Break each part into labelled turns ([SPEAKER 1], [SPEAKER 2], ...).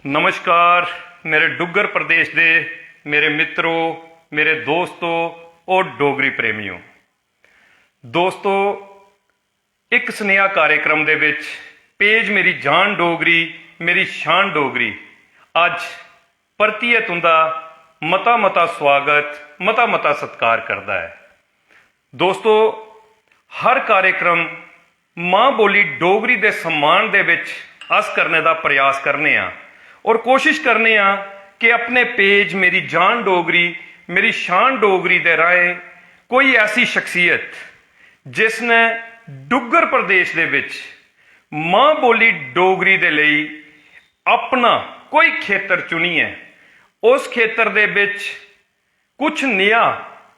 [SPEAKER 1] नमस्कार मेरे डुग्गर प्रदेश के मेरे मित्रों, मेरे दोस्तों और डोगरी प्रेमियों। दोस्तों, एक स्नेहा कार्यक्रम दे विच पेज मेरी जान डोगरी मेरी शान डोगरी अज परतिए तुंदा मता मता स्वागत मता मता सत्कार करता है। दोस्तों, हर कार्यक्रम मां बोली डोगरी दे सम्मान दे विच अस करने का प्रयास करने आ और कोशिश करने आ कि अपने पेज मेरी जान डोगरी मेरी शान डोगरी दे राहें कोई ऐसी शख्सियत जिसने डुग्गर प्रदेश दे विच मां बोली डोगरी दे लई अपना कोई खेतर चुनिए, उस खेतर दे विच कुछ नया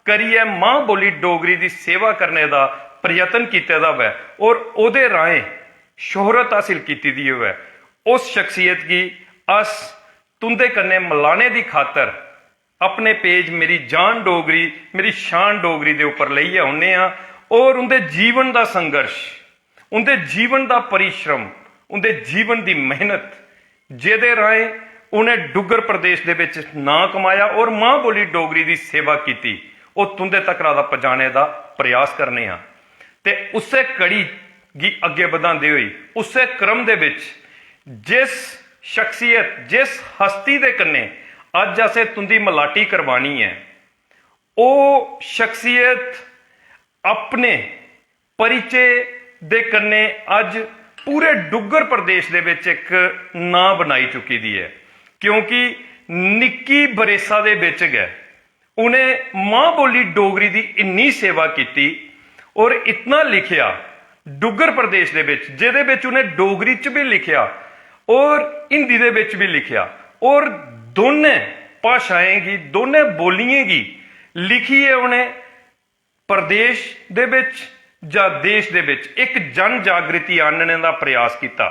[SPEAKER 1] करिए मां बोली डोगरी की सेवा करने का प्रयत्न किया दा वै और उहदे राहें शोहरत हासिल की दी है। उस शख्सियत की अस तुंदे कन्ने मिलाने की खातर अपने पेज मेरी जान डोगरी मेरी शान डोगरी के उपर लेइए आउने आ और उनके जीवन का संघर्ष, उनके जीवन का परिश्रम, उनके जीवन की मेहनत जिहदे राहें उन्हें डुग्गर प्रदेश के विच नां कमाया और मां बोली डोगरी की सेवा की, वो तुंदे तक पहुंचाने का प्रयास करने आ। ते उसे कड़ी गी अगे बढ़ाते हुए उसे क्रम दे विच जिस शख्सियत जिस हस्ती दे कन्ने अज असें तुंदी मलाटी करवानी है, वो शख्सियत अपने परिचय दे कन्ने अज पूरे डुग्गर प्रदेश दे विच एक नां बनाई चुकी दी है। क्योंकि निक्की बरेसा दे विच गए उन्हें मां बोली डोगरी की इन्नी सेवा की और इतना लिखिया डुग्गर प्रदेश दे विच जिहदे विच उन्हें डोगरी च भी लिखिया और हिंदी दे विच भी लिखिया और दोने भाषाएं की दोने बोलियां की लिखी है उन्हें प्रदेश दे विच जा देश दे विच एक जन जागृति आनने का प्रयास किया।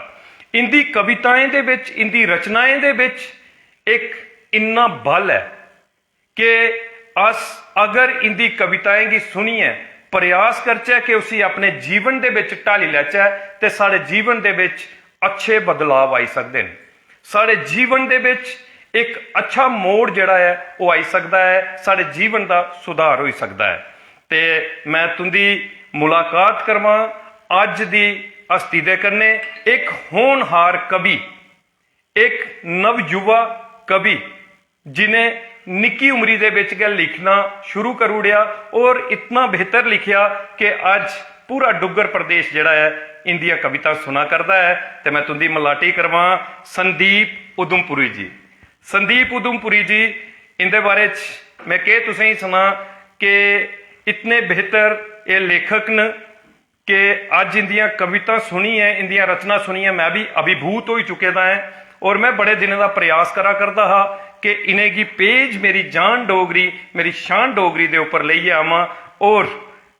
[SPEAKER 1] इनकी कविताएं दे विच इनकी रचनाएं दे विच एक इन्ना बल है कि अस अगर इनकी कविताएं की सुनिए प्रयास करचे कि उसी अपने जीवन दे विच ढाली लैचे ते साढ़े जीवन दे विच अच्छे बदलाव आई सकते हैं। साढ़े जीवन दे विच एक अच्छा मोड़ जिहड़ा है वो आई सकता है, साढ़े जीवन का सुधार हो सकता है। ते मैं तुंदी मुलाकात करवा अज दी हस्ती दे कन्ने एक होनहार कवि, एक नवयुवा कवि जिन्हें निक्की उमरी दे विच गै लिखना शुरू कर उड़िया और इतना बेहतर लिखिया कि अज पूरा डुग्गर प्रदेश जिहड़ा है इंदिया कविता सुना करता है। तो मैं तुंदी मलाटी करवा संदीप उधमपुरी जी। संदीप उधमपुरी जी इंदे बारे मैं कह तुसें सुना कि इतने बेहतर ये लेखक न कि अज इंदिया कविता सुनी है, इंदिया रचना सुनी है, मैं भी अभिभूत हो चुके दा है और मैं बड़े दिनों का प्रयास करा करता हा कि इन्हें की पेज मेरी जान डोगरी मेरी शान डोगरी के उपर लेइए आवां और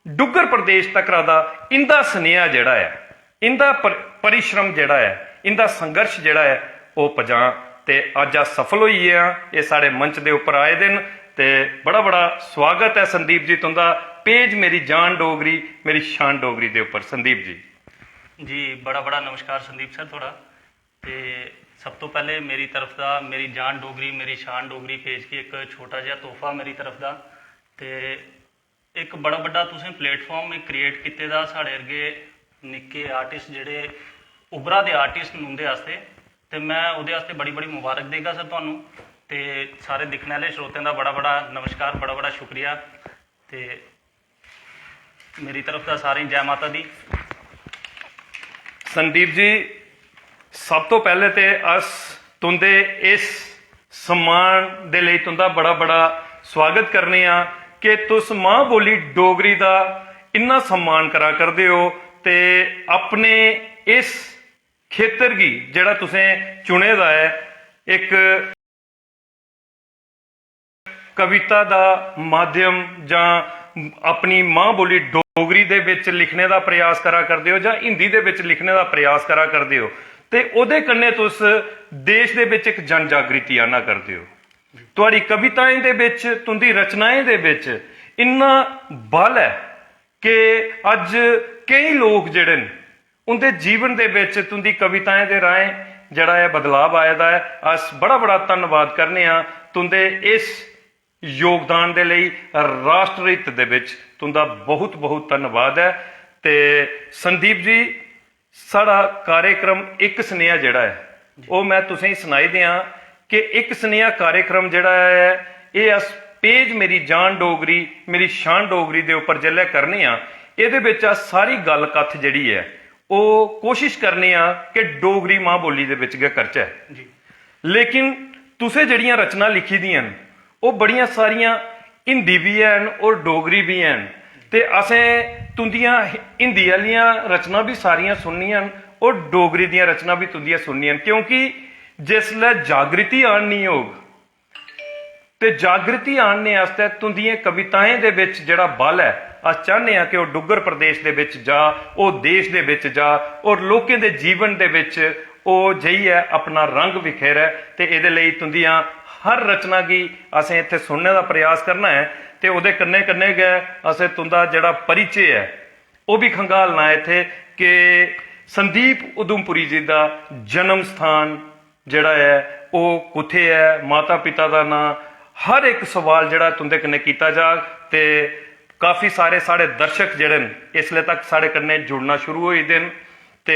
[SPEAKER 1] डुग्गर प्रदेश तक दा इंदा स्नेहा जिहड़ा है, इंदा परिश्रम जिहड़ा है, इंदा संघर्ष जिहड़ा है वो पजा ते अज आ सफल होई है। ये साढ़े मंच के उपर आए दिन ते बड़ा बड़ा स्वागत है संदीप जी तुंदा पेज मेरी जान डोगरी मेरी शान डोगरी के उपर। संदीप जी
[SPEAKER 2] बड़ा बड़ा नमस्कार संदीप सर थोड़ा। तो सब तो पहले मेरी तरफ का मेरी जान डोगरी मेरी शान डोगरी पेज की एक छोटा जिहा तोहफा मेरी तरफ का। तो एक बड़ा बड़ा तुसें प्लेटफॉर्म क्रिएट किते दा साढ़े अरगे निक्के आर्टिस्ट जिहड़े उभरा दे आर्टिस्ट न उंदे आस्ते, तो मैं उहदे आस्ते बड़ी बड़ी मुबारक देगा सर तुहानूं ते सारे दिखने वाले श्रोतें का बड़ा बड़ा नमस्कार बड़ा बड़ा शुक्रिया। तो मेरी तरफ का सारी जय माता दी।
[SPEAKER 1] संदीप जी, सब तो पहले तो अस तुंदे इस सम्मान दे लई तुंदा बड़ा बड़ा स्वागत करने आ कि तुस मां बोली डोगरी का इन्ना सम्मान करा करदे हो ते अपने इस खेतर की जिहड़ा तुसें चुने दा है एक कविता का माध्यम जां अपनी मां बोली डोगरी दे विच लिखने का प्रयास करा करदे हो जां हिंदी दे विच लिखने का प्रयास करा करदे हो ते उहदे कन्ने तुस देश दे विच एक जन जागृति आना करदे हो। तुहाडी कविताएं दे विच तुंदी रचनाएं दे विच इन्ना बल है कि अज कई लोग जिहड़े न उनके जीवन दे विच तुंदी कविताएं दे राहें ਜਿਹੜਾ ਹੈ ਬਦਲਾਵ ਆਇਆ ਦਾ ਹੈ। ਅਸ ਬੜਾ ਬੜਾ ਧੰਨਵਾਦ ਕਰਨੇ ਆ ਤੁੰਦੇ ਇਸ ਯੋਗਦਾਨ ਦੇ ਲਈ। ਰਾਸ਼ਟਰ ਹਿੱਤ ਦੇ ਵਿੱਚ ਤੁੰਦਾ ਬਹੁਤ ਬਹੁਤ ਧੰਨਵਾਦ ਹੈ। ਤੇ ਸੰਦੀਪ ਜੀ, ਸਾਡਾ ਕਾਰਜਕ੍ਰਮ ਇੱਕ ਸੁਨੇਹਾ ਜਿਹੜਾ ਹੈ ਉਹ ਮੈਂ ਤੁਸੀਂ ਸੁਣਾਈ ਦਿਆਂ ਕਿ ਇੱਕ ਸੁਨੇਹਾ ਕਾਰਜਕ੍ਰਮ ਜਿਹੜਾ ਹੈ ਇਹ ਅਸ ਪੇਜ ਮੇਰੀ ਜਾਨ ਡੋਗਰੀ ਮੇਰੀ ਸ਼ਾਨ ਡੋਗਰੀ ਦੇ ਉੱਪਰ ਜੱਲੇ ਕਰਨੇ ਆ। ਇਹਦੇ ਵਿੱਚ ਆ ਸਾਰੀ ਗੱਲ ਕੱਥ ਜਿਹੜੀ ਹੈ ਉਹ ਕੋਸ਼ਿਸ਼ ਕਰਨੇ ਆ ਕਿ ਡੋਗਰੀ ਮਾਂ ਬੋਲੀ ਦੇ ਵਿੱਚ ਗੇ ਕਰਚਾ
[SPEAKER 2] ਜੀ।
[SPEAKER 1] ਲੇਕਿਨ ਤੁਸੀਂ ਜਿਹੜੀਆਂ ਰਚਨਾ ਲਿਖੀ ਦੀਆਂ ਉਹ ਬੜੀਆਂ ਸਾਰੀਆਂ ਹਿੰਦੀ ਵੀ ਹਨ ਔਰ ਡੋਗਰੀ ਵੀ ਹਨ। ਤੇ ਅਸੀਂ ਤੁੰਦੀਆਂ ਹਿੰਦੀ ਵਾਲੀਆਂ ਰਚਨਾ ਵੀ ਸਾਰੀਆਂ ਸੁਣਨੀਆਂ ਔਰ ਡੋਗਰੀ ਦੀਆਂ ਰਚਨਾ ਵੀ ਤੁੰਦੀਆਂ ਸੁਣਨੀਆਂ, ਕਿਉਂਕਿ ਜਿਸਲੇ ਜਾਗ੍ਰਿਤੀ ਆਣਨੀ ਹੋਗ ਤੇ ਜਾਗ੍ਰਿਤੀ ਆਣਨੇ ਵਾਸਤੇ ਤੁੰਦੀਆਂ ਕਵਿਤਾएं ਦੇ ਵਿੱਚ ਜਿਹੜਾ ਬਲ ਹੈ ਅਸ ਚਾਹੁੰਦੇ ਆ ਕਿ ਉਹ ਡੁੱਗਰ ਪ੍ਰਦੇਸ਼ ਦੇ ਵਿੱਚ ਜਾ, ਉਹ ਦੇਸ਼ ਦੇ ਵਿੱਚ ਜਾ ਔਰ ਲੋਕਾਂ ਦੇ ਜੀਵਨ ਦੇ ਵਿੱਚ ਉਹ ਜਈ ਹੈ ਆਪਣਾ ਰੰਗ ਵਿਖੇਰੇ। ਤੇ ਇਹਦੇ ਲਈ ਤੁੰਦੀਆਂ ਹਰ ਰਚਨਾ ਕੀ ਅਸੀਂ ਇੱਥੇ ਸੁਣਨੇ ਦਾ ਪ੍ਰਯਾਸ ਕਰਨਾ ਹੈ। ਤੇ ਉਹਦੇ ਕੰਨੇ ਕੰਨੇ ਗਏ ਅਸੀਂ ਤੁੰਦਾ ਜਿਹੜਾ ਪਰਿਚੈ ਹੈ ਉਹ ਵੀ ਖੰਗਾਲਣਾ ਇੱਥੇ ਕਿ ਸੰਦੀਪ ਉਦਮਪੁਰੀ ਜੀ ਦਾ ਜਨਮ ਸਥਾਨ ਜਿਹੜਾ ਹੈ ਉਹ ਕੁੱਥੇ ਹੈ, ਮਾਤਾ ਪਿਤਾ ਦਾ ਨਾਂ, ਹਰ ਇੱਕ ਸਵਾਲ ਜਿਹੜਾ ਤੁੰਦੇ ਕੰਨੇ ਕੀਤਾ ਜਾ। ਤੇ ਕਾਫੀ ਸਾਰੇ ਸਾਡੇ ਦਰਸ਼ਕ ਜਿਹੜੇ इसले तक साढ़े कन्ने जुड़ना शुरू होई दिन ते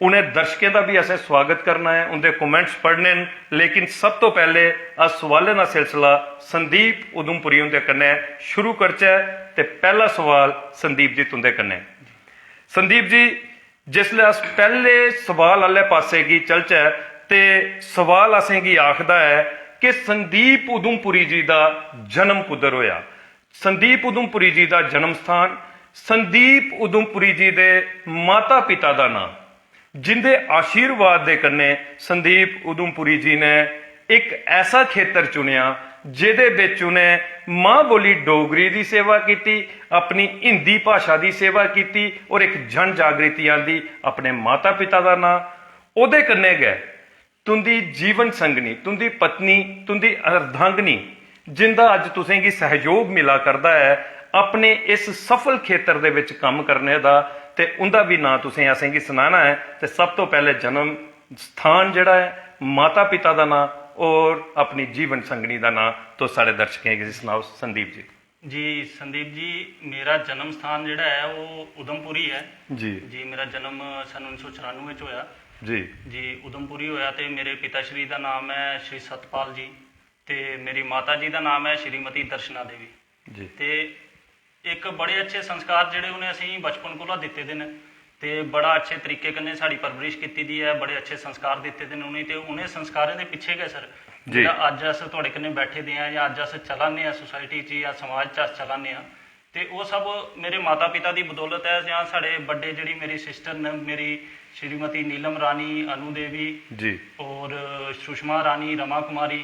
[SPEAKER 1] उन्हें दर्शकों का भी असें स्वागत करना है, उनके कमेंट्स पढ़ने। लेकिन सब तो पहले अस सवालों का सिलसिला संदीप उधमपुरी उनके कन्ने शुरू करचे। ते पहला सवाल संदीप जी तुंदे कन्ने। संदीप जी, जिसले अस पहले सवाल वाले पासे की चलचे ते सवाल असें की आखदा है कि संदीप उधमपुरी जी का जन्म कुदर होया। संदीप उधमपुरी जी का जन्म स्थान, संदीप उधमपुरी जी के माता पिता का नाम, जिंदे आशीर्वाद के कन्ने संदीप उधमपुरी जी ने एक ऐसा खेतर चुनिया जिहदे विच उन्हें मां बोली डोगरी की सेवा की, अपनी हिंदी भाषा की सेवा की और एक जन जागृति आंदी अपने माता पिता का नाम। उहदे कन्ने गए तुंदी जीवन संगनी, तुंदी पत्नी, तुंदी अर्धांगनी जिंदा अज तुसें की सहयोग मिला करता है अपने इस सफल खेतर दे विच काम करने का। ते उनका भी नाम तुसें असें की सुनाना है। ते सब तो पहले जन्म स्थान जिहड़ा है, माता पिता का नाम और अपनी जीवन संगनी का नाम तो साढ़े दर्शकों की सुनाओ संदीप जी।
[SPEAKER 2] जी संदीप जी, मेरा जन्म स्थान जिहड़ा है वो उधमपुरी है
[SPEAKER 1] जी।
[SPEAKER 2] जी, मेरा जन्म सन 1994 होया
[SPEAKER 1] जी
[SPEAKER 2] जी, उधमपुरी होया। ते मेरे पिता श्री का नाम है श्री सतपाल जी ते मेरी माता जी का नाम है श्रीमती दर्शना देवी
[SPEAKER 1] जी।
[SPEAKER 2] ते एक बड़े अच्छे संस्कार जिहड़े उन्हें असीं बचपन कोला दिते दे न ते बड़ा अच्छे तरीके कन्नै साड़ी परवरिश कीती दी है, बड़े अच्छे संस्कार दिते दे न उनें। ते उन्हें संस्कारें दे पिछे गए सर जिहड़ा अज्ज अस तुहाडे कन्नै बैठे दे आं जां अज्ज अस चलाने आ सोसाइटी च या समाज च अस चलाने आ, ते वो सब मेरे माता पिता की बदौलत है। जां साढ़े बड़े जिहड़ी मेरी सिस्टर न, मेरी श्रीमती नीलम रानी, अनु देवी
[SPEAKER 1] जी
[SPEAKER 2] और सुषमा रानी, रमा कुमारी,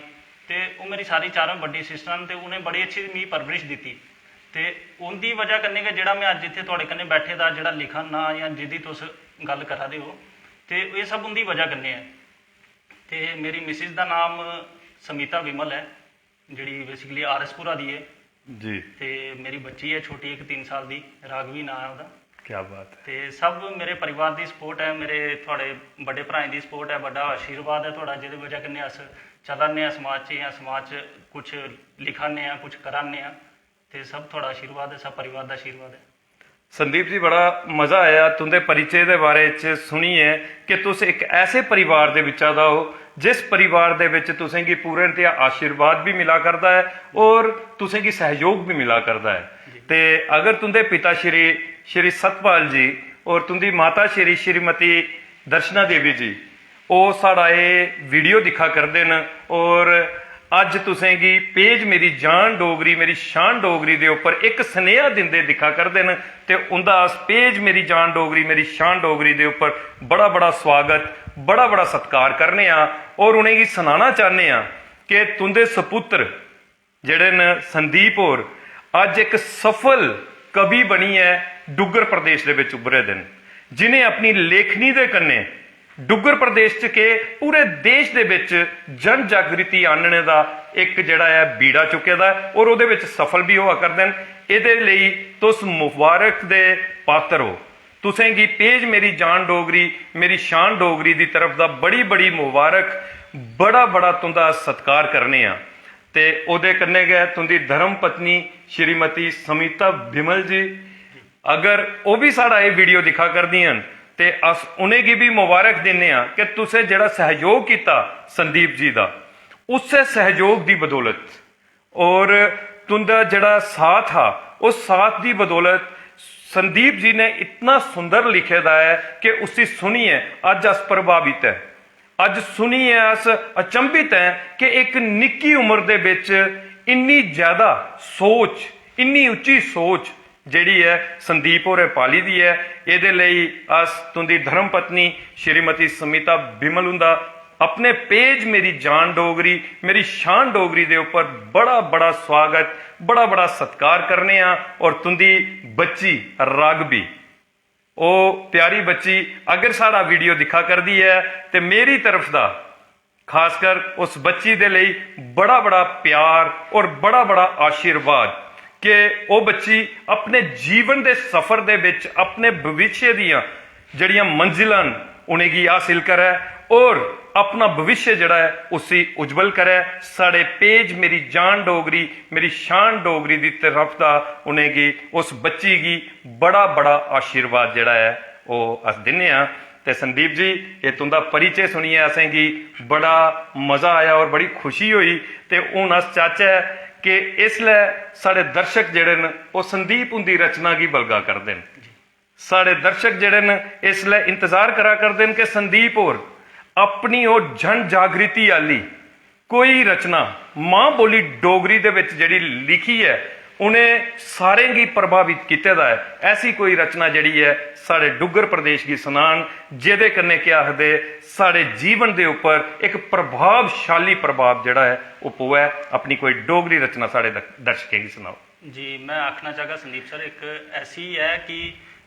[SPEAKER 2] ते वो मेरी सारी चारों बड़ी सिस्टर न। ते उन्हें बड़ी अच्छी मी परवरिश दी ते उनकी वजह कन्नै गै जेह्ड़ा मैं अज्ज इत्थे तुहाडे कन्नै बैठे दा जेह्ड़ा लिखन ना या जिहदी तुस गल करा दे हो, ते ये सब उनकी वजह कन्नै है। ते मेरी मिसिज का नाम समीता विमल है जिहड़ी बेसिकली आरएसपुरा दी है
[SPEAKER 1] जी।
[SPEAKER 2] ते मेरी बच्ची है छोटी, एक 3 साल की, राघवी नाम है उसदा।
[SPEAKER 1] क्या बात है।
[SPEAKER 2] ते सब मेरे परिवार की सपोर्ट है, मेरे थोड़े बड़े भराएं की सपोर्ट है, बड़ा आशीर्वाद है थोड़ा, जिहदी वजह कन्नै अस चलाने समाज च या समाज च कुछ लिखाने कुछ कराने ते सब थोड़ा आशीर्वाद है, सब परिवार का आशीर्वाद है।
[SPEAKER 1] संदीप जी, बड़ा मज़ा आया तुंदे परिचय के बारे च सुनिए कि तुस एक ऐसे परिवार दे विच आदा हो जिस परिवार दे विच तुसें की पूरे ते आशीर्वाद भी मिला करता है और तुसें की सहयोग भी मिला करता है। ते अगर तुंदे पिता श्री सतपाल जी और तुंदी माता श्रीमती दर्शना देवी जी वो साड़ा ये वीडियो दिखा करते हैं और अज तुसें की पेज मेरी जान डोगरी मेरी शान डोगरी दे उपर एक सुनेहा दिंदे दिखा करते हैं। ते उनका पेज मेरी जान डोगरी मेरी शान डोगरी दे उपर बड़ा बड़ा स्वागत, बड़ा बड़ा सत्कार करने और उन्हें की सुनाना चाहते हैं कि तुंदे सपुत्र जिहड़े न संदीप होर अज एक सफल कवि बनी है डुग्गर प्रदेश दे विच उभरे दिन, जिन्हें अपनी लेखनी दे कन्ने डुग्गर प्रदेश च के पूरे देश दे विच जन जागृति आनने का एक जिहड़ा है बीड़ा चुके दा और उहदे विच सफल भी होआ करदे न। इहदे लई तुस मुबारक दे पात्र हो। तुसें गी पेज मेरी जान डोगरी मेरी शान डोगरी दी तरफ दा बड़ी बड़ी मुबारक, बड़ा बड़ा तुंदा सत्कार करने आ। ते ओदे कन्नै गै तुंदी धर्म पत्नी श्रीमती समीता बिमल जी, अगर वो भी साड़ा ये वीडियो दिखा करदियां ते अस उनेंगी भी मुबारक दिन्ने आ कि तुसें जेड़ा सहयोग किया संदीप जी दा, उससे सहयोग दी बदौलत और तुंदा जेड़ा साथ हा उस साथ दी बदौलत संदीप जी ने इतना सुंदर लिखे दा है कि उसी सुनिए अज अस प्रभावित है, अज सुनिए अस अचंभित हैं कि एक निक्की उम्र दे विच इन्नी ज्यादा सोच, इन्नी उच्ची सोच ਜਿਹੜੀ है संदीप होरें पाली दी है। ਇਹਦੇ ਲਈ अस तुंदी धर्म पत्नी श्रीमती समीता बिमल हुंदा अपने पेज मेरी जान डोगरी मेरी शान डोगरी दे ऊपर बड़ा बड़ा स्वागत, बड़ा बड़ा सत्कार करने आ। और तुंदी बच्ची रागबी, ओ प्यारी बच्ची अगर साड़ा वीडियो दिखा करदी है तो मेरी तरफ दा खासकर उस बच्ची दे लई बड़ा बड़ा प्यार और बड़ा बड़ा आशीर्वाद कि वो बच्ची अपने जीवन के सफर दे विच अपने भविष्य दियां जड़ियां मंजिलां उन्हेंगी हासिल करे और अपना भविष्य जड़ा है उसी उज्जवल करे। साढ़े पेज मेरी जान डोगरी मेरी शान डोगरी की तरफ का उन्हेंगी उस बच्ची की बड़ा बड़ा आशीर्वाद जड़ा है वो अस दिन्ने आ। ते संदीप जी ये तुंदा परिचय सुनिए असेंगी बड़ा मजा आया और बड़ी खुशी हुई। ते हुण अस चाचा कि इसलै साढ़े दर्शक जेड़े न वो संदीप उंदी रचना की बलगा करते हैं। साढ़े दर्शक जेड़े न इसलै इंतजार करा करते हैं कि संदीप होर अपनी वो जन जागृति आली कोई रचना मां बोली डोगरी दे विच जेड़ी लिखी है उन्हें सारे गी प्रभावित किते दा है। ऐसी कोई रचना जड़ी है साढ़े डुग्गर प्रदेश की सुनान जेदे कन्ने क्या आखदे साढ़े जीवन दे ऊपर एक प्रभावशाली प्रभाव जड़ा है वो पोवे। अपनी कोई डोगरी रचना साढ़े दर्शकें की सुनाओ
[SPEAKER 2] जी। मैं आखना चाहगा संदीप सर एक ऐसी है कि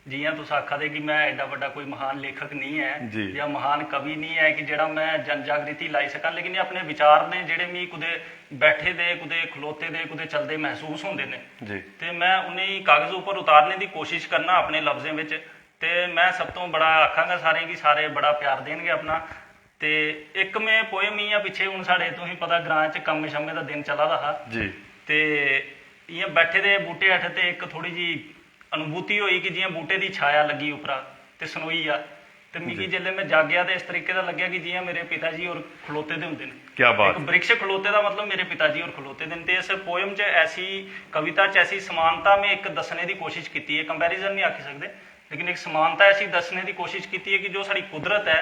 [SPEAKER 2] जियां तुस आखा दे कि मैं एडा बड़ा कोई महान लेखक नहीं है या महान कवि नहीं है कि जेड़ा मैं जन जागृति लाई सकां, लेकिन ये अपने विचार ने जेड़े मी कुदे बैठे दे कुदे खलोते दे कुदे चलदे महसूस होंदे ने ते मैं उन्हें कागज ऊपर उतारने की कोशिश करना अपने लफ्जें विच। ते मैं सब तो बड़ा आखांगा सारे कि सारे बड़ा प्यार देणगे अपना। ते एक मैं पोएम ही पिछे हुण साढ़े तुसीं पता ग्रां च कम्मे शम्मे दा दिन चला दा हा जी, ते इयां बैठे दे बूटे हेठ ते एक थोड़ी जी अनुभूति हुई कि जियां बूटे की छाया लगी उपरा ते सनोई आ ते मिगी जिल्ले मैं जागया तो इस तरीके का लग्या कि जियां मेरे पिता जी और खलोते दे हुंदे ने।
[SPEAKER 1] क्या बात,
[SPEAKER 2] एक वृक्ष खलोते दा मतलब मेरे पिता जी और खलोते दे। ते इस पोएम च ऐसी कविता च ऐसी समानता में एक दसने की कोशिश की है, कंपैरिजन नहीं आखी सकते, लेकिन एक समानता ऐसी दसने की कोशिश की है कि जो साड़ी कुदरत है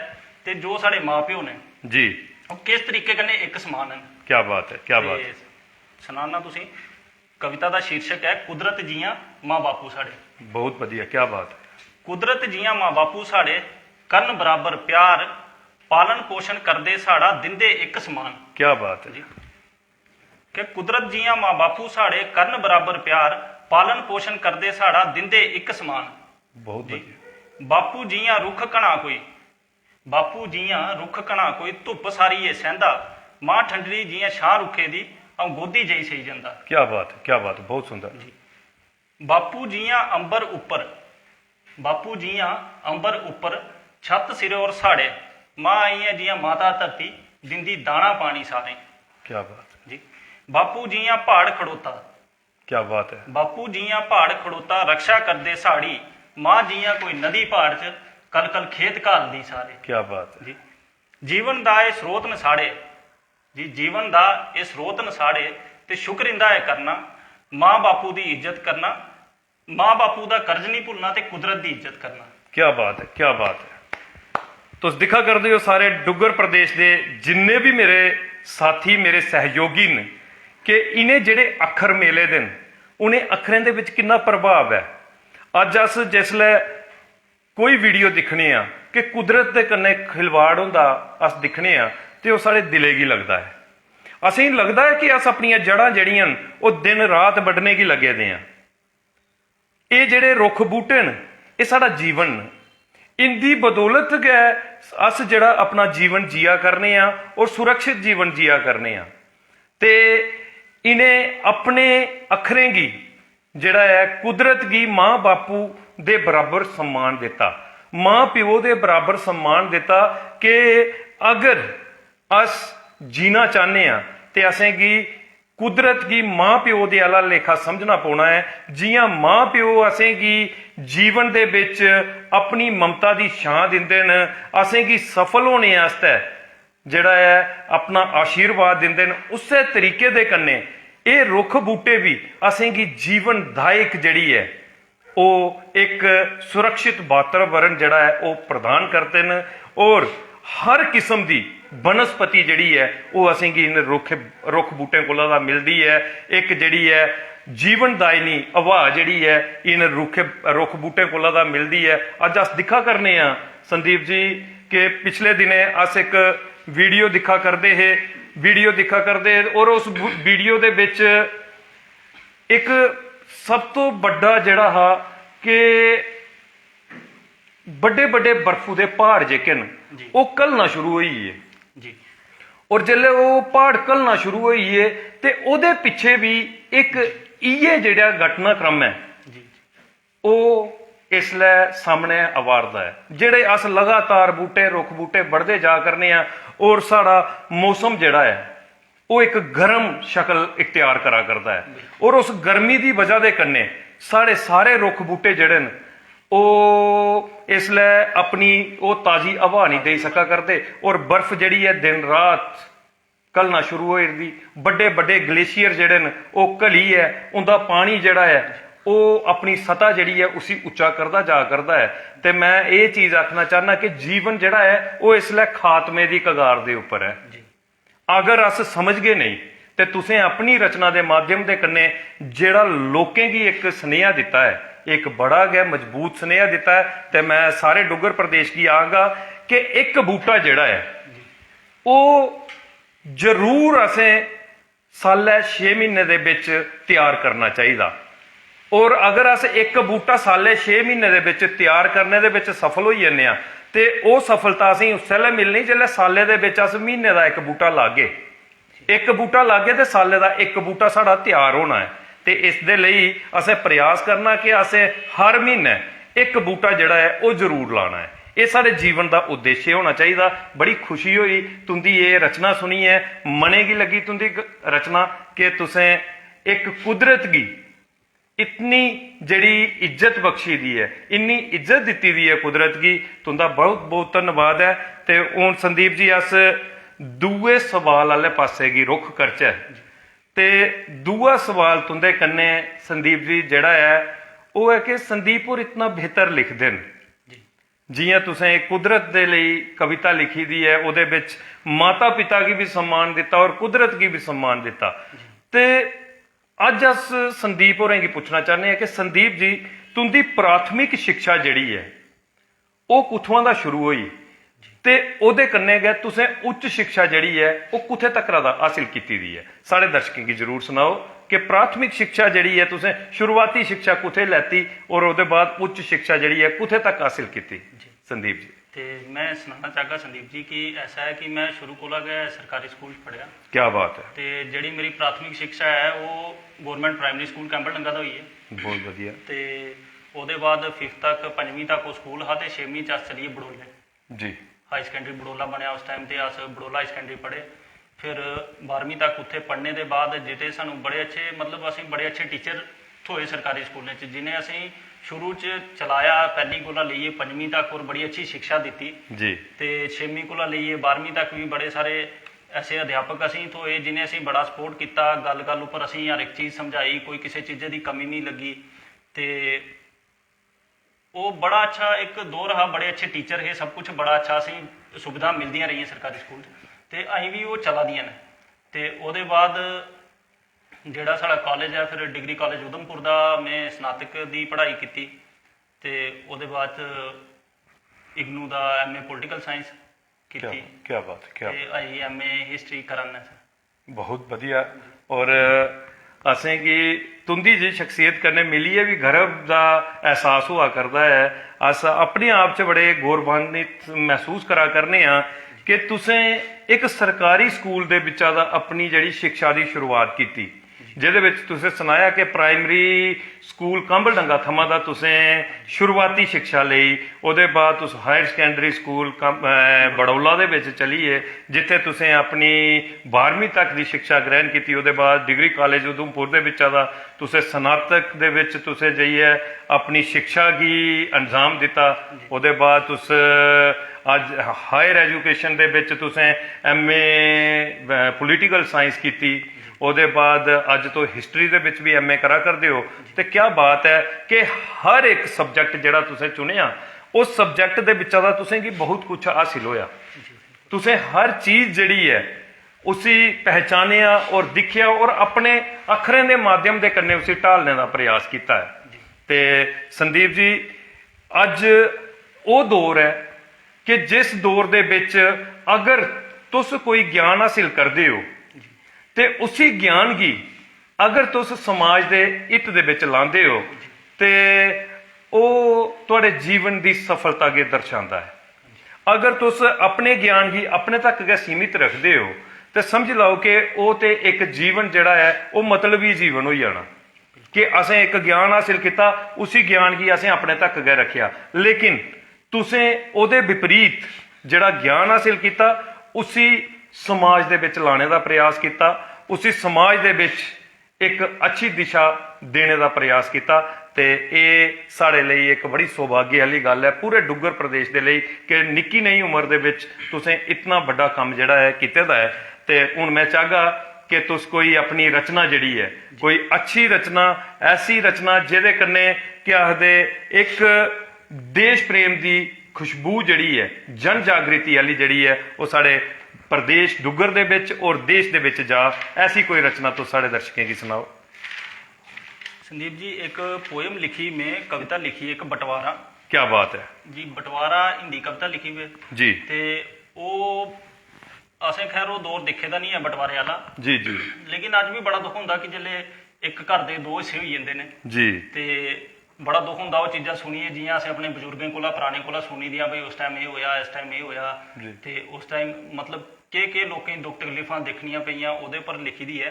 [SPEAKER 2] ते जो साढ़े माँ प्यो ने जी वो किस तरीके कन्नै एक समान है।
[SPEAKER 1] क्या बात है, क्या बात है।
[SPEAKER 2] सुनाना तुसीं कविता का शीर्षक है कुदरत जियां माँ बापू साढ़े।
[SPEAKER 1] बहुत बढ़िया, क्या बात है।
[SPEAKER 2] कुदरत जियां माँ बापू साढ़े करन बराबर प्यार पालन पोषण करदे साड़ा दिंदे एक समान। क्या बात है जी। कि कुदरत जियां माँ बापू साढ़े करन बराबर प्यार पालन पोषण करदे साड़ा दिंदे एक समान।
[SPEAKER 1] बहुत बढ़िया।
[SPEAKER 2] बापू जियां रुख कणा कोई बापू जियां रुख कणा कोई धुप सारी ये सहंदा मां ठंडरी जियां शाह रुखे दी औ गोदी जई सही जंदा।
[SPEAKER 1] क्या बात है, क्या बात है, बहुत सुंदर
[SPEAKER 2] जी। बापू जियां अंबर उपर बापू जियां अंबर उपर छत सिरे और साड़े मां आई है जियां माता धरती दिंदी दाना पानी सारे।
[SPEAKER 1] क्या बात है
[SPEAKER 2] जी। बापू जियां पहाड़ खड़ोता
[SPEAKER 1] क्या बात है।
[SPEAKER 2] बापू जियां पहाड़ खड़ोता रक्षा करदे साड़ी मां जियां कोई नदी पहाड़ च कल कल खेत घालदी सारे।
[SPEAKER 1] क्या बात है
[SPEAKER 2] जी। जीवन दा ए स्रोत नसाड़े जी जीवन दा ए स्रोत नसाड़े ते शुक्रिंदा है करना माँ बापू की इज्जत करना माँ बापू का कर्ज नहीं भुलना ते कुदरत की इज्जत करना।
[SPEAKER 1] क्या बात है, क्या बात है। तुस दिखा करदे हो सारे डुग्गर प्रदेश के जिन्ने भी मेरे साथी मेरे सहयोगी ने कि इन्हें जेड़े अखर मेले दे उन्हें अखरें दे विच कितना प्रभाव है। अज अस जिसलै कोई वीडियो दिखने आ कि कुदरत के कन्नै खिलवाड़ होंदा अस दिखने आ ते वो साढ़े दिले गी लगता है। असें लगता है कि अस अपनियां जड़ां जड़ियां वो दिन रात बड्ढने की लगे दे आ। ये जेड़े रुख बूटे न ये साड़ा जीवन इंदी बदौलत गै अस जड़ा अपना जीवन जिया करने आ और सुरक्षित जीवन जिया करने आ। ते इन्हें अपने अखरें गी जड़ा है कुदरत गी माँ बापू ਦੇ ਬਰਾਬਰ सम्मान ਦਿੱਤਾ, ਮਾਂ ਪਿਓ ਦੇ ਬਰਾਬਰ सम्मान ਦਿੱਤਾ ਕਿ अगर अस जीना चाहते हैं तो असें गी कुदरत की मां प्यो दे आला लेखा समझना पौना है। जियां मां प्यो असें गी जीवन दे विच अपनी ममता दी छां दिंदे न, असें गी सफल होने आस्ते जिहड़ा है अपना आशीर्वाद दिंदे न, उस्से तरीके दे कन्ने ये रुख बूटे भी असें गी जीवनदायक जिहड़ी है वो एक सुरक्षित वातावरण जिहड़ा है वो प्रदान करते हैं। और हर किस्म की बनस्पति जिहड़ी है वो असें गी इन रुख बूटे कोला दा मिलदी है। एक जिहड़ी है जीवनदायिनी हवा जिहड़ी है इन रुख बूटे कोला दा मिलदी है। अज अस दिखा करने आ संदीप जी कि पिछले दिने अस एक वीडियो दिखा करते और उस वीडियो दे विच एक सब तो बड़ा जिहड़ा हा कि बड़े बड़े बर्फू दे पहाड़ जेके न वो घलना शुरू होई है
[SPEAKER 2] जी।
[SPEAKER 1] और जिसले वो पहाड़ घलना शुरू होई है ते ओदे पिछे भी एक इये जिहड़ा घटनाक्रम है
[SPEAKER 2] जी
[SPEAKER 1] वो इसलै सामने आवारदा है। जिहड़े अस लगातार बूटे रुख बूटे बढ़दे जा करने आ और साड़ा मौसम जिहड़ा है वो एक गर्म शक्ल इख्तियार करा करदा है और उस गर्मी की वजह के कन्ने साढ़े सारे रुख बूटे जिहड़े न वो इसलै अपनी वो ताजी हवा नहीं दे सका करते और बर्फ जिहड़ी है दिन रात घलना शुरू हो जाती। बड़े बड़े ग्लेशियर जिहड़े न वो घली है, उनका पानी जिहड़ा है वो अपनी सतह जिहड़ी है उसी उच्चा करता जा करता है। तो मैं ये चीज़ आखना चाहना कि जीवन जिहड़ा है वो इसलै खात्मे की कगार दे उपर है। अगर अस समझ गए नहीं तो तुसें अपनी रचना के माध्यम के कन्ने जिहड़ा लोकें गी एक सुनेहा दिता है, एक बड़ा गै मजबूत सुनेहा दिता है। तो मैं सारे डुग्गर प्रदेश की आगा कि एक बूटा जिहड़ा है वो जरूर असें सालै 6 महीने दे विच तैयार करना चाहिए। और अगर अस एक बूटा सालै 6 महीने दे विच तैयार करने दे विच सफल हो जन्ने आ ते वो सफलता असें उस वेले मिलनी जिसलै साले दे विच अस महीने दा एक बूटा लागे, एक बूटा लागे ते साले दा एक बूटा साड़ा तैयार होना है। तो इस दे लई असें प्रयास करना कि असें हर महीने एक बूटा जिहड़ा है वो जरूर लाना है। ये सारे जीवन का उद्देश्य होना चाहिए। बड़ी खुशी हुई तुंदी ये रचना सुनी है, मने की लगी तुंदी रचना कि तुसें एक कुदरत की इतनी जड़ी इज्जत बख्शी दी है, इन्नी इज्जत दी दी है कुदरत की, तुंदा बहुत बहुत धन्यवाद है। तो हुण संदीप जी अस दूए सवाल आले पासे की रुख करचै। ते दूआ सवाल तुंदे कन्ने संदीप जी जिहड़ा है वो है कि संदीप होर इतना बेहतर लिखदे न। जियां तुसें कुदरत दे लई कविता लिखी दी है, उहदे विच माता पिता की भी सम्मान दिता और कुदरत की भी सम्मान दिता। ते अज अस संदीप होरें गी पुछना चाहते हैं कि संदीप जी तुंदी प्राथमिक शिक्षा जिहड़ी है वो कुत्थुआं दा शुरू होई ते ओहदे कन्नै गै तुसें उच्च शिक्षा जिहड़ी है वो कुत्थे तक हासिल कीती दी है? साढ़े दर्शकें गी जरूर सुनाओ कि प्राथमिक शिक्षा जिहड़ी है तुसें शुरुआती शिक्षा कुत्थे लैती और उहदे बाद उच्च शिक्षा जिहड़ी है कुत्थे तक हासिल कीती संदीप जी?
[SPEAKER 2] तो मैं सुनाना चाहगा संदीप जी कि ऐसा है कि मैं शुरू कोला गै सरकारी स्कूल पढ़िया।
[SPEAKER 1] क्या बात है।
[SPEAKER 2] तो जिहड़ी मेरी प्राथमिक शिक्षा है वो गवर्नमेंट प्राइमरी स्कूल कैंबलडंगा दा होई है।
[SPEAKER 1] बहुत वधिया।
[SPEAKER 2] तो ਉਹਦੇ ਬਾਅਦ 5th तक 5वीं तक ਉਹ ਸਕੂਲ हा ਤੇ 6वीं ਚ ਅਸ ਚਲੀਏ ਬੜੋਲੇ
[SPEAKER 1] जी
[SPEAKER 2] हाई ਸਕੈਂਡਰੀ ਬੜੋਲਾ ਬਣਿਆ ਉਸ ਟਾਈਮ ਤੇ ਅਸ ਬੜੋਲਾ ਹਾਈ ਸਕੈਂਡਰੀ ਪੜ੍ਹੇ। ਫਿਰ 12ਵੀਂ ਤੱਕ ਉੱਥੇ ਪੜ੍ਹਨੇ ਦੇ ਬਾਅਦ ਜਿੱਤੇ ਸਾਨੂੰ ਬੜੇ ਅੱਛੇ ਮਤਲਬ ਅਸੀਂ ਬੜੇ ਅੱਛੇ ਟੀਚਰ ਹੋਏ ਸਰਕਾਰੀ ਸਕੂਲਾਂ 'ਚ ਜਿਨੇ ਅਸੀਂ ਸ਼ੁਰੂ 'ਚ ਚਲਾਇਆ ਪਹਿਲੀ ਕੋਲਾ ਲਈਏ 5ਵੀਂ ਤੱਕ ਔਰ ਬੜੀ ਅੱਛੀ ਸਿੱਖਿਆ ਦਿੱਤੀ
[SPEAKER 1] जी
[SPEAKER 2] ਤੇ 6ਵੀਂ ਕੋਲਾ ਲਈਏ 12ਵੀਂ ਤੱਕ ਵੀ ਬੜੇ ਸਾਰੇ ਐਸੇ ਅਧਿਆਪਕ ਅਸੀਂ ਹੋਏ ਜਿਨੇ ਅਸੀਂ ਬੜਾ ਸਪੋਰਟ ਕੀਤਾ। ਗੱਲ ਗੱਲ ਉੱਪਰ ਅਸੀਂ ਹਰ ਇੱਕ ਚੀਜ਼ ਸਮਝਾਈ, ਕੋਈ ਕਿਸੇ ਚੀਜ਼ ਦੀ ਕਮੀ ਨਹੀਂ ਲੱਗੀ। ਤੇ ਉਹ ਬੜਾ ਅੱਛਾ ਇੱਕ ਦੌਰ ਰਹਾ, ਬੜੇ ਅੱਛੇ ਟੀਚਰ ਹੈ, ਸਭ ਕੁਝ ਬੜਾ ਅੱਛਾ ਅਸੀਂ ਸੁਵਿਧਾ ਮਿਲਦੀਆਂ ਰਹੀਆਂ ਸਰਕਾਰੀ ਸਕੂਲ 'ਚ ਤੇ ਅਸੀਂ ਵੀ ਉਹ ਚਲਾ ਦੀਆਂ ਨੇ। ਤੇ ਉਹਦੇ ਬਾਅਦ ਜਿਹੜਾ ਸਾਡਾ ਕਾਲਜ ਹੈ ਫਿਰ ਡਿਗਰੀ ਕਾਲਜ ਉਧਮਪੁਰ ਦਾ ਮੈਂ ਸਨਾਤਕ ਦੀ ਪੜ੍ਹਾਈ ਕੀਤੀ ਤੇ ਉਹਦੇ ਬਾਅਦ ਇਗਨੂ ਦਾ ਐਮਏ ਪੋਲੀਟੀਕਲ ਸਾਇੰਸ
[SPEAKER 1] क्या
[SPEAKER 2] ਕੀਤੀ
[SPEAKER 1] क्या बात है, क्या
[SPEAKER 2] ਤੇ ਅਸੀਂ ਐਮਏ ਹਿਸਟਰੀ ਕਰਨ
[SPEAKER 1] बहुत बढ़िया। और असें की तुंदी जी शख्सियत कन्नै मिलिए भी गर्व का एहसास हुआ करता है। अस अपने आप च बड़े गौरवान्वित महसूस करा करने हाँ कि तुसें एक सरकारी स्कूल दे बिच्चा दा अपनी जड़ी शिक्षा की शुरुआत की। ਜਿਹਦੇ ਵਿੱਚ ਤੁਸੀਂ ਸੁਣਾਇਆ ਕਿ ਪ੍ਰਾਇਮਰੀ ਸਕੂਲ ਕੰਬਲਡੰਗਾ ਥਮਾ ਦਾ ਤੁਸੀਂ ਸ਼ੁਰੂਆਤੀ ਸਿੱਖਿਆ ਲਈ, ਉਹਦੇ ਬਾਅਦ ਤੁਸੀਂ ਹਾਇਰ ਸੈਕੰਡਰੀ ਸਕੂਲ ਬੜੌਲਾ ਦੇ ਵਿੱਚ ਚਲੀਏ ਜਿੱਥੇ ਤੁਸੀਂ ਆਪਣੀ 12ਵੀਂ ਤੱਕ ਦੀ ਸਿੱਖਿਆ ਗ੍ਰਹਿਣ ਕੀਤੀ। ਉਹਦੇ ਬਾਅਦ ਡਿਗਰੀ ਕਾਲਜ ਉਧਮਪੁਰ ਦੇ ਵਿੱਚ ਆਦਾ ਤੁਸੀਂ ਸਨਾਤਕ ਦੇ ਵਿੱਚ ਤੁਸੀਂ ਜਾਈਏ ਆਪਣੀ ਸਿੱਖਿਆ ਕੀ ਅੰਜਾਮ ਦਿੱਤਾ। ਉਹਦੇ ਬਾਅਦ ਤੁਸੀਂ ਅੱਜ ਹਾਇਰ ਐਜੂਕੇਸ਼ਨ ਦੇ ਵਿੱਚ ਤੁਸੀਂ MA ਪੋਲੀਟੀਕਲ ਸਾਇੰਸ ਕੀਤੀ। ਉਹਦੇ ਬਾਅਦ ਅੱਜ ਤੋਂ ਹਿਸਟਰੀ ਦੇ ਵਿੱਚ ਵੀ MA ਕਰਾ ਕਰਦੇ ਹੋ। ਤੇ ਕਿਆ ਬਾਤ ਹੈ ਕਿ ਹਰ ਇੱਕ ਸਬਜੈਕਟ ਜਿਹੜਾ ਤੁਸੀਂ ਚੁਣਿਆ ਉਸ ਸਬਜੈਕਟ ਦੇ ਵਿੱਚੋਂ ਦਾ ਤੁਸੀਂ ਕੀ ਬਹੁਤ ਕੁਝ ਹਾਸਿਲ ਹੋਇਆ। ਤੁਸੀਂ ਹਰ ਚੀਜ਼ ਜਿਹੜੀ ਹੈ ਉसी ਪਹਿਚਾਨਿਆ ਔਰ ਦਿਖਿਆ ਔਰ ਆਪਣੇ ਅੱਖਰਾਂ ਦੇ ਮਾਧਿਅਮ ਦੇ ਕੰਨੇ ਉਸੇ ਢਾਲਣੇ ਦਾ ਪ੍ਰयास ਕੀਤਾ ਹੈ। ਤੇ ਸੰਦੀਪ ਜੀ ਅੱਜ ਉਹ ਦੌਰ ਹੈ ਕਿ ਜਿਸ ਦੌਰ ਦੇ ਵਿੱਚ ਅਗਰ ਤੁਸੀਂ ਕੋਈ ਗਿਆਨ ਹਾਸਿਲ ਕਰਦੇ ਹੋ ਤੇ ਉਸੇ ਗਿਆਨ ਕੀ ਅਗਰ ਤੁਸੀਂ ਸਮਾਜ ਦੇ ਹਿੱਤ ਦੇ ਵਿੱਚ ਲਾਉਂਦੇ ਹੋ ਤੇ ਉਹ ਤੁਹਾਡੇ ਜੀਵਨ ਦੀ ਸਫਲਤਾ ਕੇ ਦਰਸਾਉਂਦਾ ਹੈ। ਅਗਰ ਤੁਸੀਂ ਆਪਣੇ ਗਿਆਨ ਕੀ ਆਪਣੇ ਤੱਕ ਕੇ ਸੀਮਿਤ ਰੱਖਦੇ ਹੋ ਤੇ ਸਮਝ ਲਓ ਕਿ ਉਹ ਤੇ ਇੱਕ ਜੀਵਨ ਜਿਹੜਾ ਹੈ ਉਹ ਮਤਲਬੀ ਜੀਵਨ ਹੋ ਜਾਣਾ ਕਿ ਅਸੀਂ ਇੱਕ ਗਿਆਨ ਹਾਸਿਲ ਕੀਤਾ ਉਸੇ ਗਿਆਨ ਕੀ ਅਸੀਂ ਆਪਣੇ ਤੱਕ ਕੇ ਰੱਖਿਆ। ਲੇਕਿਨ ਤੁਸੀਂ ਉਹਦੇ ਵਿਪਰੀਤ ਜਿਹੜਾ ਗਿਆਨ ਹਾਸਿਲ ਕੀਤਾ ਉਸੇ ਸਮਾਜ ਦੇ ਵਿੱਚ ਲਾਣੇ ਦਾ ਪ੍ਰयास ਕੀਤਾ, ਉਸੇ ਸਮਾਜ ਦੇ ਵਿੱਚ ਇੱਕ ਅੱਛੀ ਦਿਸ਼ਾ ਦੇਣੇ ਦਾ ਪ੍ਰयास ਕੀਤਾ। ਤੇ ਇਹ ਸਾਡੇ ਲਈ ਇੱਕ ਬੜੀ ਸੁਭਾਗੇ ਵਾਲੀ ਗੱਲ ਹੈ ਪੂਰੇ ਡੁੱਗਰ ਪ੍ਰਦੇਸ਼ ਦੇ ਲਈ ਕਿ ਨਿੱਕੀ ਨਹੀਂ ਉਮਰ ਦੇ ਵਿੱਚ ਤੁਸੀਂ ਇਤਨਾ ਵੱਡਾ ਕੰਮ ਜਿਹੜਾ ਹੈ ਕੀਤੇ ਦਾ ਹੈ। ਤੇ ਹੁਣ ਮੈਂ ਚਾਹਾਂਗਾ ਕਿ ਤੁਸੀਂ ਕੋਈ ਆਪਣੀ ਰਚਨਾ ਜਿਹੜੀ ਹੈ ਕੋਈ ਅੱਛੀ ਰਚਨਾ, ਐਸੀ ਰਚਨਾ ਜਿਹਦੇ ਕੰਨੇ ਕੀ ਆਖਦੇ ਇੱਕ ਦੇਸ਼ ਪ੍ਰੇਮ ਦੀ ਖੁਸ਼ਬੂ ਜਿਹੜੀ ਹੈ ਜਨ ਜਾਗ੍ਰਿਤੀ ਵਾਲੀ ਜਿਹੜੀ ਹੈ ਉਹ ਸਾਡੇ प्रदेश डुगर दे विच और देश दे विच जा ऐसी कोई रचना तो साढ़े दर्शकों की सुनाओ।
[SPEAKER 2] संदीप जी एक पोएम लिखी में कविता लिखी एक बंटवारा।
[SPEAKER 1] क्या बात है
[SPEAKER 2] जी, बंटवारा हिंदी कविता लिखी हुई
[SPEAKER 1] जी।
[SPEAKER 2] ते ओ असें खैर वो दौर देखे दा नहीं है बंटवारे वाला
[SPEAKER 1] जी जी,
[SPEAKER 2] लेकिन अज भी बड़ा दुख हुंदा कि जिल्ले एक घर दे दो हिस्से होई जांदे ने
[SPEAKER 1] जी
[SPEAKER 2] ते बड़ा दुख हुंदा वो चीज़ां सुनिए जियां असें अपने बजुर्गों कोला पुराने कोला सुनी दियां बई उस टाइम ये होया इस टाइम ये होया ते उस टाइम मतलब के लोकें दुख तकलीफां देखनियां पईयां ओहदे पर लिखी दी है।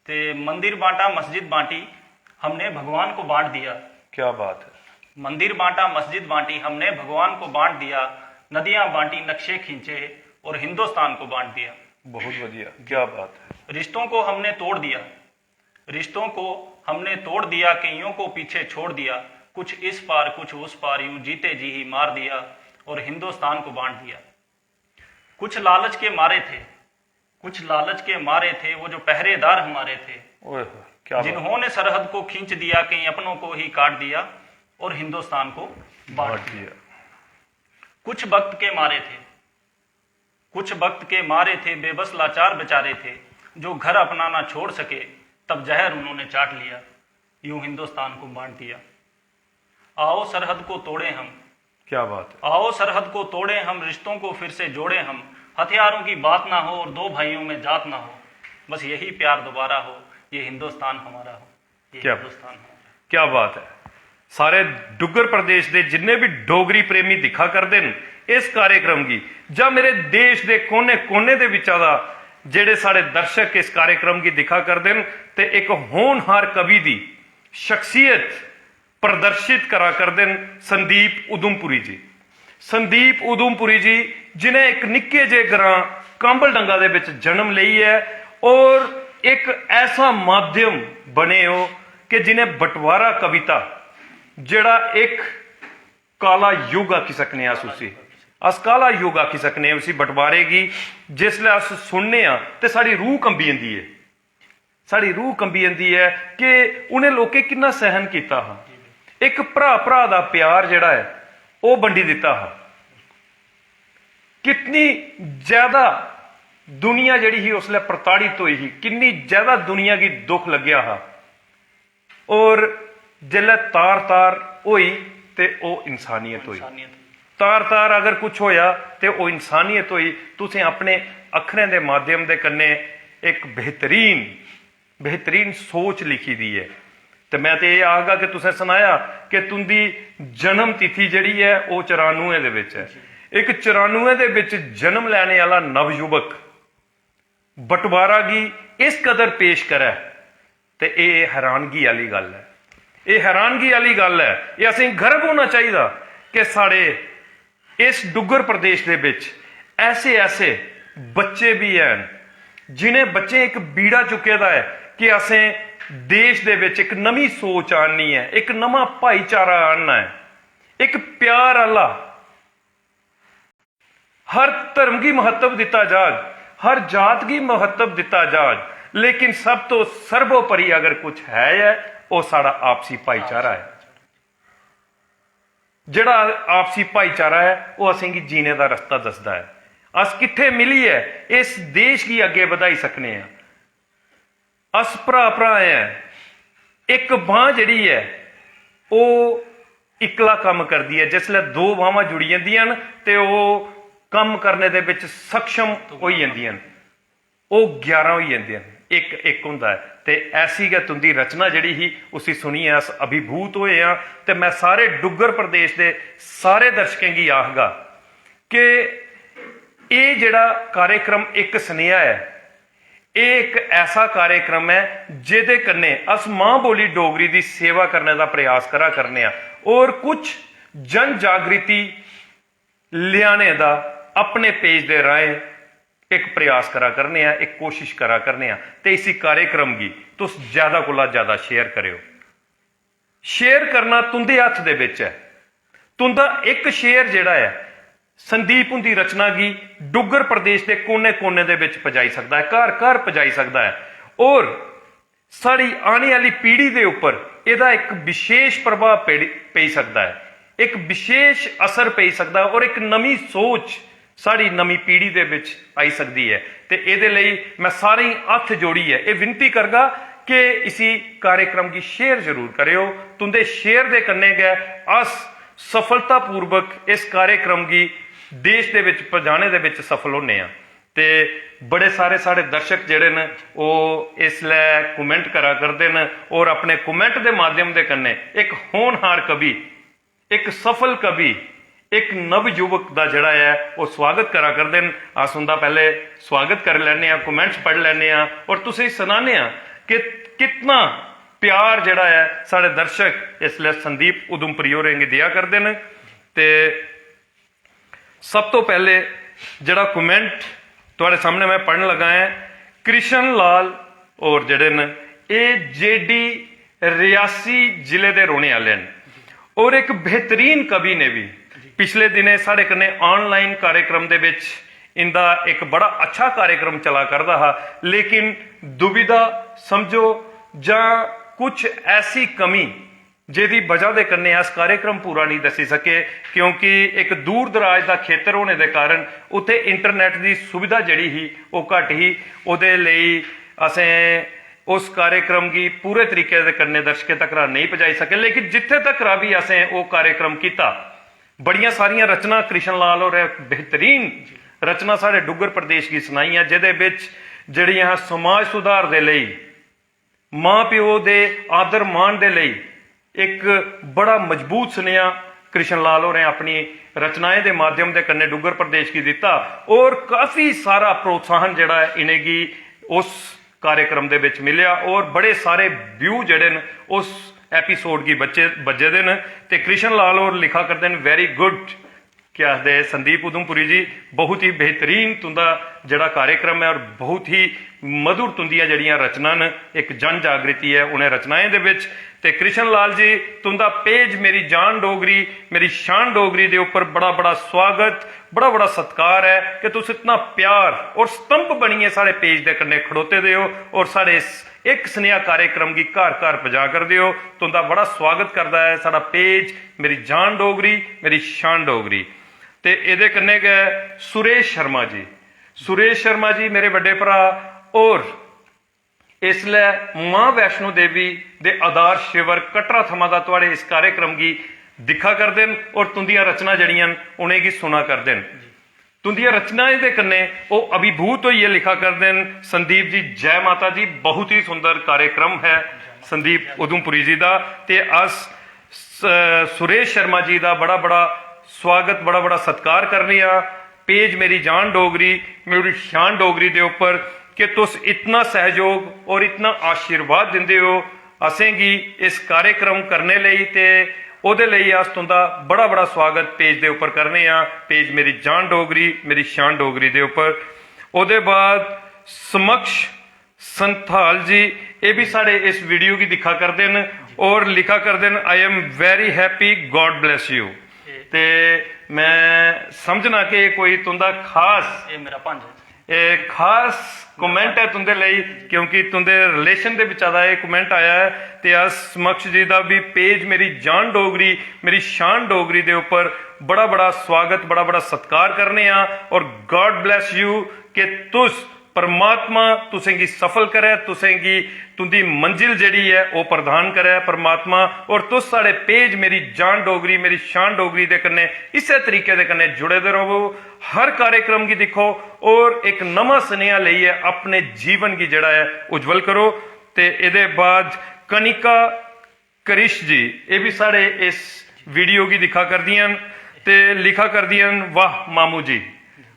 [SPEAKER 2] ते मंदिर बांटा मस्जिद बांटी हमने भगवान को बांट दिया।
[SPEAKER 1] क्या बात है।
[SPEAKER 2] मंदिर बांटा मस्जिद बांटी हमने भगवान को बांट दिया, नदियां बांटी नक्शे खींचे और हिंदुस्तान को बांट दिया।
[SPEAKER 1] बहुत बढ़िया, क्या बात है।
[SPEAKER 2] रिश्तों को हमने तोड़ दिया, रिश्तों को हमने तोड़ दिया, कईयों को पीछे छोड़ दिया, कुछ इस पार कुछ उस पार, यूं जीते जी ही मार दिया और हिंदुस्तान को बांट दिया। कुछ लालच के मारे थे, कुछ लालच के मारे थे, वो जो पहरेदार हमारे थे,
[SPEAKER 1] ओए क्या
[SPEAKER 2] जिन्होंने सरहद को खींच दिया, कहीं अपनों को ही काट दिया और हिंदुस्तान को बांट दिया। कुछ वक्त के मारे थे, कुछ वक्त के मारे थे, बेबस लाचार बेचारे थे, जो घर अपना ना छोड़ सके, तब जहर उन्होंने चाट लिया, यूं हिंदुस्तान को बांट दिया। आओ सरहद को तोड़े हम,
[SPEAKER 1] क्या बात है।
[SPEAKER 2] आओ सरहद को तोड़े हम, रिश्तों को फिर से जोड़े हम, हथियारों की बात ना हो और दो भाइयों में जात ना हो, बस यही प्यार दोबारा हो, ये हिंदुस्तान हमारा हो, ये
[SPEAKER 1] क्या
[SPEAKER 2] हिंदुस्तान हमारा।
[SPEAKER 1] क्या बात है। सारे डुगर प्रदेश के जिन्ने भी डोगरी प्रेमी दिखा करते हैं इस कार्यक्रम की ਜਾਂ मेरे देश के कोने कोने ਦੇ ਵਿੱਚਾਂ ਦਾ ਜਿਹੜੇ ਸਾਡੇ ਦਰਸ਼ਕ ਇਸ कार्यक्रम की दिखा करते हैं ਤੇ ਇੱਕ ਹੋਣਹਾਰ ਕਵੀ ਦੀ ਸ਼ਖਸੀਅਤ प्रदर्शित करा करते हैं संदीप उधमपुरी जी। संदीप उधमपुरी जी जिन्हें एक निक्के जे ग्रां कांबलडंगा दे विच जन्म लई है और एक ऐसा माध्यम बने हो कि जिन्हें बंटवारा कविता जिहड़ा एक काला युग आखी सकने अस उसी अस काला युग आखी सकने उसी बंटवारे की जिसलै अस सुनने ते साड़ी रूह कंबी जंदी है, साड़ी रूह कंबी जंदी है कि उन्हें लोकें किन्ना सहन किया हा। एक भरा भरा दा प्यार जिहड़ा है वह वंडी दिता हा। कितनी ज्यादा दुनिया जिहड़ी ही उसले प्रताड़ित हुई ही, कितनी ज्यादा दुनिया की दुख लग्या हा और जिसलै तार तार हुई ते ओ इंसानियत हुई। तार तार अगर कुछ होया ते ओ इंसानियत हुई। तुसीं अपने अखरें दे माध्यम दे कन्ने एक बेहतरीन सोच लिखी दी है। तो मैं तो ये आखगा कि तुसें सुनाया कि तुंदी जन्म तिथि जिहड़ी है वो 94 दे विच है। एक 94 दे विच जन्म लैने वाला नवयुवक बंटवारा की इस कदर पेश करे ਤੇ ਇਹ ਹੈਰਾਨਗੀ ਵਾਲੀ ਗੱਲ ਹੈ। ਇਹ ਹੈਰਾਨਗੀ ਵਾਲੀ ਗੱਲ ਹੈ। ਇਹ ਅਸੀਂ ਗਰਵ ਹੋਣਾ ਚਾਹੀਦਾ ਕਿ ਸਾਡੇ ਇਸ ਡੁੱਗਰ ਪ੍ਰਦੇਸ਼ ਦੇ ਵਿੱਚ ਐਸੇ ਬੱਚੇ ਵੀ ਹਨ ਜਿन्हें ਬੱਚੇ ਇੱਕ ਬੀੜਾ ਚੁੱਕੇ ਦਾ ਹੈ ਕਿ ਅਸੀਂ ਦੇਸ਼ ਦੇ ਵਿੱਚ ਇੱਕ ਨਵੀਂ ਸੋਚ ਆਣਨੀ ਹੈ, ਇੱਕ ਨਵਾਂ ਭਾਈਚਾਰਾ ਆਣਨਾ ਹੈ, ਇੱਕ ਪਿਆਰ ਵਾਲਾ हर धर्म की महत्व दिता जाग, हर जात की महत्व दिता जाग, लेकिन सब तो सर्वोपरि अगर कुछ है वो साड़ा आपसी भाईचारा है। जिहड़ा आपसी भाईचारा है वो असेंगी जीने का रस्ता दसदा है। अस कित्थे मिली है इस देश की अगे वधाई सकने हैं। अस भरा हैं, एक बांह जिहड़ी है वो इकला काम करती है, जिसले दो बांहां जुड़ी जांदियां ते वो ਕੰਮ करने ਦੇ ਵਿੱਚ सक्षम ਹੋਈ ਜਾਂਦੀਆਂ ਨੇ, ਉਹ 11 ਹੋਈ ਜਾਂਦੀਆਂ ਨੇ, ਇੱਕ ਹੁੰਦਾ ਹੈ। ਤੇ ਐਸੀ ਗ ਤੁੰਦੀ ਰਚਨਾ ਜਿਹੜੀ ਹੀ ਉਸੀ ਸੁਣੀ ਹੈ, ਅਸ ਅਭਿਭੂਤ ਹੋਏ ਆ। ਤੇ ਮੈਂ ਸਾਰੇ ਡੁੱਗਰ ਪ੍ਰਦੇਸ਼ ਦੇ ਸਾਰੇ ਦਰਸ਼ਕਾਂ ਕੀ ਆਖਗਾ ਕਿ ਇਹ ਜਿਹੜਾ ਕਾਰਜਕ੍ਰਮ ਇੱਕ ਸੁਨੇਹਾ ਹੈ, ਇਹ ਇੱਕ ਐਸਾ ਕਾਰਜਕ੍ਰਮ ਹੈ ਜਿਹਦੇ ਕੰਨੇ ਅਸ ਮਾਂ ਬੋਲੀ ਡੋਗਰੀ ਦੀ ਸੇਵਾ ਕਰਨੇ ਦਾ ਪ੍ਰयास ਕਰਾ ਕਰਨੇ ਆ ਔਰ ਕੁਝ ਜਨ ਜਾਗृति लियाने दा अपने पेज दे राय एक प्रयास करा करने आ, एक कोशिश करा करने आ। ते इसी कार्यक्रम की तुस ज्यादा कोला ज्यादा शेयर करियो। शेयर करना तुंदे हथ दे विच है। तुंदा एक शेयर जिहड़ा है संदीप उंदी रचना की डुग्गर प्रदेश के कोने कोने दे विच पहुंचाई सकता है, घर घर पहुंचाई सकता है और साड़ी आने वाली पीढ़ी के उपर इहदा एक विशेष प्रभाव पई सकता है, एक विशेष असर पै सकता है और एक नवी सोच साड़ी नवी पीढ़ी दे विच आई सकती है। तो ये मैं सारे हथ जोड़ी है ये विनती करगा कि इसी कार्यक्रम की शेयर जरूर करियो। तुंदे शेयर दे करने गए अस सफलतापूर्वक इस कार्यक्रम की देश दे विच पहुंचाने दे विच सफल होने आ। ते बड़े सारे साढ़े दर्शक जिहड़े ने वो इसलै कमेंट करा करते हैं और अपने कमेंट के माध्यम के कन्ने एक होनहार कवि, एक सफल कवि, एक नव युवक का जड़ा है वो स्वागत करा करते हैं। अस उनका पहले स्वागत कर लैने, कमेंट्स पढ़ लैने और तुसीं सुनाने कि कितना प्यार जड़ा है साढ़े दर्शक इसलिए संदीप उधमपुरी होरेंगे दिया करते हैं। तो सब तो पहले जड़ा कमेंट तुहाडे सामने मैं पढ़न लगा है, कृष्ण लाल और जड़े न ये जेडी रियासी जिले के रोने वाले हैं और एक बेहतरीन कवि ने भी पिछले दिने साढ़े कन्ने ऑनलाइन कार्यक्रम दे विच इनका एक बड़ा अच्छा कार्यक्रम चला करता हा, लेकिन दुविधा समझो जा कुछ ऐसी कमी जिहदी वजह दे कन्ने इस कार्यक्रम पूरा नहीं दसी सके, क्योंकि एक दूर दराज का खेतर होने के कारण उत्थे इंटरनेट की सुविधा जिहड़ी ही वो घट ही, उहदे लई असें उस कार्यक्रम की पूरे तरीके से करने दर्शकों तक नहीं पहुंचाई सके। लेकिन जिथे तक भी असें वो कार्यक्रम किया, बड़िया सारिया रचना कृष्ण लाल और बेहतरीन रचना साढ़े डुग्गर प्रदेश की सुनाई है, जिहदे विच जिहड़ियां समाज सुधार दे लई, मां प्यो दे आदर मान दे लई एक बड़ा मजबूत सुनेहा कृष्ण लाल होरें अपनी रचनाएं के माध्यम के कन्ने डुग्गर प्रदेश की दिता और काफ़ी सारा प्रोत्साहन जिहड़ा है इन्हेंगी उस कार्यक्रम दे विच मिलिया और बड़े सारे व्यू जड़े न उस एपीसोड की बजे दे न। ते कृष्ण लाल और लिखा करते हैं वेरी गुड, क्या आखदे संदीप उधमपुरी जी, बहुत ही बेहतरीन तुंदा जड़ा कार्यक्रम है और बहुत ही मधुर तुंदियां जड़ियां रचना न, एक जन जागृति है उन्हें रचनाएं दे विच। ते कृष्ण लाल जी तुंदा पेज मेरी जान डोगरी मेरी शान डोगरी दे ऊपर बड़ा बड़ा स्वागत, बड़ा बड़ा सत्कार है कि तुस इतना प्यार और स्तंभ बनिए साढ़े पेज दे कन्ने खड़ोते दे हो और साढ़े एक स्नेहा कार्यक्रम की घर घर पजा कर दे हो। तुंदा बड़ा स्वागत करता है साड़ा पेज मेरी जान डोगरी मेरी शान डोगरी। ते इहदे कन्ने गए सुरेश शर्मा जी, सुरेश शर्मा जी मेरे बड़े भरा और इसलिए मां वैष्णो देवी दे आधार शिवर कटरा थमा दा तुहाडे इस कार्यक्रम की दिखा करते हैं और तुंदियां रचना जड़ियां उन्हें की सुना करते हैं। तुंदियां रचनाएं दे कन्ने वो अभिभूत होइए लिखा करते हैं संदीप जी जय माता जी, बहुत ही सुंदर कार्यक्रम है संदीप उधमपुरी जी का। ते अस सुरेश शर्मा जी का बड़ा बड़ा स्वागत बड़ा बड़ा सत्कार करने आ। पेज मेरी जान डोगरी मेरी शान डोगरी दे उपर कि तुस इतना सहयोग और इतना आशीर्वाद दिंदे हो असें गी इस कार्यक्रम करने लई ते ओहदे लई अस तुंदा बड़ा बड़ा स्वागत पेज दे उपर करने आ। पेज मेरी जान डोगरी मेरी शान डोगरी दे उपर। ओहदे बाद समक्ष संथाल जी ये भी साढ़े इस वीडियो की दिखा करते हैं और लिखा करते हैं I am very happy God bless you. ते मैं समझना कि कोई तुंदा खास
[SPEAKER 2] ये मेरा पंज
[SPEAKER 1] खास कमेंट है तुंदे लई क्योंकि तुंदे रिलेशन दे विच दा ये कमेंट आया है। ते अस समक्ष जी दा भी पेज मेरी जान डोगरी मेरी शान डोगरी दे उपर बड़ा बड़ा स्वागत बड़ा बड़ा सत्कार करने आ और गॉड ब्लेस यू कि तुस परमात्मा तुसें गी सफल करे तुसें गी तुंदी मंजिल जेड़ी है वो प्रदान करे परमात्मा। और तुस साढ़े पेज मेरी जान डोगरी मेरी शान डोगरी दे कन्ने इसे तरीके दे कन्ने जुड़े दे रहो। हर कार्यक्रम की दिखो और एक नवा सनेहा लेइयै अपने जीवन की जड़ा है उज्जवल करो। ते इहदे बाद कनिका करिश जी ये भी साढ़े इस वीडियो की दिखा करदियां ते लिखा करदियां वाह मामू जी।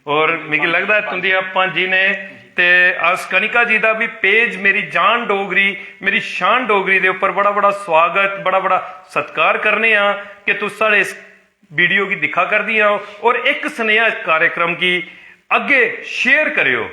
[SPEAKER 1] और मिगी लगदा है तुंदियां पंज जी ने ते अस कनिका जी का भी पेज मेरी जान डोगरी मेरी शान डोगरी दे उपर बड़ा बड़ा स्वागत बड़ा बड़ा सत्कार करने आ कि तुस साढ़े इस वीडियो की दिखा कर दिया और एक स्नेहा कार्यक्रम की अगे शेयर करियो।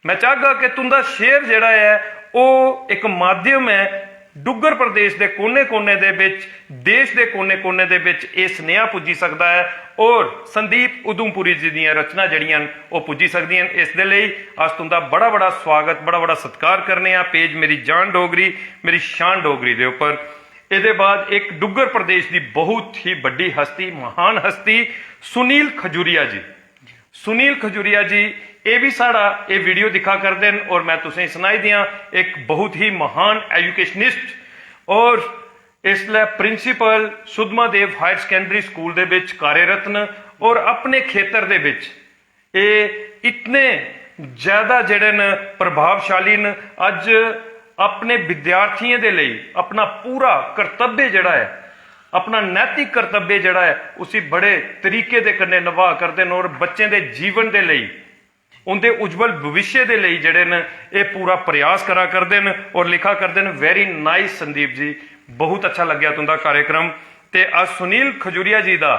[SPEAKER 1] मैं चाहगा कि तुंदा शेयर जेड़ा है वो एक माध्यम है डुग्गर प्रदेश के कोने कोने दे विच देश के कोने कोने दे विच ये स्नेहा पुजी सकता है और संदीप उधमपुरी जी दी रचना जड़ियां वो पुजी सकदियां। इस दे लई अस तुंदा बड़ा बड़ा स्वागत बड़ा बड़ा सत्कार करने आ पेज मेरी जान डोगरी मेरी शान डोगरी दे उपर। इहदे बाद एक डुग्गर प्रदेश की बहुत ही बड़ी हस्ती महान हस्ती सुनील खजूरिया जी। सुनील खजूरिया जी ये भी साड़ा ये वीडियो दिखा करते हैं और मैं तुसें सुनाई दियां एक बहुत ही महान एजुकेशनिस्ट और इसलिए प्रिंसीपल सुधमादेव हायर सेकेंडरी स्कूल दे विच कार्यरत और अपने खेतर दे विच ये इतने ज्यादा जेड़े न प्रभावशाली न अज अपने विद्यार्थियों दे लई अपना पूरा कर्तव्य जड़ा है अपना नैतिक कर्तव्य जड़ा है उसी बड़े तरीके दे कन्ने निभा करते हैं और बच्चे दे जीवन दे लई उनके उज्जवल भविष्य के लिए जड़े न ये पूरा प्रयास करा करते हैं और लिखा करते हैं वेरी नाइस संदीप जी बहुत अच्छा लग्या तुंदा कार्यक्रम। ते आज सुनील खजूरिया जी का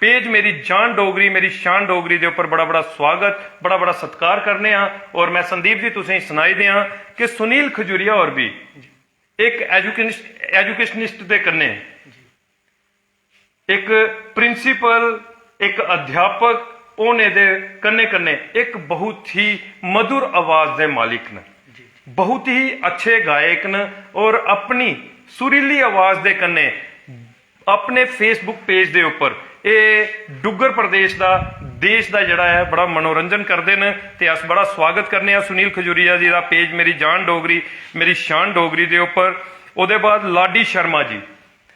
[SPEAKER 1] पेज मेरी जान डोगरी मेरी शान डोगरी के उपर बड़ा बड़ा स्वागत बड़ा बड़ा सत्कार करने आ। और मैं संदीप जी तुसें सुनाई दियां कि सुनील खजूरिया और भी एक एजुकेशनिस्ट के कन्ने एक प्रिंसीपल एक अध्यापक होने दे कन्ने कन्ने एक बहुत ही मधुर आवाज दे मालिक न बहुत ही अच्छे गायक न और अपनी सुरीली आवाज दे कन्ने अपने फेसबुक पेज दे उपर ये डुग्गर प्रदेश का देश का जड़ा है बड़ा मनोरंजन करते हैं। ते अस बड़ा स्वागत करने आ सुनील खजूरिया जी का पेज मेरी जान डोगरी मेरी शान डोगरी दे उपर। उहदे बाद लाडी शर्मा जी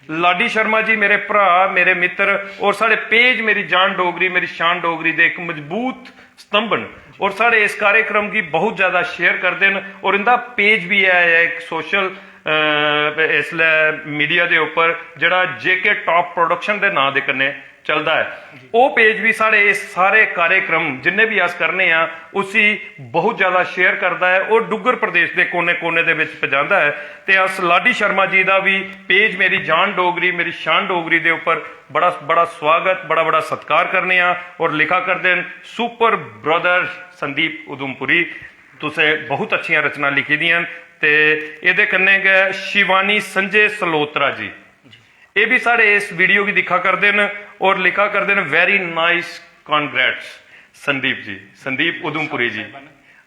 [SPEAKER 1] लाडी शर्मा जी मेरे भरा मेरे मित्र और साढ़े पेज मेरी जान डोगरी मेरी शान डोगरी दे एक मजबूत स्तंभन और साढ़े इस कार्यक्रम की बहुत ज्यादा शेयर करते हैं और इनका पेज भी है एक सोशल इसलिए मीडिया के उपर जड़ा जेके टॉप प्रोडक्शन के नाम के कन्ने चलता है वो पेज भी साढ़े इस सारे कार्यक्रम जिन्ने भी अस करने आ उसी बहुत ज्यादा शेयर करता है और डुग्गर प्रदेश के कोने कोने दे विच पहुंचाता है। ते अस लाडी शर्मा जी का भी पेज मेरी जान डोगरी मेरी शान डोगरी के उपर बड़ा बड़ा स्वागत बड़ा बड़ा सत्कार करने आ और लिखा करते हैं सुपर ब्रदर संदीप उधमपुरी तुसें बहुत अच्छी रचना लिखी दियां। ते इहदे कन्ने गै शिवानी संजय सलोत्रा जी ये भी साढ़े इस वीडियो की दिखा करते हैं और लिखा करते हैं very nice congrats Sandeep ji Sandeep Udhampuri जी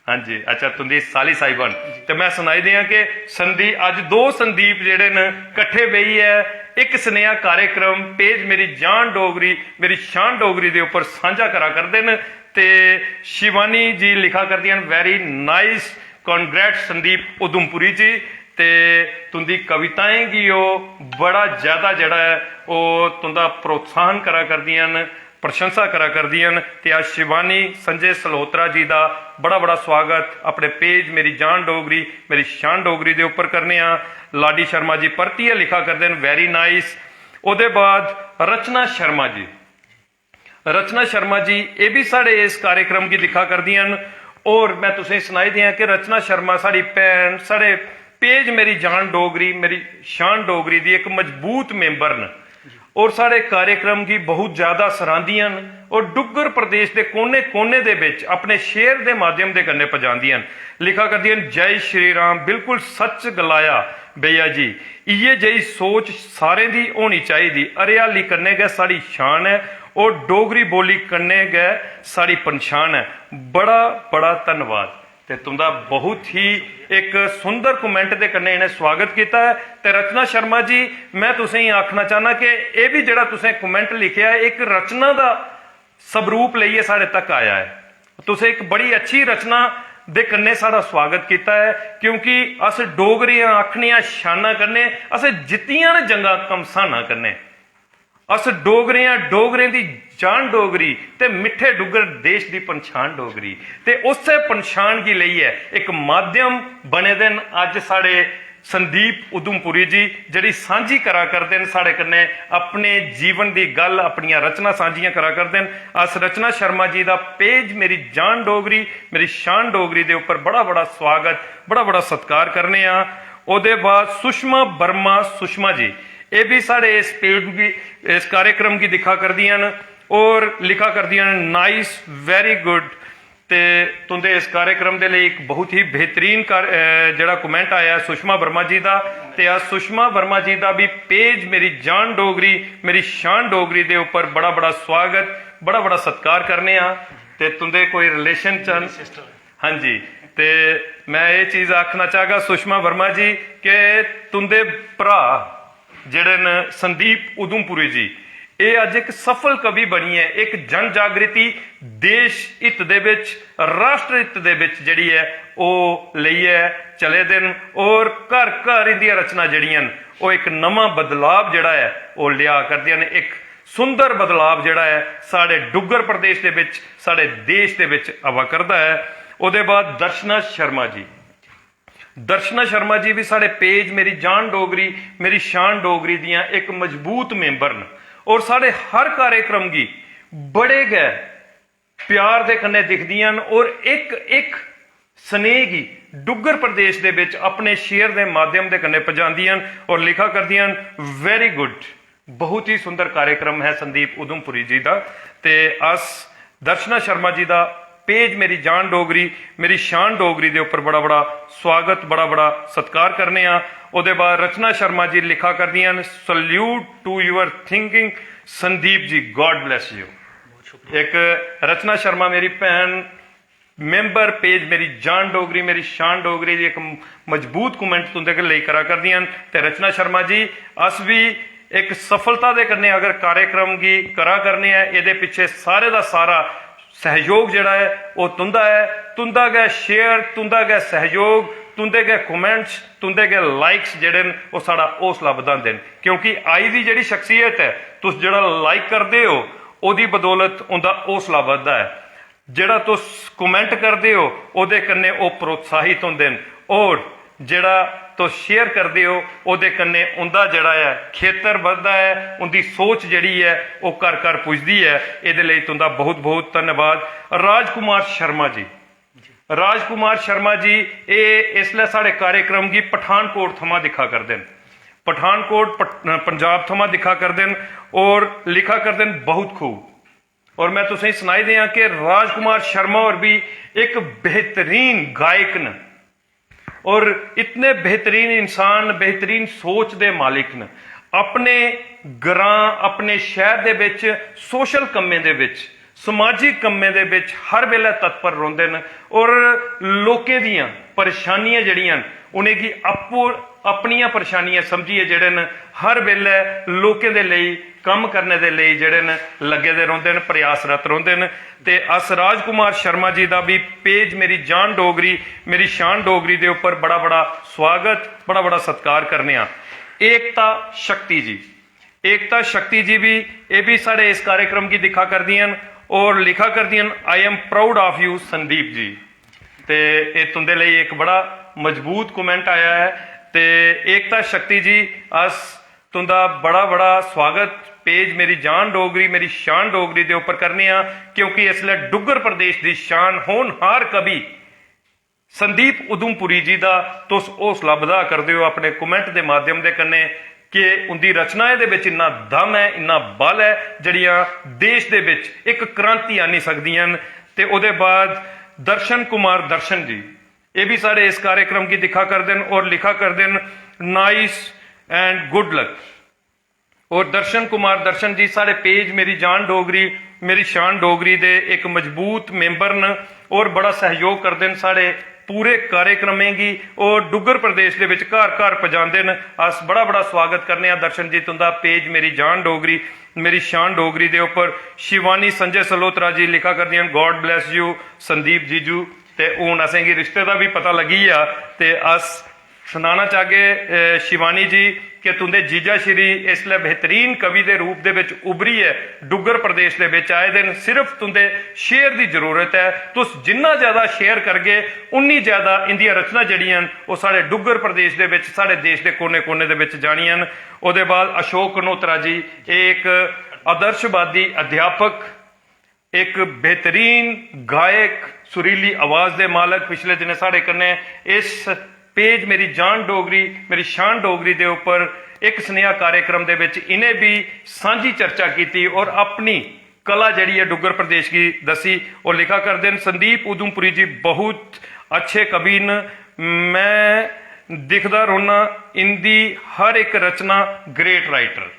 [SPEAKER 1] हाँ जी अच्छा तुंदी साली साहिबान। तो मैं सुनाई दिया कि संदीप अज दो संदीप जेड़े न कट्ठे बही है एक स्नेहा कार्यक्रम पेज मेरी जान डोगरी मेरी शान डोगरी के उपर साझा करा करते हैं। ते शिवानी जी लिखा करदियां very nice congrats Sandeep Udhampuri जी ते तुंदी कविताएं गी बड़ा ज्यादा जड़ा है वो तुंदा प्रोत्साहन करा करदियां प्रशंसा करा करदियां। ते आज शिवानी संजय सलोत्रा जी का बड़ा बड़ा स्वागत अपने पेज मेरी जान डोगरी मेरी शान डोगरी के उपर करने आ। लाडी शर्मा जी परतिए लिखा करते हैं वेरी नाइस। उहदे बाद रचना शर्मा जी ये भी साढ़े इस कार्यक्रम की दिखा करदियां और मैं तुसें सुनाई दियां कि रचना शर्मा साड़ी भैन साढ़े पेज मेरी जान डोगरी मेरी शान डोगरी दी एक मजबूत मेंबर न और साढ़े कार्यक्रम की बहुत ज्यादा सराहदियां न और डुग्गर प्रदेश के कोने कोने दे विच अपने शेयर के माध्यम के कन्ने पजांदियां लिखा करदियां जय श्री राम बिल्कुल सच गलाया भैया जी इये जही सोच सारे दी होनी चाहिए हरियाली कन्ने गै साड़ी शान है और डोगरी बोली कन्ने गै साड़ी पंछान है बड़ा बड़ा धन्यवाद ते तुंदा बहुत ही एक सुंदर कमेंट दे कन्ने इन्हें स्वागत किया है ते रचना शर्मा जी मैं तुसें ही आखना चाहना कि यह भी जिहड़ा तुसें कमेंट लिखिया है एक रचना का सबरूप लईए साढ़े तक आया है तुसें एक बड़ी अच्छी रचना दे कन्ने साड़ा स्वागत किया है क्योंकि अस डोगरियां आखनियां शाना कन्ने अस जित्तियां न जंगा कमसाना कन्ने अस डोगरियां डोगरें दी जान डोगरी ते मिठे डुग्गर देश दी पंछान डोगरी ते उससे पंछान की लईए एक माध्यम बने दिन अज साढ़े संदीप उधमपुरी जी जिहड़ी सांझी करा करदे न साढ़े कन्ने अपने जीवन की गल अपनियां रचना सांझियां करा करदे न अस रचना शर्मा जी दा पेज मेरी जान डोगरी मेरी शान डोगरी दे उपर बड़ा बड़ा स्वागत बड़ा बड़ा सत्कार करने आ ओदे बाद सुषमा वर्मा सुषमा जी ये भी साढ़े इस पेज की इस कार्यक्रम की दिखा कर दियां न और लिखा कर दियां नाइस वेरी गुड ते तुंदे इस कार्यक्रम के लिए एक बहुत ही बेहतरीन जड़ा कमेंट आया सुषमा वर्मा जी का ते आज सुषमा वर्मा जी का भी पेज मेरी जान डोगरी मेरी शान डोगरी दे ऊपर बड़ा बड़ा स्वागत बड़ा बड़ा सत्कार करने आ ते तुंदे कोई रिलेशन चन हाँ जी ते मैं ये चीज़ आखना चाहगा सुषमा वर्मा जी के तुंदे भरा जिहड़े न संदीप उधमपुरी जी ये अज एक सफल कवि बनी है एक जन जागृति देश हित दे विच राष्ट्र हित दे विच जिहड़ी है वो लईए चले दिन और घर घर इंदियां रचना जिहड़ियां वो एक नवा बदलाव जिहड़ा है वो लिया करदियां ने एक सुंदर बदलाव जिहड़ा है साढ़े डुग्गर प्रदेश दे विच साढ़े देश दे विच आवा करदा है उहदे बाद दर्शना शर्मा जी दर्शना शर्मा जी भी साढ़े पेज मेरी जान डोगरी मेरी शान डोगरी दियां एक मजबूत मेंबर न और साढ़े हर कार्यक्रम की बड़े गै प्यार दे कन्ने दिखदियां न और एक एक स्नेह की डुग्गर प्रदेश दे विच अपने शेयर के माध्यम के कन्ने पजांदियां और लिखा करदियां वेरी गुड बहुत ही सुंदर कार्यक्रम है संदीप उधमपुरी जी का ते अस दर्शना शर्मा जी का पेज मेरी जान डोगरी मेरी शान डोगरी दे उपर बड़ा बड़ा स्वागत बड़ा बड़ा सत्कार करने आ उहदे बाद रचना शर्मा जी लिखा करदियां salute to your thinking Sandeep ji God bless you एक रचना शर्मा मेरी भैन मेंबर पेज मेरी जान डोगरी मेरी शान डोगरी दी एक मजबूत कमेंट तुंदे लेई करा करदियां ते रचना शर्मा जी अस भी एक सफलता दे कन्ने अगर कार्यक्रम की करा करने हैं ये पिछे सारे का सारा सहयोग जिहड़ा है वो तुंदा गै शेयर तुंदा गै सहयोग तुंदे गै कमेंट्स तुंदे गै लाइक्स जिहड़े न वो साड़ा हौसला बधांदे न क्योंकि आई दी जिहड़ी शख्सियत है तुस जिहड़ा लाइक करदे हो ओदी बदौलत उंदा हौसला बधदा है जिहड़ा तुस कमेंट करदे हो ओदे कन्ने वो प्रोत्साहित होंदे न और जिहड़ा तुस शेयर करदे हो ओदे कन्ने उंदा जिहड़ा है खेतर बधदा है उंदी सोच जिहड़ी है वो घर घर पुजदी है इहदे लई तुंदा बहुत बहुत धन्यवाद राजकुमार शर्मा जी राजकुमार शर्मा जी ये इसलै साढ़े कार्यक्रम की पठानकोट थमां दिखा करदे न पठानकोट पंजाब थमां दिखा करदे न और लिखा करदे न बहुत खूब और मैं तुसें सुनाई दें कि राजकुमार शर्मा और भी एक बेहतरीन गायक न और इतने बेहतरीन इंसान बेहतरीन सोच दे मालिक न अपने ग्रां अपने शहर दे विच सोशल कम्में दे विच समाजिक कम्में दे विच हर वेले तत्पर रौंदे न और लोकें दियां परेशानियां जिहड़ियां उन्हें गी आपो अपनियां परेशानियां समझिए जिहड़े न हर वेले लोकें दे लेई कम करने दे लेई जिहड़े न लगे दे रौंदे न प्रयासरत रौंदे न ते अस राजकुमार शर्मा जी का भी पेज मेरी जान डोगरी मेरी शान डोगरी दे उपर बड़ा बड़ा स्वागत बड़ा बड़ा सत्कार करने आ एकता शक्ति जी एकता शक्ति जी भी ये भी साढ़े इस कार्यक्रम की दिखा कर दियां और लिखा कर दियां I am proud of you Sandeep ji ते ये तुंदे लई एक बड़ा मजबूत कमेंट आया है ते एकता शक्ति जी अस तुंदा बड़ा बड़ा स्वागत पेज मेरी जान डोगरी मेरी शान डोगरी के उपर करने आ, क्योंकि इसलिए डुग्गर प्रदेश की शान होनहार कवि संदीप उधमपुरी जी का तुस हौसला वधा करते हो अपने कमेंट के माध्यम के कन्ने कि उनकी रचनाएं दे विच इन्ना दम है, इन्ना बल है, जड़ियां देश दे विच एक क्रांति आनी सकदियां। ते उहदे बाद दर्शन कुमार दर्शन जी, ये भी साढ़े इस कार्यक्रम की दिखा कर देन और लिखा कर देन नाइस एंड गुड लक। और दर्शन कुमार दर्शन जी साढ़े पेज मेरी जान डोगरी मेरी शान डोगरी दे एक मजबूत मेंबर न और बड़ा सहयोग करते हैं साढ़े पूरे कार्यक्रमें की और डुग्गर प्रदेश के घर घर पजाते हैं। अस बड़ा बड़ा स्वागत करने दर्शन जी तुंदा पेज मेरी जान डोगरी मेरी शान डोगरी के उपर। शिवानी संजय सलोत्रा जी लिखा कर दियां गॉड ब्लैस यू संदीप जीजू। ते हूँ असेंगी रिश्ते का भी पता लगी आ ते अस सुनाना चाहगे शिवानी जी कि तुंदे जीजा श्री इसलिए बेहतरीन कवि के रूप दे विच उभरी है डुग्गर प्रदेश के विच आए दिन। सिर्फ तुंदे शेयर की जरूरत है, तुस जिन्ना ज्यादा शेयर करगे उन्नी ज्यादा इंदियां रचना जड़ियां वो साढ़े डुग्गर प्रदेश के विच साढ़े देश के कोने कोने दे विच जानियां। उहदे बाद अशोक कनोत्रा जी एक आदर्शवादी अध्यापक, एक बेहतरीन गायक, सुरीली आवाज के मालक, पिछले दिने साढ़े कन्ने इस पेज मेरी जान डोगरी मेरी शान डोगरी के उपर एक स्नेहा कार्यक्रम के विच इन्हें भी सांझी चर्चा की और अपनी कला जड़ी है डुग्गर प्रदेश की दसी। और लिखा कर देन संदीप उधमपुरी जी बहुत अच्छे कवि न, मैं दिखदा रोना इनदी हर एक रचना ग्रेट राइटर।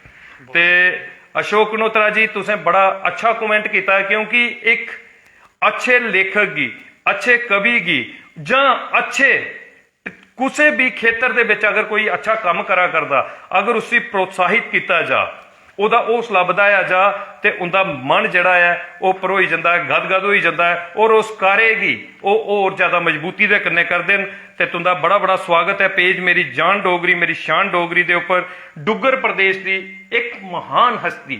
[SPEAKER 1] ते अशोक कनोत्रा जी तुसें बड़ा अच्छा कमेंट किया, क्योंकि एक अच्छे लेखक की अच्छे कवि की जां अच्छे किसी भी खेतर दे विच अगर कोई अच्छा काम करा करदा अगर उसी प्रोत्साहित किया जा उहदा हौसला वधाया जा ते उनका मन जिहड़ा है वह भरोई जाता है, गदगद होई जाता है और उस कार्य की और ज्यादा मजबूती दे कन्ने कर देन। ते तुंदा बड़ा बड़ा स्वागत है पेज मेरी जान डोगरी मेरी शान डोगरी के उपर। डुग्गर प्रदेश की एक महान हस्ती,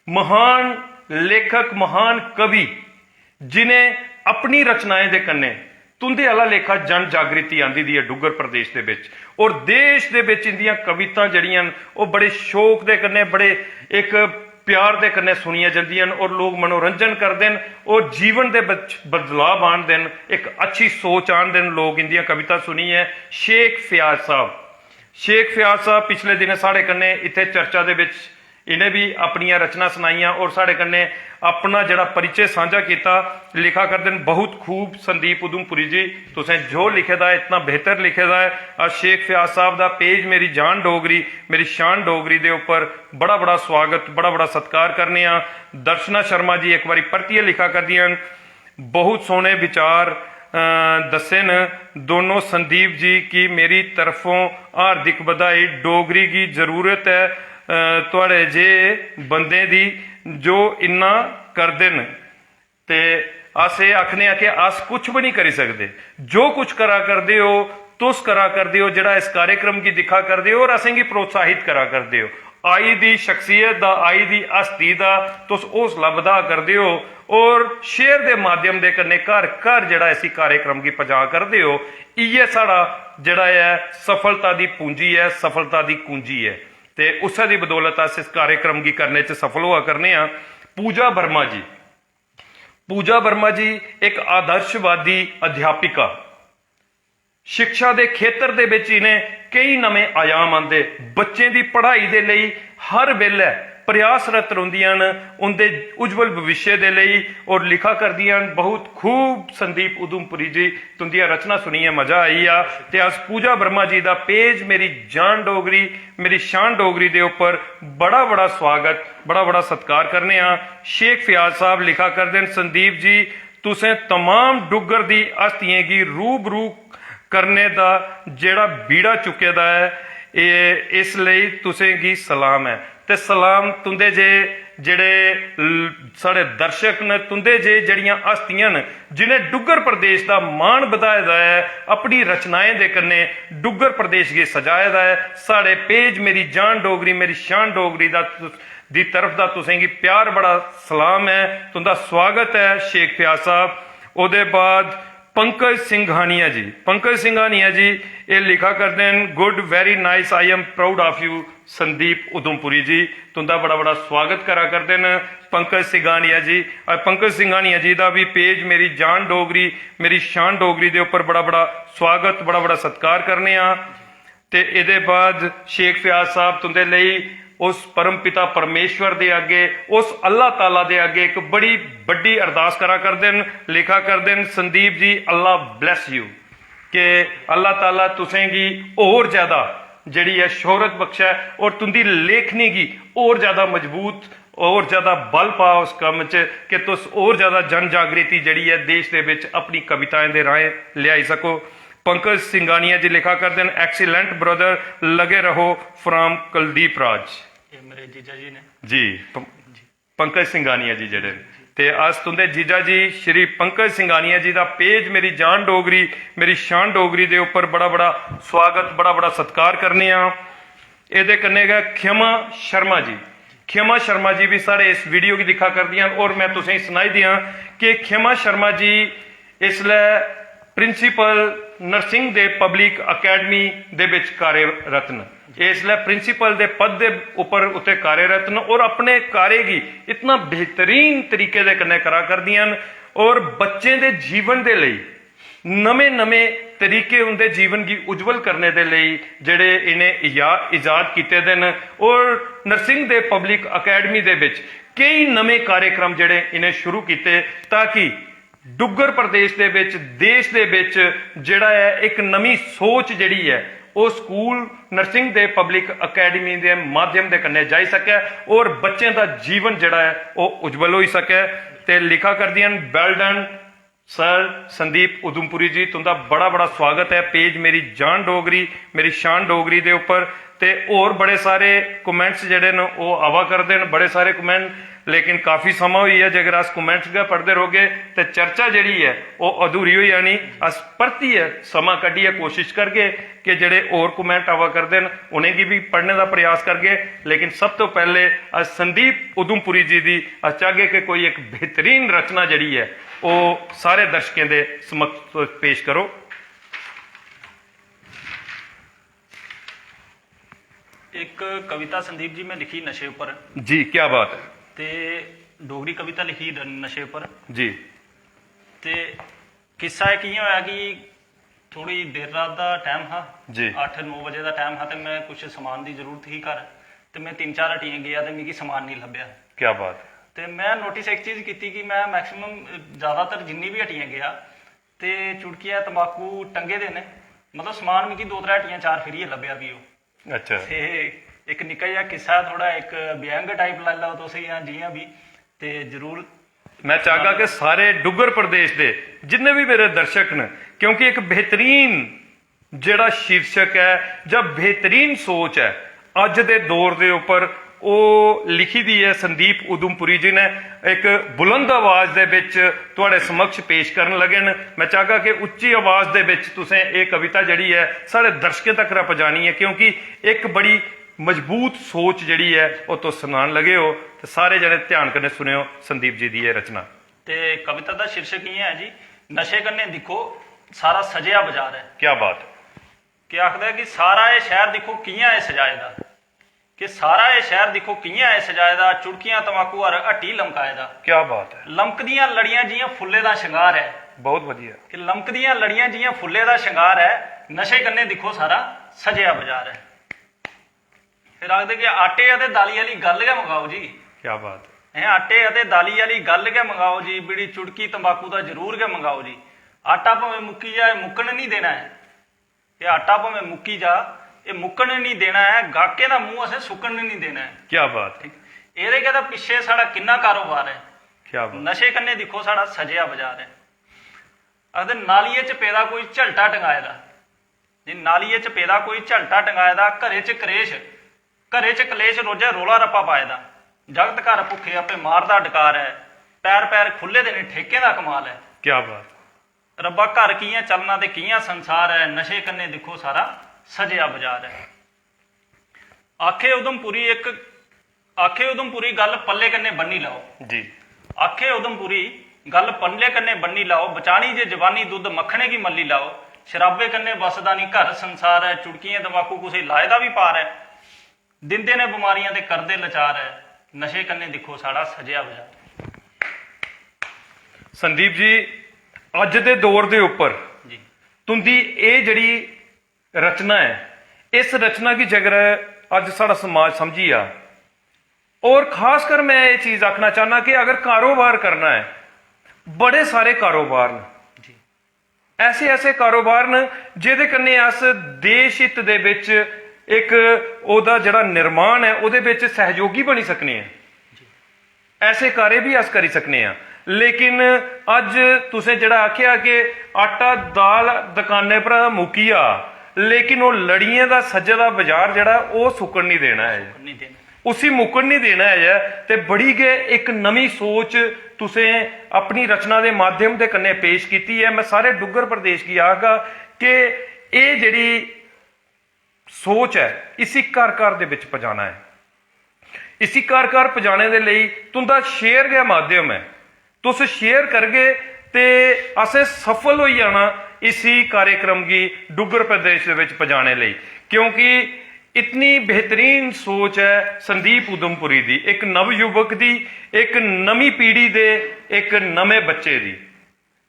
[SPEAKER 1] महान लेखक, महान कवि जिन्हें अपनी रचनाएं दे कन्ने तुंदे आला लेखा जन जागृति आंदी दी है डुग्गर प्रदेश दे विच। और देश दे विच इंदियां कविता जड़ियां वो बड़े शौक दे कन्ने बड़े एक प्यार दे कन्ने सुनिया जांदियां और लोग मनोरंजन करते हैं और जीवन दे बदलाव आन देन, एक अच्छी सोच आन देन लोग इंदियां कविता सुनी है। शेख फयाज साहब पिछले दिन साढ़े कन्ने इत्थे चर्चा दे विच इन्हें भी अपनिया रचना सुनाइया और साढ़े कन्ने अपना जड़ा परिचय साझा किया। लिखा कर देन बहुत खूब संदीप उधमपुरी जी, तुसें जो लिखे दा है इतना बेहतर लिखे दा है। आज शेख फयाज साहब दा पेज मेरी जान डोगरी मेरी शान डोगरी दे उपर बड़ा बड़ा स्वागत बड़ा बड़ा सत्कार करने आ। दर्शना शर्मा जी एक बारी परतिए लिखा कर दियां बहुत सोहने विचार दसे न दोनों संदीप जी की मेरी तरफों हार्दिक बधाई। डोगरी की जरूरत है तुहाड़े जे बंदे दी जो इन्ना कर देन। ते अस ये आखने आ कि अस कुछ भी नहीं करी सकते, जो कुछ करा करदे हो तुस करा करदे हो, जड़ा इस कार्यक्रम की दिखा करदे हो और असेंगी प्रोत्साहित करा करदे हो। आई दी शख्सियत दा आई दी हस्ती दा तुस हौसला वधा करदे हो और शेयर दे माध्यम दे कन्ने घर घर जड़ा इसी कार्यक्रम की पजा करदे हो। इयै साड़ा जड़ा है सफलता दी पूंजी है, सफलता दी कुंजी है। ते उस दी बदौलत अस इस कार्यक्रम की करने च सफल हुआ करने आ। पूजा वर्मा जी एक आदर्शवादी अध्यापिका, शिक्षा के खेत्र दे विच इन्हें कई नवे आयाम आंदे, बच्चों की पढ़ाई दे लई हर वेले प्रयासरत रहिंदियां न उनके उज्जवल भविष्य दे लई। और लिखा करदियां बहुत खूब संदीप उधमपुरी जी तुंदियां रचना सुनिए मजा आई आ। ते अस पूजा वर्मा जी दा पेज मेरी जान डोगरी मेरी शान डोगरी दे उपर बड़ा बड़ा स्वागत बड़ा बड़ा सत्कार करने आ। शेख फयाज साहब लिखा कर देन संदीप जी तुसें तमाम डुग्गर दी हस्तियें गी रूबरू करने दा जेड़ा बीड़ा चुके दा है इसलिए तुसें गी सलाम है। ते सलाम तुंदे जे जेड़े साढ़े दर्शक न तुंदे जे जड़ियां हस्तियां न जिन्हें डुग्गर प्रदेश का मान बधाए दा है अपनी रचनाएं दे कन्ने डुग्गर प्रदेश गी सजाए दा है। साढ़े पेज मेरी जान डोगरी मेरी शान डोगरी दी तरफ दा तुसेंगी प्यार बड़ा सलाम है, तुंदा स्वागत है शेख फयाज साहब। उहदे बाद पंकज सिंघानिया जी। पंकज सिंघानिया जी ये लिखा करते हैं, good very nice, I am proud of you Sandeep Udhampuri ji. तुंदा बड़ा बड़ा स्वागत करा करते हैं पंकज सिंघानिया जी। और पंकज सिंघानिया जी का भी पेज मेरी जान डोगरी मेरी शान डोगरी के उपर बड़ा बड़ा स्वागत बड़ा बड़ा सत्कार करने आ। ते इहदे बाद शेख फयाज साहब तुंदे लई उस परम पिता परमेश्वर दे अगे उस अल्लाह ताला दे अगे एक बड़ी बड़ी अरदास करा करते हैं, लिखा करते हैं, संदीप जी अल्लाह ब्लैस यू, कि अल्लाह ताला तुसेंगी और ज्यादा जड़ी है शोहरत बख्शा और तुंदी लेखनी की और ज्यादा मजबूत और ज्यादा बल पा उस कम च कि तुस और ज्यादा जन जागृति जड़ी है देश दे विच अपनी कविताएं दे राहें लियाई सको। पंकज सिंघानिया जी लिखा करते हैं, एक्सीलेंट ब्रदर, लगे रहो, फ्रॉम कुलदीप राज।
[SPEAKER 2] ये मेरे जीजा जी ने
[SPEAKER 1] जी पंकज सिंघानिया जी जेडे ते अस तुंदे जीजा जी श्री पंकज सिंघानिया जी का पेज मेरी जान डोगरी मेरी शान डोगरी दे उपर बड़ा बड़ा स्वागत बड़ा बड़ा सत्कार करने आ। एदे कन्ने गै क्षमा शर्मा जी। क्षमा शर्मा जी भी साढ़े इस वीडियो की दिखा कर दियां और मैं तुसें सुनाई दियां कि क्षमा शर्मा जी इसलै प्रिंसीपल नरसिंह दे पब्लिक अकैडमी दे विच कार्यरत न। इसलिए प्रिंसीपल दे पद दे उपर उत्ते कार्यरत न और अपने कार्य की इतना बेहतरीन तरीके दे कन्नै करा कर दियां और बच्चे दे जीवन दे लई नवे नवे तरीके उनके जीवन की उज्जवल करने दे लई जेड़े इन्हें इजाद किए दे न। और नरसिंह दे पब्लिक अकैडमी दे विच कई नवे कार्यक्रम जेड़े इन्हें शुरू किए ताकि डुग्गर प्रदेश दे विच देश दे विच जेड़ा है एक नवी सोच जिहड़ी है वो स्कूल नरसिंह दे पब्लिक अकैडमी के माध्यम के कन्ने जाई सके और बच्चों का जीवन जिहड़ा है वो उज्जवल हो सके। ते लिखा कर दियां, well done sir Sandeep Udhampuri ji, तुंदा बड़ा बड़ा स्वागत है पेज मेरी जान डोगरी मेरी शान डोगरी दे उपर। ते और बड़े सारे कमेंट्स जेडे न वो आवा करते हैं, बड़े सारे कमेंट, लेकिन काफ़ी समा हुई है जेकर अस कमेंट्स गै पढ़ते रहोगे तो चर्चा जी है वो अधूरी हो जानी। अस परतियै समा कड्ढियै कोशिश करगे कि जेडे और कमेंट आवा करते हैं उन्हें भी पढ़ने का प्रयास करगे। लेकिन सब तो पहले अस संदीप उधमपुरी जी की अस चाहगे कि कोई एक बेहतरीन रचना जी है वो सारे दर्शकों के समक्ष पेश करो।
[SPEAKER 2] एक कविता संदीप जी मैं लिखी नशे उपर
[SPEAKER 1] जी, क्या बात है।
[SPEAKER 2] ते डोगरी कविता लिखी नशे उपर
[SPEAKER 1] जी।
[SPEAKER 2] ते किस्सा कियां होया कि थोड़ी देर रात का टाइम हा
[SPEAKER 1] जी,
[SPEAKER 2] 8-9 बजे का टाइम हा ते मैं कुछ समान की जरूरत ही घर ते मैं 3-4 हट्टियां गया ते मिगी समान नहीं लभ्या।
[SPEAKER 1] क्या बात है।
[SPEAKER 2] ते मैं नोटिस एक चीज़ की कि मैं मैक्सिमम ज़्यादातर जिन्नी भी हट्टियां गया ते चुटकिया तंबाकू टंगे दे ने, मतलब समान मिगी 2-3 हट्टियां 4 फिरियै लभ्या भी वो।
[SPEAKER 1] अच्छा।
[SPEAKER 2] ते एक निक्का जिहा किस्सा थोड़ा एक व्यंग टाइप लाई लैओ तुस जां जियां भी, ते जरूर
[SPEAKER 1] मैं चाहगा कि सारे डुग्गर प्रदेश के जिन्ने भी मेरे दर्शक न, क्योंकि एक बेहतरीन जेड़ा शीर्षक है या बेहतरीन सोच है अज दे दौर के उपर वो लिखी दी है संदीप उधमपुरी जी ने एक बुलंद आवाज दे विच तुहाडे समक्ष पेश करन लगे न। मैं चाहगा कि उच्ची आवाज दे विच तुसें ये कविता जड़ी है सारे दर्शकों तक पहुंचानी है, क्योंकि एक बड़ी मजबूत सोच जड़ी है वो तो सुनान लगे हो। तो सारे जने ध्यान कन्ने सुनियो संदीप जी की यह रचना।
[SPEAKER 2] ते कविता का शीर्षक ये है जी, नशे कन्ने दिखो सारा सजिया बाजार है।
[SPEAKER 1] क्या बात है।
[SPEAKER 2] क्या आखदा है कि सारा ये शहर दिखो कियां है सजाए दा, कि सारा ये शहर दिखो कियां है सजाए दा, चुड़कियां तंबाकू हर हट्टी लमकाए दा।
[SPEAKER 1] क्या बात है।
[SPEAKER 2] लमकदियां लड़ियां जियां फुल्ले दा श्रृंगार है।
[SPEAKER 1] बहुत वधिया।
[SPEAKER 2] कि लमकदियां लड़ियां जियां फुल्ले दा श्रृंगार है, नशे कन्ने दिखो सारा सजिया बाजार है। फिर आखदे कि आटे ते दाली वाली गल गै मंगाओ जी।
[SPEAKER 1] क्या बात
[SPEAKER 2] है। आटे ते दाली वाली गल गै मंगाओ जी, बीड़ी चुड़की तंबाकू दा जरूर गै मंगाओ जी। आटा भावें मुक्की जाए मुक्कन नहीं देना है, ये आटा भावें मुक्की जा ये मुक्कन नहीं देना है, गाहके दा मुंह असें सुक्कन नहीं देना है।
[SPEAKER 1] क्या बात है।
[SPEAKER 2] एहदे कहदा पिछे साड़ा किन्ना कारोबार है।
[SPEAKER 1] क्या बात।
[SPEAKER 2] नशे कन्ने दिखो साड़ा सजिया बाजार है। आखदे नालिए च पेदा कोई झलटा टंगाए दा जी, नालिए च पेदा कोई झलटा टंगाए दा, घरे च कलेश घरे च कलेश रोजे रोला रप्पा पाए दा, जगत घर भुखे आपे मारदा डकार है, पैर पैर खुले दे ने ठेके दा कमाल है।
[SPEAKER 1] क्या बात।
[SPEAKER 2] रब्बा घर कियां चलना ते कियां संसार है, नशे कन्ने दिखो सारा सजिया बाजार है। आखे उधमपुरी गल पल्ले कन्ने बन्नी लाओ
[SPEAKER 1] जी।
[SPEAKER 2] आखे उधमपुरी गल पल्ले कन्ने बन्नी लाओ, बचानी जे जवानी दुध मक्खने की मल्ली लाओ। शराबे कन्ने बसदा नहीं घर संसार है, चुटकियां तंबाकू कुछ लाए दा भी पार है। दिंदे ने बीमारियां ते करदे लचार है, नशे कन्ने दिखो साड़ा सजिया बाजार।
[SPEAKER 1] संदीप जी, अज दे दौर दे उपर
[SPEAKER 2] जी
[SPEAKER 1] तुंदी ये जड़ी रचना है, इस रचना की जगर अज साड़ा समाज समझी आ। और खासकर मैं ये चीज आखना चाहना कि अगर कारोबार करना है, बड़े सारे कारोबार न,
[SPEAKER 2] जी
[SPEAKER 1] ऐसे ऐसे कारोबार न जिहदे कन्नै अस देश हित दे विच एक ओदा जड़ा निर्माण है उहदे विच सहयोगी बनी सकने हैं। ऐसे कार्य भी अस करी सकने हैं। लेकिन अज तुसें जड़ा आखिया कि आटा दाल दुकाने पर मुकिया, लेकिन वो लड़ियां दा सज्जे दा बाजार जड़ा वो सुकन नहीं देना है,
[SPEAKER 2] नहीं देना
[SPEAKER 1] उसी मुकन नहीं देना है। ते बड़ी गै एक नवी सोच तुसें अपनी रचना के माध्यम के कन्ने पेश की है। मैं सारे डुग्गर प्रदेश की आखगा कि ये जड़ी सोच है इसी घर घर दे विच पजाना है, इसी घर घर पजाने दे लई तुंदा शेयर गया माध्यम है। तुस शेयर करगे ते असें सफल हो जाना इसी कार्यक्रम की डुग्गर प्रदेश दे विच पजाने लई, क्योंकि इतनी बेहतरीन सोच है संदीप उधमपुरी दी, एक नव युवक दी, एक नवी पीढ़ी दे, एक नवे बच्चे दी।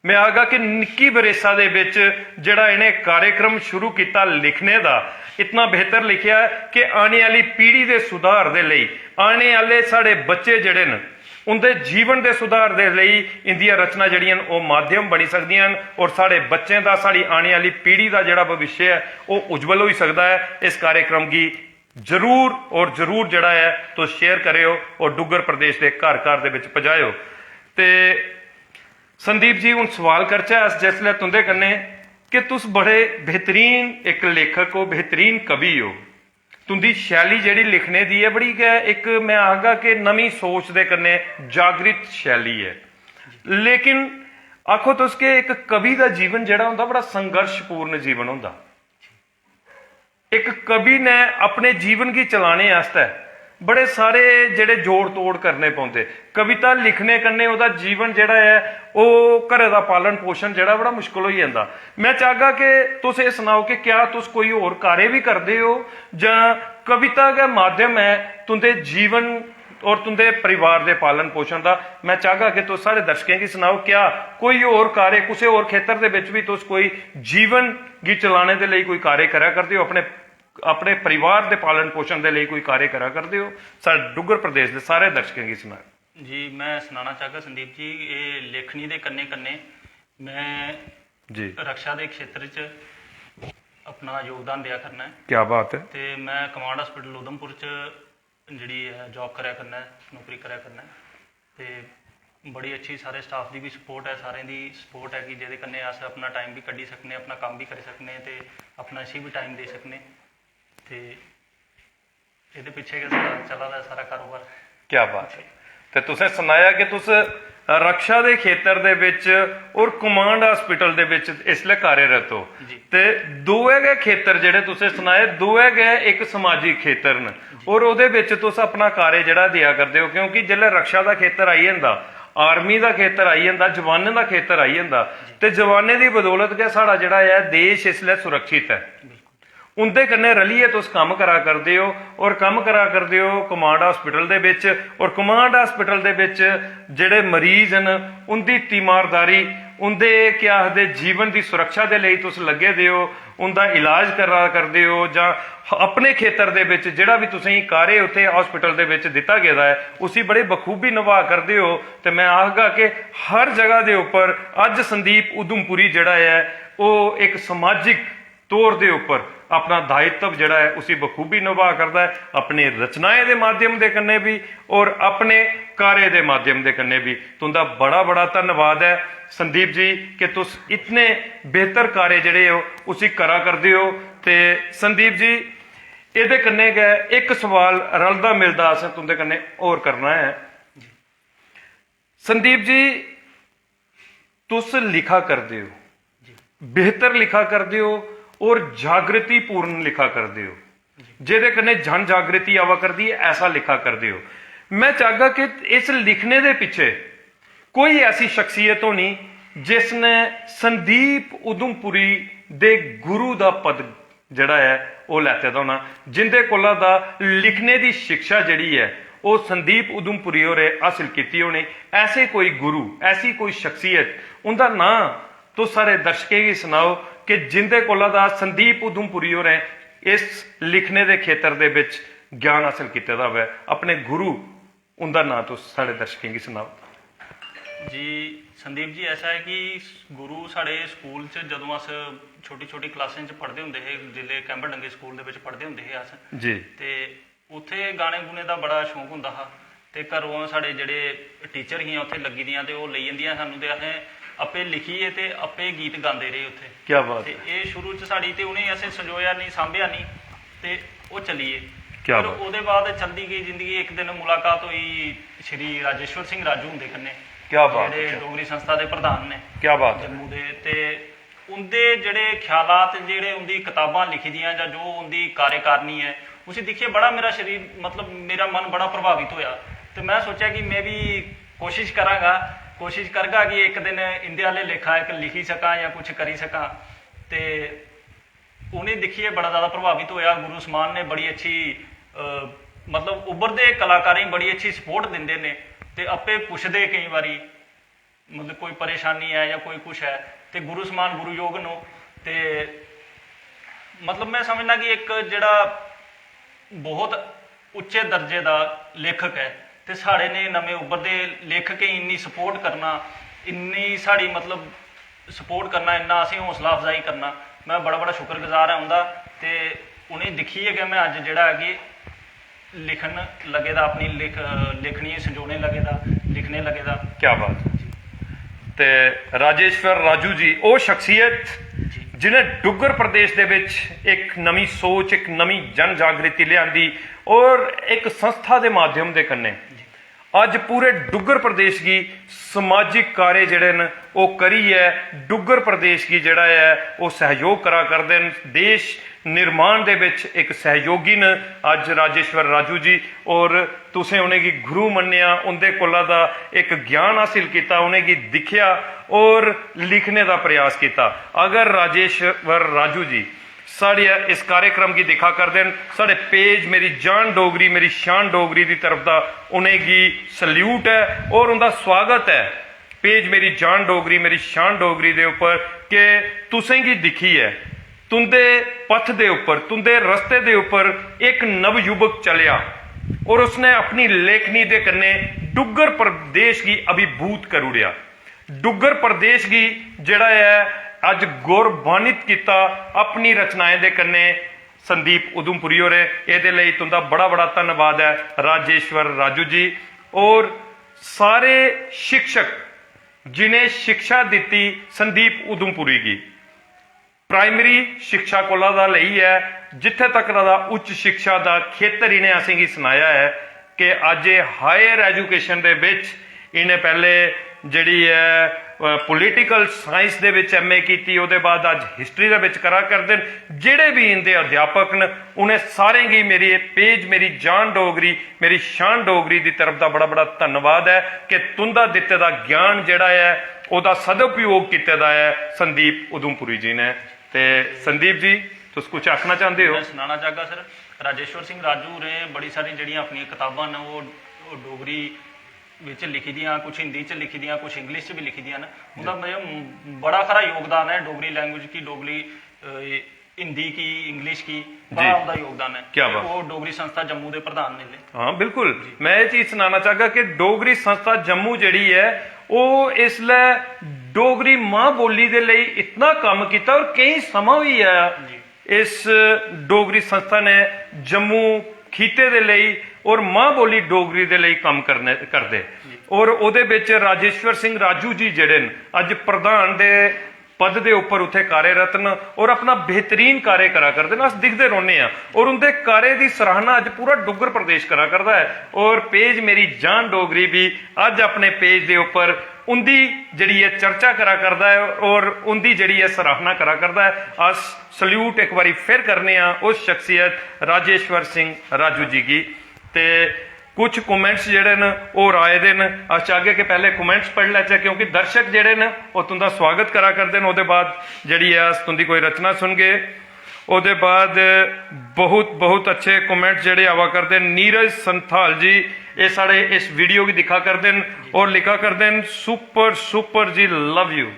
[SPEAKER 1] मैं आगा कि निक्की बरेसा दे विच जिहड़ा इन्हें कार्यक्रम शुरू किया लिखने दा, इतना बेहतर लिखिया कि आने वाली पीढ़ी दे सुधार दे लई, आने वाले साढ़े बच्चे जिहड़े न उनके जीवन के सुधार के लिए इंदियां रचना जड़ियां वो माध्यम बनी सकदियां हैं। और साढ़े बच्चों का, साड़ी आने वाली पीढ़ी का जोड़ा भविष्य है वो उज्जवल हो सकता है। इस कार्यक्रम की जरूर और जरूर जड़ा है तो शेयर करो और डुग्गर प्रदेश के घर घर के पजायो। तो संदीप जी हुण सवाल करचा अस जिसलै तुंदे कन्ने कि तुस बड़े बेहतरीन एक लेखक हो, बेहतरीन कवि हो। तुंदी शैली जिहड़ी लिखने दी है बड़ी गै एक मैं आखगा कि नवी सोच दे कन्ने जागृत शैली है। लेकिन आखो तुस कि एक कवि का जीवन जिहड़ा हुंदा बड़ा संघर्षपूर्ण जीवन हुंदा। एक कवि ने अपने जीवन की चलाने वास्ते बड़े सारे जिहड़े जोड़ तोड़ करने पौंदे। कविता लिखने कन्ने उहदा जीवन जिहड़ा है वो घरे दा पालन पोषण जिहड़ा बड़ा मुश्किल हो जांदा। मैं चाहगा कि तुस ये सुनाओ कि क्या तुस कोई होर कार्य भी करदे हो जां कविता का माध्यम है तुंदे जीवन और तुंदे परिवार दे पालन पोषण का। मैं चाहगा कि तुस सारे दर्शकों की सुनाओ, क्या कोई होर कार्य किसी होर खेतर दे विच भी तुस कोई जीवन गी चलाने दे लई कोई कार्य करा करदे हो, अपने अपने परिवार के पालन पोषण के लिए कोई कार्य करा करते हो? सारे डुग्गर प्रदेश के सारे दर्शकों की सुना
[SPEAKER 2] जी। मैं सुनाना चाहगा संदीप जी, ये लेखनी के कन्ने कन्ने मैं
[SPEAKER 1] जी
[SPEAKER 2] रक्षा के क्षेत्र च अपना योगदान दिया करना है।
[SPEAKER 1] क्या बात है।
[SPEAKER 2] तो मैं कमांड हॉस्पिटल उधमपुर च जी जॉब कराया करना है, नौकरी कराया करना है। तो बड़ी अच्छी सारे स्टाफ की भी सपोर्ट है, सारे की सपोर्ट है कि जिहदे कन्ने अस अपना टाइम भी कड्ढी सकने, अपना काम भी कर सकने, तो अपना इसी भी टाइम दे सकने। तो ये पिछे चला दा सारा कारोबार।
[SPEAKER 1] क्या बात है। तो तुसें सुनाया कि तुस रक्षा के खेतर दे विच और कमांड हॉस्पिटल दे विच इसलिए कार्यरत हो। ते दोए गए खेतर जिहड़े तुसें सुनाए, दोए गए एक समाजिक खेतर न और उहदे विच तुस अपना कार्य जिहड़ा दिया करदे हो। क्योंकि जिल्ले रक्षा का खेतर आई जांदा, आर्मी का खेतर आई जांदा, जवानें का खेतर आई जांदा, ते जवानें दी बदौलत गै साड़ा जिहड़ा है देश इसलिए सुरक्षित है। उनके कन्ने रलिए तुस कम करा करदे हो और कम करा करदे हो कमांड हॉस्पिटल दे विच। और कमांड हॉस्पिटल दे विच जिहड़े मरीज न उनकी तीमारदारी, उनके क्या आखदे जीवन की सुरक्षा के लिए तुस लगे दे हो, उनका इलाज करा करदे हो, जां अपने खेतर दे विच जिहड़ा भी तुसीं कार्य उत्थे हॉस्पिटल दे विच दिता गया है उसी बड़े बखूबी निभा करदे हो। तो मैं आखगा कि हर जगह के उपर अज संदीप उधमपुरी जिहड़ा है वो एक समाजिक तौर के उपर अपना दायित्व जिहड़ा है उसी बखूबी निभा करता है, अपनी रचनाएं के माध्यम के कन्ने भी और अपने कार्य के माध्यम के कन्ने भी। तुंदा बड़ा बड़ा धन्यवाद है संदीप जी कि तुस इतने बेहतर कार्य जिहड़े हो उसी करा करदे हो। ते संदीप जी ये कन्ने गै एक सवाल रलदा मिलदा असें तुंदे कन्ने और करना है। संदीप जी तुस लिखा करदे हो, बेहतर लिखा करदे हो और जागृति पूर्ण लिखा करदे हो, जिहदे कन्ने जन जागृति आवा करदी है, ऐसा लिखा करदे हो। मैं चाहगा कि इस लिखने दे पिछे कोई ऐसी शख्सियत होनी जिसने संदीप उधमपुरी दे गुरु दा पद ਜਿਹੜਾ ਹੈ ਉਹ ਲੈਤੇ ਦਾ ਹੋਣਾ, ਜਿੰਦੇ ਕੋਲਾਂ ਦਾ ਲਿਖਣੇ ਦੀ ਸਿੱਖਿਆ ਜਿਹੜੀ ਹੈ ਉਹ ਸੰਦੀਪ ਉਧਮਪੁਰੀ ਹੋਰੇ ਹਾਸਿਲ ਕੀਤੀ ਹੋਣੀ। ਐਸੇ ਕੋਈ ਗੁਰੂ, ਐਸੀ ਕੋਈ ਸ਼ਖਸੀਅਤ, ਉਹਦਾ ਨਾਂ तो सारे दर्शकों की सुनाओ कि जिंदे कोला दा संदीप उधमपुरी होरे इस लिखने के खेतर दे विच ज्ञान हासिल किया दा है, अपने गुरु उनका नाम तो सारे दर्शकों की सुनाओ
[SPEAKER 2] जी। संदीप जी ऐसा है कि गुरु साढ़े स्कूल च जदों अस छोटी छोटी क्लासें च पढ़ते होंदे हे, जिले कैंबर डंगे स्कूल दे विच पढ़ते होंदे हे अस
[SPEAKER 1] जी,
[SPEAKER 2] ते उत्थे गाने गुने दा बड़ा शौक हुंदा हा ते घरों साढ़े जेह्ड़े टीचर हियां उत्थे लगी दियां ते ओह लेई जंदियां सानूं ते असें आपे लिखिए ते आपे गीत गाते रहे उत्थे।
[SPEAKER 1] क्या बात
[SPEAKER 2] ते ये शुरू च साड़ी ते उन्हें असें संजोया नहीं, सांभिया नहीं ते ओह चलीए।
[SPEAKER 1] क्या
[SPEAKER 2] फिर
[SPEAKER 1] बात।
[SPEAKER 2] ओहदे बाद चलदी गई जिंदगी। एक दिन मुलाकात हुई श्री राजेश्वर सिंह राजू हुंदे कन्नै,
[SPEAKER 1] क्या बात,
[SPEAKER 2] जेह्ड़े डोगरी संस्था दे प्रधान ने
[SPEAKER 1] क्या बात है।
[SPEAKER 2] जम्मू दे। ते उंदे जेह्ड़े ख्यालात, जेह्ड़े उंदी किताबां लिखी दियां जां जो उंदी कार्यकारिणी है, उसी दिक्खिए बड़ा मेरा शरीर, मतलब मेरा मन बड़ा प्रभावित होया। तो मैं सोचा कि मैं भी कोशिश करगा कि एक दिन इंदे आह्ले लेखा एक लिखी सकां या कुछ करी सकां। ते उन्हें दिक्खिए बड़ा ज़्यादा प्रभावित होया। गुरु समान ने बड़ी अच्छी मतलब उभरदे कलाकारें बड़ी अच्छी सपोर्ट दिंदे ने ते आपे पुछदे कई बारी, मतलब कोई परेशानी है या कोई कुछ है ते गुरु समान गुरु योग नो। ते मतलब मैं समझना कि एक जड़ा बहुत उच्चे दर्जे का लेखक है ते साढ़े ने नवे उभरदे लेखकें इन्नी सपोर्ट करना, इन्नी साड़ी मतलब सपोर्ट करना, इन्ना असें हौसला अफजाई करना, मैं बड़ा शुक्रगुजार है उनका। ते उन्हें दिखिए कि मैं अज जड़ा है कि लिखन लगे दा, अपनी लिखनी संजोने लगे दा, लिखने लगे दा।
[SPEAKER 1] क्या बात है। ते राजेश्वर राजू जी वो शख्सियत जिन्हें डुग्गर प्रदेश दे विच एक नवी सोच, एक नवी जन जागृति लियांदी और एक संस्था के माध्यम के कन्ने अज पूरे डुग्गर प्रदेश की समाजिक कार्य जड़े न वो करी है। डुग्गर प्रदेश की जड़ा है वो सहयोग करा करते हैं, देश निर्माण दे विच एक सहयोगी न अज राजेश्वर राजू जी। और तुसें उन्हेंगी गुरु मन्निया, उनके कोला दा एक ज्ञान हासिल किया, उन्हेंगी दिखिया और लिखने का प्रयास किया। अगर राजेश्वर राजू जी साढ़े इस कार्यक्रम की दिखा कर देन, साढ़े पेज मेरी जान डोगरी मेरी शान डोगरी की तरफ का उन्हेंगी सल्यूट है और उनका स्वागत है पेज मेरी जान डोगरी मेरी शान डोगरी के उपर कि तुसें की दिखी है तुंदे पथ दे उपर, तुंदे रस्ते दे उपर एक नवयुवक चलिया और उसने अपनी लेखनी दे कन्ने डुग्गर प्रदेश की अभिभूत कर उड़िया। डुग्गर प्रदेश की जड़ा है अज गौरवान्वित किया अपनी रचनाएं दे कन्ने संदीप उधमपुरी होरे। ये लई तुंदा बड़ा धन्यवाद है राजेश्वर राजू जी और सारे शिक्षक जिन्हें शिक्षा दी संदीप उधमपुरी की। प्राइमरी शिक्षा कोला दा लई है जिथे तक दा उच्च शिक्षा का खेतर इन्हें असेंगी सुनाया है कि अज हायर एजुकेशन दे विच इन्हें पहले जिहड़ी है पोलिटिकल साइंस दे विच MA की, उहदे बाद अज हिस्टरी दे विच करा करदे जिहड़े भी इनके अध्यापक न उन्हें सारे की मेरी पेज मेरी जान डोगरी मेरी शान डोगरी की तरफ का बड़ा धन्यवाद है कि तुंदा दिते दा ज्ञान जिहड़ा है उहदा सदुपयोग किते दा है संदीप उधमपुरी जी ने। ते संदीप जी तुस कुछ आखना चाहते हो?
[SPEAKER 2] मैं सुनाना चाहगा सर, राजेश्वर सिंह राजू ने बड़ी सारी जड़ियाँ अपनी किताबां न वो डोगरी विच लिखी दियां, कुछ हिंदी च लिखी दियां, कुछ इंग्लिश च भी लिखी दियां न। उनका बड़ा खरा योगदान है डोगरी लैंग्वेज की, डोगरी हिंदी की, इंग्लिश की, बड़ा उनका योगदान है।
[SPEAKER 1] क्या बात।
[SPEAKER 2] वो डोगरी संस्था जम्मू के प्रधान ने।
[SPEAKER 1] हाँ बिल्कुल, मैं ये चीज सुनाना चाहगा कि डोगरी संस्था जम्मू जड़ी है वो इसलिए डोगरी मां बोली दे लई इतना काम किया और कई समा भी है इस डोगरी संस्था ने जम्मू खीते दे लई और मां बोली डोगरी दे लई काम करते और उहदे विच राजेश्वर सिंह राजू जी जिहड़े न अज प्रधान दे पद के उपर उत्थे कार्यरत न और अपना बेहतरीन कार्य करा करते हैं। अस दिखते रहने और उनके कार्य की सराहना अज पूरा डुग्गर प्रदेश करा करता है और पेज मेरी जान डोगरी भी अज अपने पेज के उपर उनकी जिहड़ी है चर्चा करा करता है और उनकी जिहड़ी है सराहना करा करता है। अस सल्यूट एक बारी फिर करने उस शख्सियत राजेश्वर सिंह राजू जी की। ते कुछ कमेंट्स जेडे न वो राय दे न अस चाहगे कि पहले कमेंट्स पढ़ लैचे क्योंकि दर्शक जेडे न वो तुंदा स्वागत करा करते हैं। उसके बाद जी अस तुंदी कोई रचना सुन गए। उसके बाद बहुत बहुत अच्छे कमेंट जेडे आवा करते हैं। नीरज संथाल जी ये साढ़े इस वीडियो की दिखा करते हैं और लिखा करते हैं सुपर सुपर जी लव यू।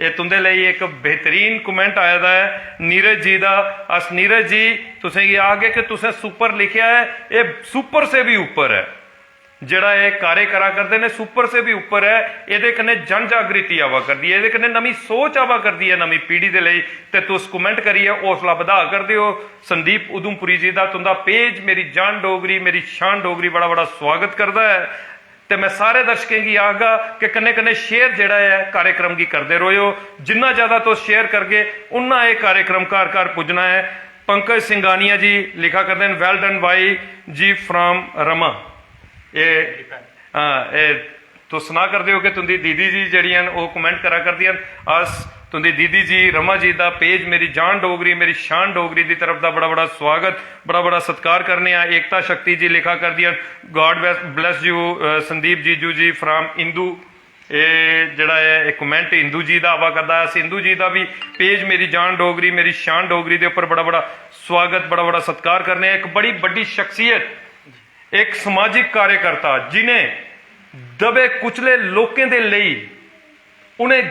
[SPEAKER 1] ये तुंदे लिए एक बेहतरीन कमेंट आया है नीरज जी का। अस नीरज जी तुसें ये आगे कि तुसें सुपर लिखा है, ये सुपर से भी ऊपर है। ਜਿਹੜਾ ਇਹ कार्य करा करते हैं सुपर से भी ऊपर है। ये कन्ने जन जागृति आवा करती है, ये कन्ने नवी सोच आवा करती है नवी पीढ़ी के लिए। तो तुस कमेंट करिए हौसला बढ़ा कर दियो। संदीप उधमपुरी जी का तुंदा पेज मेरी जान डोगरी मेरी शान डोगरी बड़ा बड़ा स्वागत करता है। तो मैं सारे दर्शकों की आगा कि कन्ने कन्ने शेयर जड़ा है कार्यक्रम की करते रहो। जिन्ना ज़्यादा तो शेयर करके उन्ना ये कार्यक्रम घर घर पुजना है। पंकज सिंघानिया जी लिखा करते हैं वेल डन बाई जी फ्रॉम रमा। ये हाँ ये तो सुना कर हो कि तुंदी दीदी जी जड़ियां वो कमेंट करा कर दियां। अस तुंदी दीदी जी रमा जी का पेज मेरी जान डोगरी मेरी शान डोगरी की तरफ का बड़ा बड़ा स्वागत बड़ा बड़ा सत्कार करने। एकता शक्ति जी लिखा कर दियां गॉड ब्लेस यू संदीप जीजू जी फ्राम इंदू। ये जड़ा है एक कमेंट इंदू जी का आवा करता है। इंदू जी का भी पेज मेरी जान डोगरी मेरी शान डोगरी के उपर बड़ा बड़ा स्वागत बड़ा बड़ा सत्कार करने। एक बड़ी बड़ी शख्सियत एक समाजिक कार्यकर्ता जिन्हें दबे कुचले लोगों के लिए उन्हें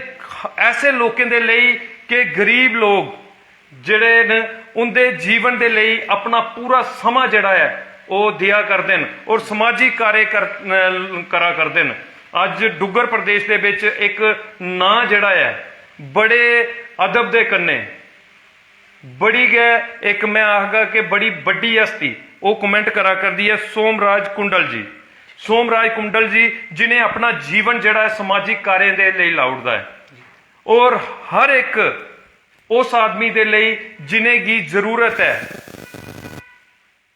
[SPEAKER 1] ऐसे लोगों के लिए कि गरीब लोग जड़े न उनके जीवन के लिए अपना पूरा समा जड़ा है वो दिया करते हैं और समाजिक कार्य करा करते हैं। अज डुगर प्रदेश के विच एक नां जड़ा है बड़े अदब के कन्ने बड़ी गै एक मैं आखगा कि बड़ी बड़ी हस्ती वो कमेंट करा कर दी है सोमराज कुंडल जी। सोमराज कुंडल जी जिन्हें अपना जीवन जड़ा है समाजिक कार्य के लिए लाउड़दा है और हर एक उस आदमी के लिए जिन्हें की जरूरत है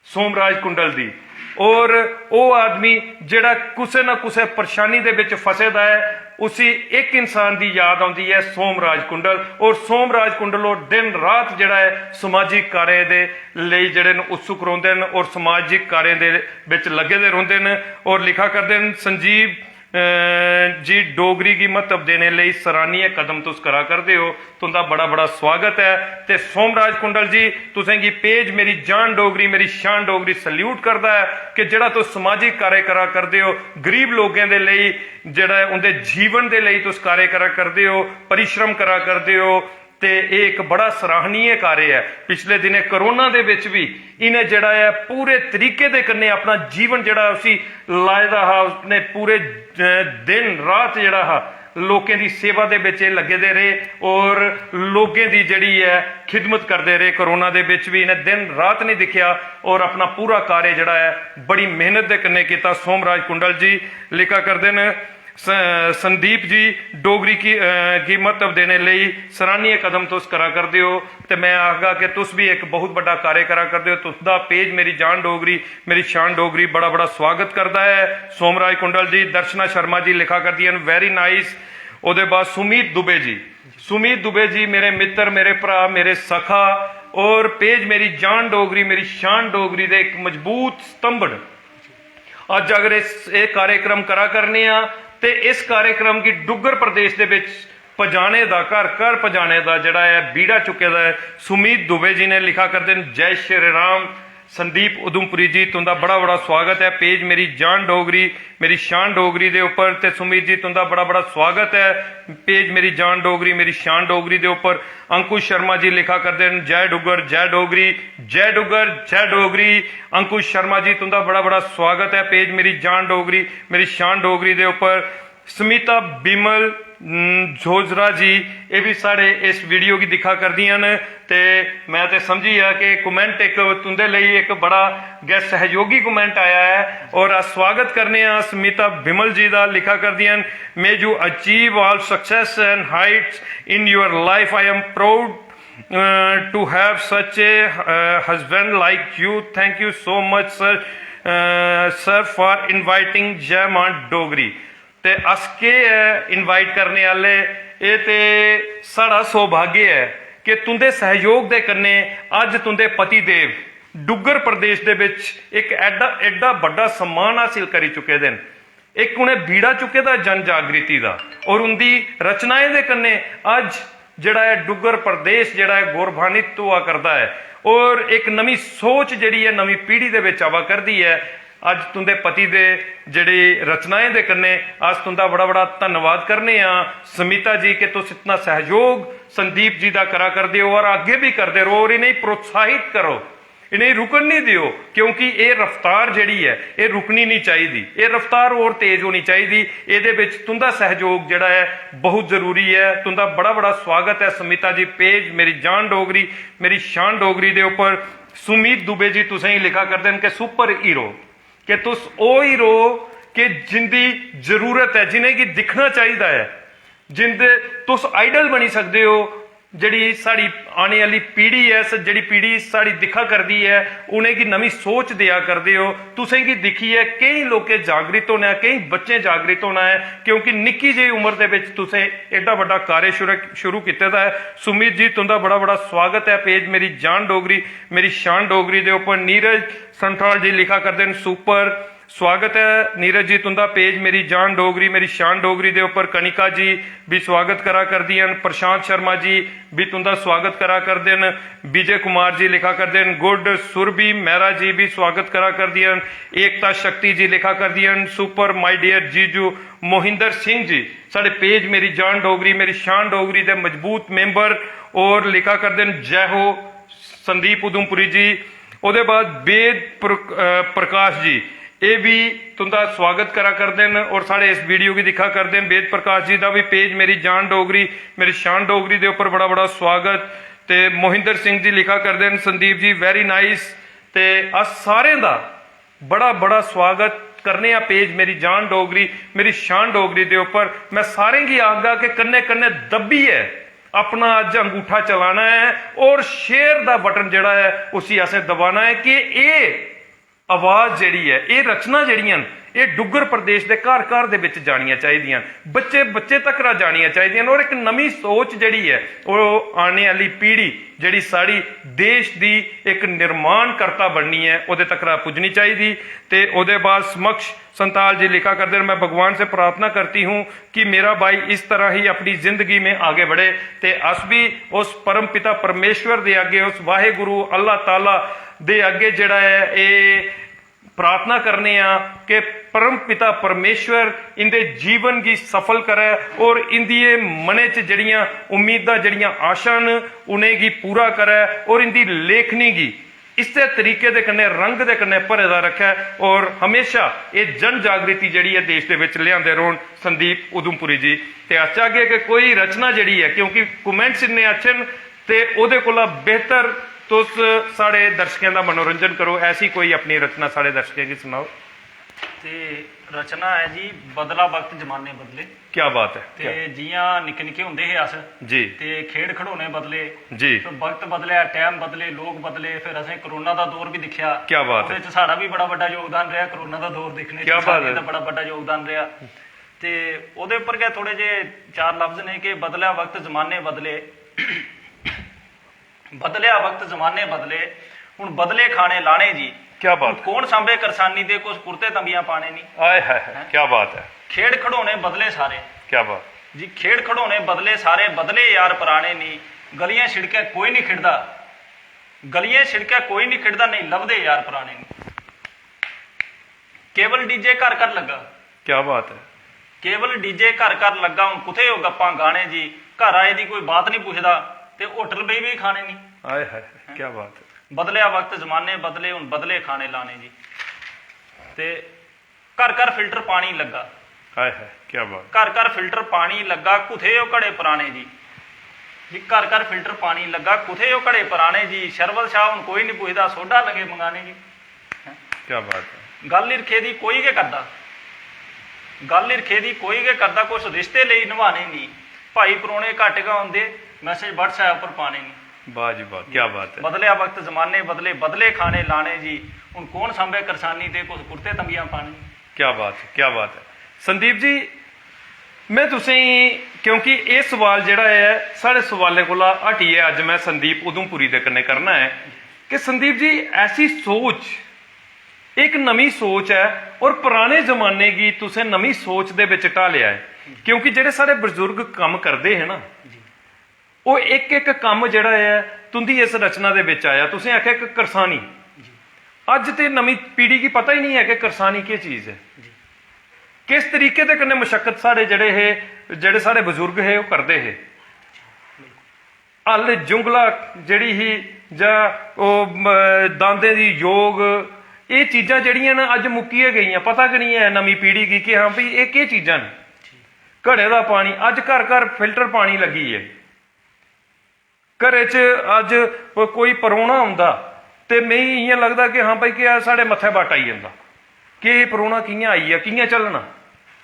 [SPEAKER 1] सोमराज कुंडल दी। और वो आदमी जड़ा कुसे ना कुसे परेशानी दे विच फसेदा है उसी एक इंसान की याद आती है सोमराज कुंडल। और सोमराज कुंडल और दिन रात जड़ा है समाजिक कार्य दे लिए जड़े उत्सुक रोंदे न और समाजिक कार्य दे विच लगे दे रोंदे न। और लिखा करते हैं संजीव जी डोगरी की महत्व देने लिए सराहनीय कदम तुस करा करते हो। तुंदा बड़ा बड़ा स्वागत है। तो सोमराज कुंडल जी तुसें की पेज मेरी जान डोगरी मेरी शान डोगरी सल्यूट करता है कि जड़ा तुस समाजिक कार्य करा करते हो गरीब लोगों के लिए जड़ा उनके जीवन के लिए तुस कार्य करा करते हो परिश्रम करा करते हो। तो एक बड़ा सराहनीय कार्य है। पिछले दिने कोरोना दे विच भी इन्हें जड़ा है पूरे तरीके दे कन्ने अपना जीवन जड़ा उसी लायदा हा। उसने पूरे दिन रात जड़ा हा लोगों की सेवा दे विच लगे दे रहे और लोगों की जड़ी है खिदमत करते रहे। कोरोना दे विच भी इन्हें दिन रात नहीं दिखिया और अपना पूरा कार्य जड़ा है बड़ी मेहनत दे कन्ने कीता। सोमराज कुंडल जी लिखा करते हैं संदीप जी डोगरी की महत्व देने लिए सराहनीय कदम तुस करा करते हो। तो मैं आखगा कि तुस भी एक बहुत बड़ा कार्य करा करते हो। तुसदा पेज मेरी जान डोगरी मेरी शान डोगरी बड़ा बड़ा स्वागत करता है। सोमराज कुंडल जी दर्शना शर्मा जी लिखा करती हैं वेरी नाइस। उसके बाद सुमीत दुबे जी सुमीत दुबे जी मेरे मित्र मेरे भरा मेरे सखा और पेज मेरी जान डोगरी मेरी शान डोगरी दे एक मजबूत स्तंभड़। अज अगर इस कार्यक्रम करा करने तो इस कार्यक्रम की डुगर प्रदेश के पजाने का घर घर पजाने का जड़ा है बीड़ा चुके दा है। सुमीत दुबे जी ने लिखा करते हैं जय श्री राम। संदीप उधमपुरी जी तुंदा बड़ा बड़ा स्वागत है पेज मेरी जान डोगरी मेरी शान डोगरी दे ऊपर। ते सुमीत जी तुंदा बड़ा बड़ा स्वागत है पेज मेरी जान डोगरी मेरी शान डोगरी दे ऊपर। अंकुश शर्मा जी लिखा करते हैं जय डुगर जय डोगरी जय डुगर जय डोगरी। अंकुश शर्मा जी तुंदा बड़ा बड़ा स्वागत है पेज मेरी जान डोगरी मेरी शान डोगरी दे ऊपर। स्मिता बिमल झोजरा जी ये भी साढ़े इस वीडियो की दिखा कर दियां न। ते मैं तो समझी है कि कमेंट एक तुंदे लिए एक बड़ा गै सहयोगी कमेंट आया है और स्वागत करने स्मिता बिमल जी का लिखा कर दियां may you achieve all success and heights in your life I am proud to have such a husband like you thank you so much sir for inviting Jai Maan Dogri. ते अस के इनवाइट करने वाले ये ते साड़ा सौभाग्य है कि तुंदे सहयोग दे कन्ने अज तुंदे पति देव डुग्गर प्रदेश दे विच एक एडा बड़ा सम्मान हासिल करी चुके दे एक उन्हें बीड़ा चुके दा जन जागृति दा और उनकी रचनाएं दे कन्ने अज जिहड़ा है डुग्गर प्रदेश जिहड़ा है गौरवान्वित हुआ करता है और एक नवी सोच जिहड़ी है नवी पीढ़ी दे विच आवा करदी है। अज तुंदे पति दे जिहड़ी रचनाएं दे कन्ने अज तुंदा बड़ा बड़ा धन्नवाद करने समिता जी कि तुस इतना सहयोग संदीप जी दा करा करदे हो और आगे भी करदे रहो और इन्हें प्रोत्साहित करो, इन्हें रुकन नहीं दियो क्योंकि ये रफ्तार जिहड़ी है ये रुकनी नहीं चाहिए, ये रफ्तार और तेज होनी चाहिए। ये विच तुंदा सहयोग जिहड़ा है बहुत जरूरी है। तुंदा बड़ा बड़ा स्वागत है समिता जी। पेज मेरी जान डोगरी मेरी शान डोगरी दे उपर सुमीत दुबे जी तुसें ही लिखा करदे कि सुपर हीरो कि तुस ओ हीरो कि जिंदी जरूरत है जिन्हें कि दिखना चाहिए है, जिंदे तुस आइडल बनी सकते हो। जिहड़ी साड़ी आने वाली पीढ़ी है जिहड़ी पीढ़ी साड़ी दिखा करती है उन्हें की नवी सोच दिया करते हो। तुसें की दिखी है कई लोग जागृत होना है, कई बच्चे जागृत होना है क्योंकि निक्की जी उम्र दे विच तुसें एडा बड़ा कार्य शुरू किया है। सुमित जी तुंदा बड़ा बड़ा स्वागत है। पेज मेरी जान डोगरी मेरी शान डोगरी दे उपर नीरज संथाल जी लिखा करते हैं सुपर स्वागत है नीरज जी तुंदा। पेज मेरी जान डोगरी मेरी शान डोगरी दे उपर कनिका जी भी स्वागत करा कर दियन। प्रशांत शर्मा जी भी तुंदा स्वागत करा कर देन। विजय कुमार जी लिखा कर देन। गुड सुरभि मेहरा जी भी स्वागत करा कर दियन। एकता शक्ति जी लिखा कर दियन। सुपर माय डियर जीजू मोहिंदर सिंह जी साढ़े पेज मेरी जान डोगरी मेरी शान डोगरी दे मजबूत मेंबर और लिखा कर देन जय हो संदीप उधमपुरी जी। उहदे बाद वेद प्रकाश जी ये भी तुंदा स्वागत करा कर देन और साढ़े इस वीडियो की दिखा कर देन। वेद प्रकाश जी का भी पेज मेरी जान डोगरी मेरी शान डोगरी दे उपर बड़ा बड़ा स्वागत। ते मोहिंदर सिंह जी लिखा कर then Sandeep ji very nice. ते अस सारे दा बड़ा बड़ा स्वागत करने आ पेज मेरी जान डोगरी मेरी शान डोगरी दे उपर। मैं सारे की आगा के कन्ने कन्ने दबी है अपना अज अंगूठा चलाना है और शेयर का बटन जिहड़ा है उसी असें दबाना है कि ये आवाज जिहड़ी है ये रचना जिहड़ियां ये डुग्गर प्रदेश के घर घर दे विच जानियां चाहिदियां, बच्चे बच्चे तक जानियां चाहिदियां और एक नवी सोच जिहड़ी है वो आने वाली पीढ़ी जिहड़ी साड़ी देश दी एक निर्माणकर्ता बननी है उहदे तक पुजनी चाहिए। ते उहदे बाद समक्ष संताल जी लिखा करते हैं मैं भगवान से प्रार्थना करती हूँ कि मेरा भाई इस तरह ही अपनी जिंदगी में आगे बढ़े। ते अस भी उस परम पिता परमेश्वर दे अगे उस वाहे गुरु अल्लाह ताला दे अगे जिहड़ा है ये प्रार्थना करने कि परम पिता परमेश्वर इंदे जीवन की सफल करे और इंदी मने च जड़ियां उम्मीदां जड़ियां आशा न उन्हें गी पूरा करे और इंदी लेखनी गी इस तरीके दे कन्ने रंग दे कन्ने भरेदा रखे और हमेशा ये जन जागृति जड़ी है देश दे विच लियांदे रहन संदीप उधमपुरी जी। ते अस चाहगे कि कोई रचना जड़ी है क्योंकि कमेंट्स इन्ने अच्छे न ते ओहदे कोला बेहतर तुस साढ़े दर्शकों का मनोरंजन करो, ऐसी कोई अपनी रचना साढ़े दर्शकों की सुनाओ।
[SPEAKER 2] ते रचना है जी बदला वक्त जमाने बदले।
[SPEAKER 1] क्या बात है।
[SPEAKER 2] ते जियां निक्के निक्के हुंदे हे अस
[SPEAKER 1] जी
[SPEAKER 2] ते खेड खड़ोने बदले
[SPEAKER 1] जी
[SPEAKER 2] फिर वक्त बदलिया टाइम बदले लोग बदले फिर असें कोरोना का दौर भी दिखिया।
[SPEAKER 1] क्या बात है।
[SPEAKER 2] साड़ा भी बड़ा बड़ा योगदान रहा कोरोना का दौर देखने
[SPEAKER 1] क्या बात है।
[SPEAKER 2] बड़ा बड़ा योगदान रहा। ते ओहदे उपर क्या थोड़े जे चार लफ्ज ने कि बदलिया वक्त जमाने बदले बदलिया वक्त जमाने बदले हुण बदले खाने लाने जी।
[SPEAKER 1] क्या बात।
[SPEAKER 2] कौन सांभे करसानी दे कुछ कुर्ते तंबियां पाने नहीं।
[SPEAKER 1] आए है क्या बात है।
[SPEAKER 2] खेड खड़ोने बदले सारे।
[SPEAKER 1] क्या बात
[SPEAKER 2] जी खेड खड़ोने बदले सारे बदले यार पुराने नहीं। गलियां छिड़के कोई नहीं खिड़दा गलियां छिड़के कोई नहीं खिड़दा नहीं लभदे यार पुराने नहीं। केवल डीजे घर घर लगा। क्या बात है। केवल डीजे घर घर लगा हुण कुथे हो गप्पां गाने जी घर आए दी कोई बात नहीं पुछदा ते होटल बई भी खाने नहीं।
[SPEAKER 1] आए है क्या बात है।
[SPEAKER 2] बदलिया वक्त जमाने बदले हुण बदले खाने लाने जी। ते घर घर फिल्टर पानी लगा।
[SPEAKER 1] आए है क्या बात।
[SPEAKER 2] घर घर फिल्टर पानी लगा कुथे हो घड़े पुराने जी। जी घर घर फिल्टर पानी लगा कुथे हो घड़े पुराने जी। शरवल शाह हुण कोई नहीं पुछदा सोडा लगे मंगाने जी।
[SPEAKER 1] क्या बात है।
[SPEAKER 2] गल हिरखे दी कोई के करदा गल हिरखे दी कोई के करदा कुछ रिश्ते लई निभाने नहीं। भाई परोने घट गा आउंदे मैसेज व्हाट्सएप पर पाने नहीं।
[SPEAKER 1] वाह जी वाह क्या बात है।
[SPEAKER 2] बदलिया वक्त जमाने बदले बदले खाने लाने जी हुण कौन सांभे करसानी ते कुछ कुर्ते तंबियां पाने।
[SPEAKER 1] क्या बात है क्या बात है। संदीप जी मैं तुसें क्योंकि ये सवाल जिहड़ा है साढ़े सवालें कोला हटिए अज मैं संदीप उधमपुरी दे कन्नै करना है कि संदीप जी ऐसी सोच एक नवी सोच है और पुराने जमाने की तुसें नवी सोच दे विच ढालिया है, क्योंकि जेडे सारे बजुर्ग काम करते हैं ना वो एक एक काम जिहड़ा है तुंदी इस रचना दे विच आया। तुसें आख्या कि करसानी, अज ते नवी पीढ़ी की पता ही नहीं है कि करसानी क्या चीज है, किस तरीके दे कन्नै मशक्कत साढ़े जेडे साढ़े बजुर्ग है वो करते है। हल जुंगला जिहड़ी ही जां दांदे दी योग ये चीज़ां जड़ियां ना अज मुक्की गई, पता कि नहीं है नवी पीढ़ी की कि हाँ भाई ये क्या चीज़ां ने। घड़े का पानी अज घर घर फिल्टर पानी लगी है। घरे च अज कोई परौना आंदा तो मैं इं लगता कि हाँ भाई कि साढ़े मत्थे बट आई जाता कि ये परौना कियां आई है, कियां चलना।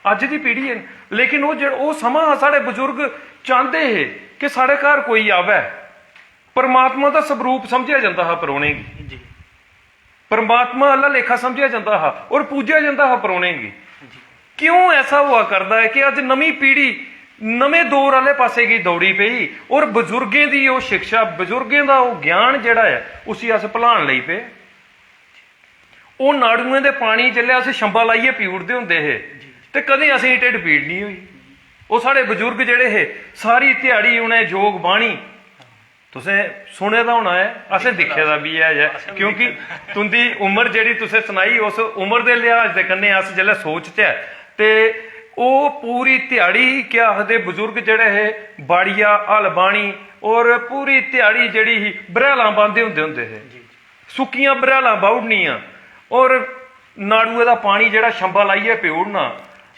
[SPEAKER 1] अज की पीढ़ी है, लेकिन वो समा साढ़े बजुर्ग चाहते है कि साढ़े घर कोई आवे। परमात्मा का स्वरूप समझिया जाता है परौने की, परमात्मा अल्लाह लेखा समझिया जाता है और पूजा जाता है परौने की। क्यों ऐसा हुआ करता है कि अज नवी पीढ़ी नवे दौर वाले पासे की दौड़ी पई और बजुर्गों की वो शिक्षा, बजुर्गों का वो ज्ञान जिहड़ा है उसी अस भुलाण लई पे। वो नाड़ूएं दे पानी जिल्ले अस शंबा लाइए पी उठदे हुंदे हे ते कदें असें ढिड पीड़ नहीं हुई। वो साढ़े बजुर्ग जिहड़े हे सारी ध्याड़ी उन्हें जोग बाणी, तुसें सुने दा होना है, असें दिखे दा भी है, क्योंकि तुंदी उम्र जिहड़ी तुसें सुनाई उस उम्र दे लिहाज दे कन्नै अस जिल्ले सोचचै ते वो पूरी ध्याड़ी क्या आखदे बजुर्ग जिहड़े हे बाड़िया हल बाणी और पूरी ध्याड़ी जिहड़ी ही बरैलां बांधे हुंदे हे, सुक्कियां बरैलां बाउड़नियां और नाड़ूए दा पानी जिहड़ा शंबा लाइए पिउड़ना।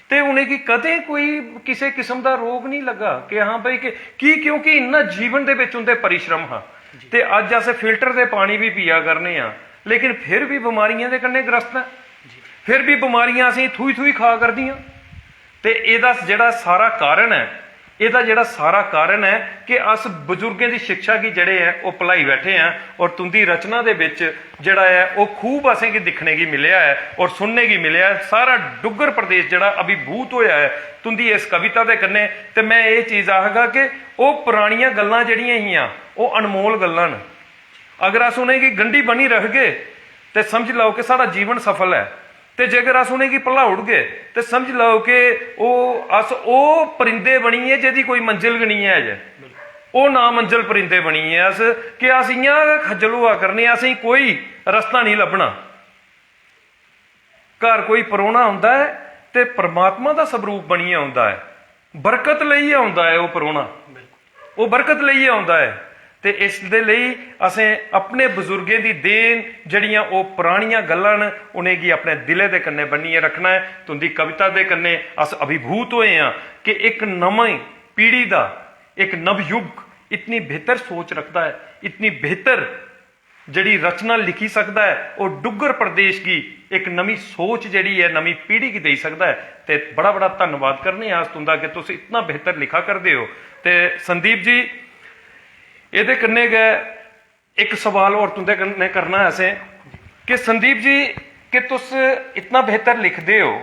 [SPEAKER 1] ते उन्हें कदें कोई किसी किस्म का रोग नहीं लगा कि हाँ भाई कि क्योंकि इन्ना जीवन दे विच उनदे परिश्रम हा। ते अज अस फिल्टर दे पानी भी पिया करने आ, लेकिन फिर भी बीमारियां दे कन्नै ग्रस्त है, फिर भी बीमारियां असीं थूई थूई खा करदियां। ते इहदा जिहड़ा सारा कारण है, इहदा जिहड़ा सारा कारण है कि अस बजुर्गों की शिक्षा की जड़े है वो भुलाई बैठे हैं। और तुंदी रचना दे विच जिहड़ा है वो खूब असें की दिखने की मिलिया है और सुनने की मिलिया है। सारा डुग्गर प्रदेश जिहड़ा अभिभूत होया है तुंदी इस कविता दे कन्नै। ते मैं ये चीज़ आखगा कि वो पुरानियां गल्लां जिहड़ियां हियां वो अनमोल गल्लां न। अगर अस उनेंगी गंढी बनी रखगे तो समझ लो कि साਡਾ जीवन सफल है, तो जेकर अस उन्हें भुलाउड़गे तो समझ लो कि अस वो परिंदे बनीए जिहदी कोई मंजिल नहीं है जे, वो ना मंजिल परिंदे बनीए अस कि अस इयां खज्जल हुआ करने, असें कोई रस्ता नहीं लभना। घर कोई परौना आउंदा है तो परमात्मा का स्वरूप बनिए आउंदा है, बरकत लईए आउंदा है वो परौना, वो बरकत लईए आउंदा है। ते इस दे लई असें अपने बजुर्गों की देन जड़ियां वो पुरानियां गल्लां न उन्हेंगी अपने दिले दे कन्नै बन्निए रखना है। तुंदी कविता दे कन्नै अस अभिभूत होए हैं कि एक नवी पीढ़ी का एक नवयुग इतनी बेहतर सोच रखता है, इतनी बेहतर जड़ी रचना लिखी सकता है और डुग्गर प्रदेश की एक नवी सोच जड़ी है नवी पीढ़ी की दे सकता है। तो बड़ा बड़ा धन्यवाद करने आज तुंदा कि तुस इतना बेहतर लिखा करते हो। तो संदीप जी ये कन्नै गै एक सवाल और तुंदे कन्नै करना है असें कि संदीप जी कि तुस इतना बेहतर लिखते हो,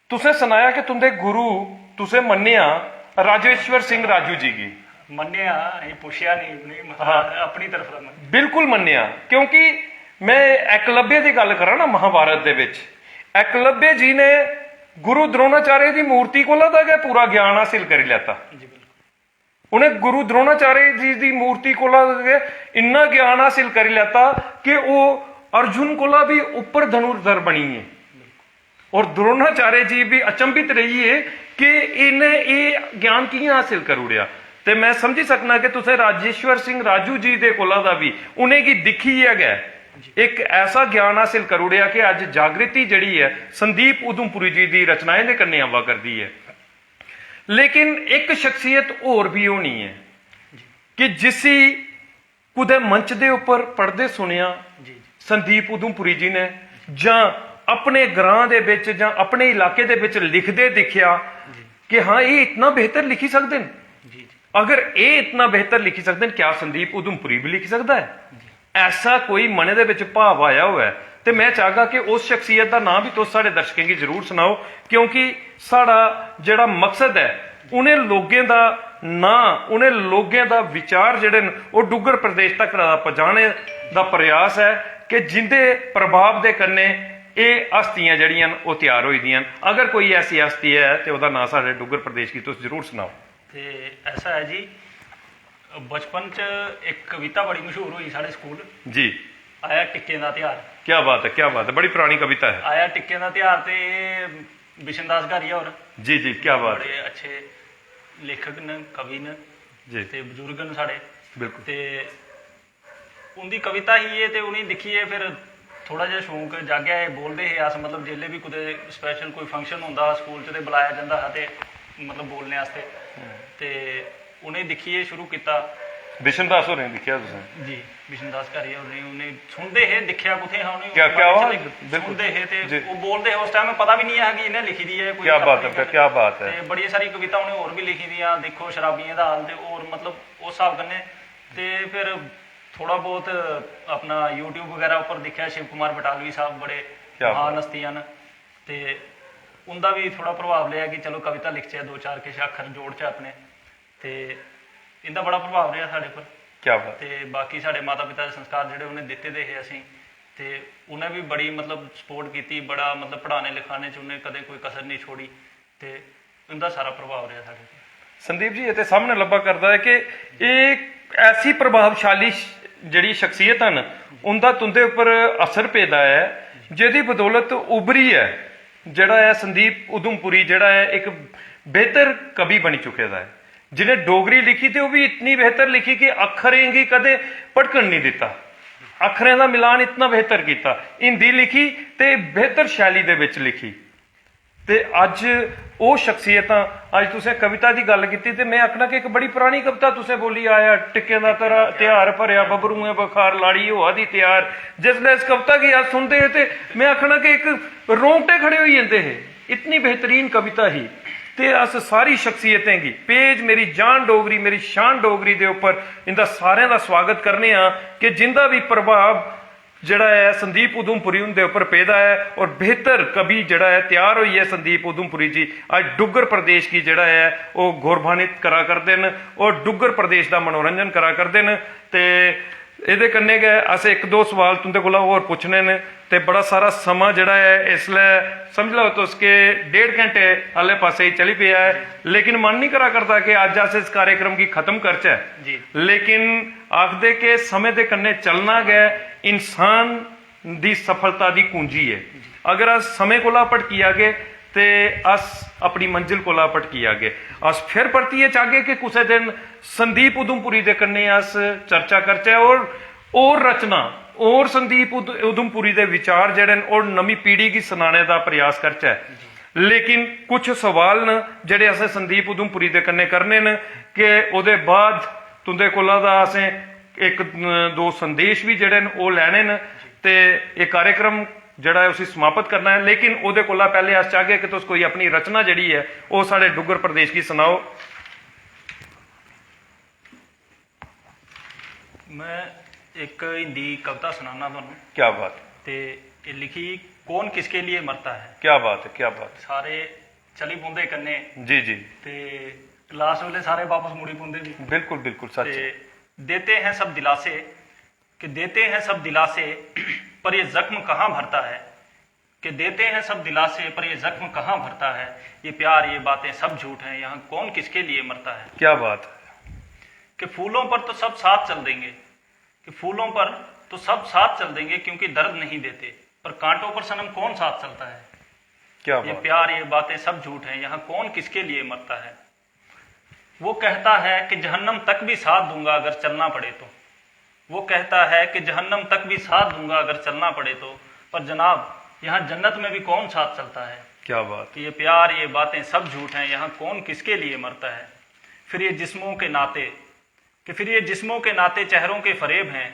[SPEAKER 1] तुसें सुनाया कि तुंदे गुरु तुसें मन्निया राजेश्वर सिंह राजू जी की।
[SPEAKER 2] मन्निया पुछया नहीं,
[SPEAKER 1] हाँ
[SPEAKER 2] अपनी तरफ दा
[SPEAKER 1] बिल्कुल मन्निया, क्योंकि मैं एकलव्य की गल करा ना महाभारत दे विच एकलव्य जी ने गुरु द्रोणाचार्य की मूर्ति कोला दा पूरा ज्ञान हासिल कर लिया। उन्हें गुरु द्रोणाचार्य जी की मूर्ति कोला इन्ना ज्ञान हासिल कर लिया कि वो अर्जुन कोला भी ऊपर धनुर्धर बनी है। और द्रोणाचार्य जी भी अचंभित रही है कि इन्हें ये ज्ञान कियां हासिल कर उड़िया। तो मैं समझी सकना कि तुसें राजेश्वर सिंह राजू जी दे कोला दा भी उन्हें की दिखी है गया एक ऐसा ज्ञान हासिल कर उड़िया कि अज जागृति जड़ी है संदीप उधमपुरी जी की रचनाएं दे कन्नै आवा करती है। लेकिन एक शख्सियत और भी होनी है कि जिसी कुदे मंच दे ऊपर पढ़दे सुनिया संदीप उधमपुरी जी ने जां अपने ग्रां दे विच जां अपने इलाके दे विच लिखदे दिखिया कि हाँ ये इतना बेहतर लिखी सकते हैं। अगर ये इतना बेहतर लिखी सकते हैं, क्या संदीप उधमपुरी भी लिख सकता है? ऐसा कोई मने दे विच भाव आया हुआ है। तो मैं चाहगा कि उस शख्सियत का नाम भी तुस साढ़े दर्शकों की जरूर सुनाओ, क्योंकि साड़ा जिहड़ा मकसद है उन्हें लोगों का ਨਾ ਉਹਨੇ ਲੋਕਾਂ ਦਾ ਵਿਚਾਰ ਜਿਹੜੇ ਨੇ ਉਹ ਡੁੱਗਰ ਪ੍ਰਦੇਸ਼ ਤੱਕ ਪਹੁੰਚਾਉਣੇ ਦਾ ਪ੍ਰਯਾਸ ਹੈ ਕਿ ਜਿੰਦੇ ਪ੍ਰਭਾਵ ਦੇ ਕੰਨੇ ਇਹ ਹਸਤੀਆਂ ਜਿਹੜੀਆਂ ਉਹ ਤਿਆਰ ਹੋਈ ਦੀਆਂ। ਅਗਰ ਕੋਈ ਐਸੀ ਹਸਤੀ ਹੈ ਤੇ ਉਹਦਾ ਨਾਂ ਸਾਡੇ ਡੁੱਗਰ ਪ੍ਰदेश की ਤੁਸੀਂ ਜ਼ਰੂਰ ਸੁਣਾਓ।
[SPEAKER 2] ਤੇ ਐਸਾ ਹੈ ਜੀ, ਬਚਪਨ ਚ ਇੱਕ ਕਵਿਤਾ ਬੜੀ ਮਸ਼ਹੂਰ ਹੋਈ ਸਾਡੇ ਸਕੂਲ,
[SPEAKER 1] जी
[SPEAKER 2] ਆਇਆ ਟਿੱਕੇ ਦਾ ਤਿਉਹਾਰ।
[SPEAKER 1] क्या बात है, क्या बात है, बड़ी पुरानी कविता है।
[SPEAKER 2] ਆਇਆ ਟਿੱਕੇ ਦਾ ਤਿਉਹਾਰ ਤੇ ਬਿਸ਼ਨ ਦਾਸ ਘਾਰੀਆ ਹੋਰ
[SPEAKER 1] जी जी क्या बात है,
[SPEAKER 2] ਬੜੇ ਅੱਛੇ ਲੇਖਕ ਨੇ, ਕਵੀ ਨੇ
[SPEAKER 1] जी
[SPEAKER 2] ਤੇ ਬਜ਼ੁਰਗ ਨੇ ਸਾਡੇ।
[SPEAKER 1] बिल्कुल
[SPEAKER 2] ਤੇ ਉਹਦੀ ਕਵਿਤਾ ਹੀ ਇਹ ਤੇ ਉਹਨੇ ਲਿਖੀ ਹੈ। ਫਿਰ ਥੋੜਾ ਜਿਹਾ ਸ਼ੌਂਕ ਜਾਗਿਆ, ਇਹ ਬੋਲਦੇ ਹੈ ਅਸ ਮਤਲਬ ਜਿੱਲੇ ਵੀ ਕਿਤੇ ਸਪੈਸ਼ਲ ਕੋਈ ਫੰਕਸ਼ਨ ਹੁੰਦਾ ਸਕੂਲ 'ਚ ਤੇ ਬੁਲਾਇਆ ਜਾਂਦਾ ਹੈ ਤੇ ਮਤਲਬ ਬੋਲਣੇ ਵਾਸਤੇ। ਤੇ ਉਹਨੇ ਲਿਖੀਏ ਸ਼ੁਰੂ ਕੀਤਾ
[SPEAKER 1] बिशन दास होरें लिखिया तुसें
[SPEAKER 2] ਜੀ ਬਿਸ਼ਨ ਦਾਸ ਘਾਰੀਆ ਉਹਨੇ ਸੁਣਦੇ ਹੈ ਲਿਖਿਆ ਕੁਥੇ ਹਾਂ ਉਹਨੇ
[SPEAKER 1] क्या क्या हुआ बिल्कुल
[SPEAKER 2] ਸੁਣਦੇ ਹੈ ਤੇ
[SPEAKER 1] जी।
[SPEAKER 2] ਉਹ ਬੋਲਦੇ ਹੈ। ਉਸ ਟਾਈਮ ਪਤਾ ਵੀ ਨਹੀਂ ਹੈ ਕਿ ਇਹਨੇ ਲਿਖੀ ਦੀ ਹੈ ਕੋਈ।
[SPEAKER 1] क्या बात है, फिर क्या बात है।
[SPEAKER 2] ਤੇ ਬੜੀ ਸਾਰੀ ਕਵਿਤਾ ਉਹਨੇ ਹੋਰ ਵੀ ਲਿਖੀ ਦੀਆਂ, ਦੇਖੋ ਸ਼ਰਾਬੀਆਂ ਦਾ ਹਾਲ ਤੇ ਹੋਰ ਮਤਲਬ ਉਸ ਹਿਸਾਬ ਕਰਨੇ। ਤੇ ਫਿਰ ਥੋੜਾ ਬਹੁਤ ਆਪਣਾ YouTube ਵਗੈਰਾ ਉੱਪਰ ਦੇਖਿਆ, ਸ਼ਿਵ ਕੁਮਾਰ ਬਟਾਲਵੀ ਸਾਹਿਬ ਬੜੇ
[SPEAKER 1] ਕਿਆ
[SPEAKER 2] ਮਹਾਨ ਹਸਤੀਆਂ ਨੇ ਤੇ ਉਹਦਾ ਵੀ ਥੋੜਾ ਪ੍ਰਭਾਵ ਲਿਆ ਕਿ ਚਲੋ ਕਵਿਤਾ ਲਿਖ ਚ ਦੋ ਚਾਰ ਕਿਛ ਅੱਖਰ ਜੋੜ ਚ ਆਪਣੇ। ਤੇ ਇਹਦਾ ਬੜਾ ਪ੍ਰਭਾਵ ਰਿਹਾ ਸਾਡੇ ਉੱਪਰ।
[SPEAKER 1] क्या बात
[SPEAKER 2] ਤੇ ਬਾਕੀ ਸਾਡੇ ਮਾਤਾ ਪਿਤਾ ਦੇ ਸੰਸਕਾਰ ਜਿਹੜੇ ਉਹਨੇ ਦਿੱਤੇ ਦੇ ਹੈ ਅਸੀਂ, ਤੇ ਉਹਨੇ ਵੀ ਬੜੀ ਮਤਲਬ ਸਪੋਰਟ ਕੀਤੀ, ਬੜਾ ਮਤਲਬ ਪੜ੍ਹਾਣੇ ਲਿਖਾਣੇ ਚ ਉਹਨੇ ਕਦੇ ਕੋਈ ਕਸਰ ਨਹੀਂ ਛੋੜੀ ਤੇ ਉਹਦਾ ਸਾਰਾ ਪ੍ਰਭਾਵ ਰਿਹਾ ਸਾਡੇ ਤੇ।
[SPEAKER 1] संदीप जी, ये तो सामने लब्भा करता है कि एक ऐसी प्रभावशाली ਜਿਹੜੀ ਸ਼ਖਸੀਅਤ ਹਨ ਉਹਦਾ ਤੁੰਦੇ ਉੱਪਰ ਅਸਰ ਪੈਦਾ ਹੈ ਜਿਹਦੀ ਬਦੌਲਤ ਉਭਰੀ ਹੈ ਜਿਹੜਾ ਹੈ ਸੰਦੀਪ ਉਦਮਪੁਰੀ ਜਿਹੜਾ ਹੈ ਇੱਕ ਬਿਹਤਰ ਕਵੀ ਬਣ ਚੁੱਕਿਆ ਹੈ ਜਿਹਨੇ ਡੋਗਰੀ ਲਿਖੀ ਤੇ ਉਹ ਵੀ ਇਤਨੀ ਬਿਹਤਰ ਲਿਖੀ ਕਿ ਅੱਖਰਾਂ ਹੀ ਕਦੇ ਭਟਕਣ ਨਹੀਂ ਦਿੱਤਾ, ਅੱਖਰਾਂ ਦਾ ਮਿਲਾਨ ਇਤਨਾ ਬਿਹਤਰ ਕੀਤਾ। ਹਿੰਦੀ ਲਿਖੀ ਤੇ ਬਿਹਤਰ ਸ਼ੈਲੀ ਦੇ ਵਿੱਚ ਲਿਖੀ ਤੇ ਅੱਜ ਉਹ ਸ਼ਖਸੀਅਤਾਂ ਅੱਜ ਤੁਸੀਂ ਕਵਿਤਾ ਦੀ ਗੱਲ ਕੀਤੀ ਤੇ ਮੈਂ ਆਖਣਾ ਕਿ ਇੱਕ ਬੜੀ ਪੁਰਾਣੀ ਕਵਿਤਾ ਤੁਸੀਂ ਬੋਲੀ ਆਇਆ ਟਿੱਕੇ ਦਾ ਤਰਾ ਤਿਉਹਾਰ ਭਰਿਆ ਬੱਬਰੂਏ ਬਖਾਰ ਲਾੜੀ ਹੋਆ ਦੀ ਤਿਆਰ। ਜਿਸਲੇ ਇਸ ਕਵਿਤਾ की आज सुनते हैं ਤੇ ਮੈਂ ਆਖਣਾ ਕਿ ਇੱਕ रोंगटे खड़े हो जाते हैं, इतनी बेहतरीन कविता ही। ਤੇ ਅਸ ਸਾਰੀ ਸ਼ਖਸੀਅਤਾਂ ਦੀ ਪੇਜ ਮੇਰੀ ਜਾਨ ਡੋਗਰੀ ਮੇਰੀ ਸ਼ਾਨ ਡੋਗਰੀ ਦੇ ਉੱਪਰ ਇਹਦਾ ਸਾਰਿਆਂ ਦਾ ਸਵਾਗਤ ਕਰਨੇ ਆ ਕਿ ਜਿੰਦਾ ਵੀ ਪ੍ਰਭਾਵ ਜਿਹੜਾ ਹੈ ਸੰਦੀਪ ਉਦਮਪੁਰੀ ਉਹਦੇ ਉੱਪਰ ਪੈਦਾ ਹੈ ਔਰ ਬਿਹਤਰ ਕਵੀ ਜਿਹੜਾ ਹੈ ਤਿਆਰ ਹੋਈ ਹੈ ਸੰਦੀਪ ਉਦਮਪੁਰੀ ਜੀ ਅੱਜ ਡੁੱਗਰ ਪ੍ਰदेश ਕੀ ਜਿਹੜਾ ਹੈ ਉਹ ਗੌਰਵਾन्वित ਕਰਾ ਕਰਦੇ ਨੇ ਔਰ ਡੁੱਗਰ ਪ੍ਰदेश ਦਾ ਮਨੋਰੰਜਨ ਕਰਾ ਕਰਦੇ ਨੇ। ਤੇ ਇਹਦੇ ਕੰਨੇ ਗਏ ਅਸੀਂ ਇੱਕ ਦੋ ਸਵਾਲ ਤੁੰਦੇ ਕੋਲ ਹੋਰ ਪੁੱਛਣੇ ਨੇ ਤੇ ਬੜਾ ਸਾਰਾ ਸਮਾਂ ਜਿਹੜਾ ਹੈ ਇਸ ਲਈ ਸਮਝ ਲਓ ਤੁਸਕੇ 1.5 ਘੰਟੇ ਹਾਲੇ ਪਾਸੇ ਹੀ ਚਲੀ ਪਿਆ ਹੈ ਲੇਕਿਨ ਮਨ ਨਹੀਂ ਕਰਾ ਕਰਦਾ ਕਿ ਅੱਜ ਅਸੀਂ ਇਸ ਕਾਰਜਕ੍ਰਮ ਕੀ ਖਤਮ ਕਰਚਾ
[SPEAKER 2] ਜੀ।
[SPEAKER 1] ਲੇਕਿਨ ਆਖਦੇ ਕਿ ਸਮੇਂ ਦੇ ਕੰਨੇ ਚੱਲਣਾ ਗਏ ਇਨਸਾਨ ਦੀ ਸਫਲਤਾ ਦੀ ਕੁੰਜੀ ਹੈ। ਅਗਰ ਅਸ ਸਮੇਂ ਕੋਲਾ ਭਟਕੀ ਆਗੇ ਤੇ ਅਸ ਆਪਣੀ ਮੰਜ਼ਿਲ ਕੋਲਾ ਭਟਕੀ ਆਗੇ। ਅਸ ਫਿਰ ਪਰਤੀਏ ਚਾਗੇ ਕਿ ਕੁਸੇ ਦਿਨ ਸੰਦੀਪ ਉਦਮਪੁਰੀ ਦੇ ਕੰਨੇ ਅਸ ਚਰਚਾ ਕਰਚੇ ਔਰ ਰਚਨਾ और संदीप उधमपुरी ਦੇ ਵਿਚਾਰ ਜਿਹੜੇ ਨੇ ਉਹ ਨਵੀਂ ਪੀੜ੍ਹੀ ਕੀ ਸੁਣਾਣੇ ਦਾ ਪ੍ਰਯਾਸ ਕਰਚਾ ਹੈ। ਲੇਕਿਨ ਕੁਝ ਸਵਾਲ ਨੇ ਜਿਹੜੇ ਅਸੀਂ ਸੰਦੀਪ ਉਧਮਪੁਰੀ ਦੇ ਕੰਨੇ ਕਰਨੇ ਨੇ ਕਿ ਉਹਦੇ ਬਾਅਦ ਤੁੰਦੇ ਕੋਲਾਂ ਦਾ ਅਸੀਂ ਇੱਕ ਦੋ ਸੰਦੇਸ਼ ਵੀ ਜਿਹੜੇ ਨੇ ਉਹ ਲੈਣੇ ਨੇ ਤੇ ਇਹ ਕਾਰਜਕ੍ਰਮ ਜਿਹੜਾ ਹੈ ਉਸੇ ਸਮਾਪਤ ਕਰਨਾ ਹੈ। ਲੇਕਿਨ ਉਹਦੇ ਕੋਲਾਂ ਪਹਿਲੇ ਅਸ ਚਾਹਗੇ ਕਿ ਤੁਸੀਂ ਕੋਈ ਆਪਣੀ ਰਚਨਾ ਜਿਹੜੀ ਹੈ ਉਹ ਸਾਡੇ ਡੁੱਗਰ ਪ੍ਰदेश ਕੀ ਸੁਣਾਓ।
[SPEAKER 2] ਮੈਂ एक हिंदी कविता सुनाना ਤੁਹਾਨੂੰ।
[SPEAKER 1] क्या बात है,
[SPEAKER 2] ਤੇ ਇਹ ਲਿਖੀ ਕੌਣ ਕਿਸਕੇ लिए मरता है।
[SPEAKER 1] क्या बात है, क्या बात
[SPEAKER 2] ਸਾਰੇ ਚਲੀ ਪੁੰਦੇ ਕੰਨੇ
[SPEAKER 1] है। जी जी
[SPEAKER 2] ਤੇ ਲਾਸਟ ਵੇਲੇ ਸਾਰੇ ਵਾਪਸ ਮੁੜੀ ਪੁੰਦੇ ਜੀ।
[SPEAKER 1] बिल्कुल बिल्कुल सच है।
[SPEAKER 2] ਤੇ देते हैं सब दिलासे कि देते हैं सब दिलासे पर ये जख्म कहाँ भरता है कि देते हैं सब दिलासे पर ये जख्म कहाँ भरता है। ये प्यार ये बातें सब झूठ हैं यहाँ कौन किसके लिए मरता है।
[SPEAKER 1] क्या बात है,
[SPEAKER 2] कि फूलों पर तो सब साथ चल देंगे कि फूलों पर तो सब साथ चल देंगे क्योंकि दर्द नहीं देते पर कांटों पर सनम कौन साथ चलता है।
[SPEAKER 1] क्या
[SPEAKER 2] ये
[SPEAKER 1] बात,
[SPEAKER 2] प्यार ये बातें सब झूठ हैं यहाँ कौन किसके लिए मरता है। वो कहता है कि जहन्नम तक भी साथ दूंगा अगर चलना पड़े तो। वो कहता है कि जहन्नम तक भी साथ दूंगा अगर चलना पड़े तो पर जनाब यहाँ जन्नत में भी कौन साथ चलता है।
[SPEAKER 1] क्या बात,
[SPEAKER 2] कि ये प्यार ये बातें सब झूठ हैं यहाँ कौन किसके लिए मरता है। फिर ये जिस्मों के नाते कि फिर ये जिस्मों के नाते चेहरों के फरेब हैं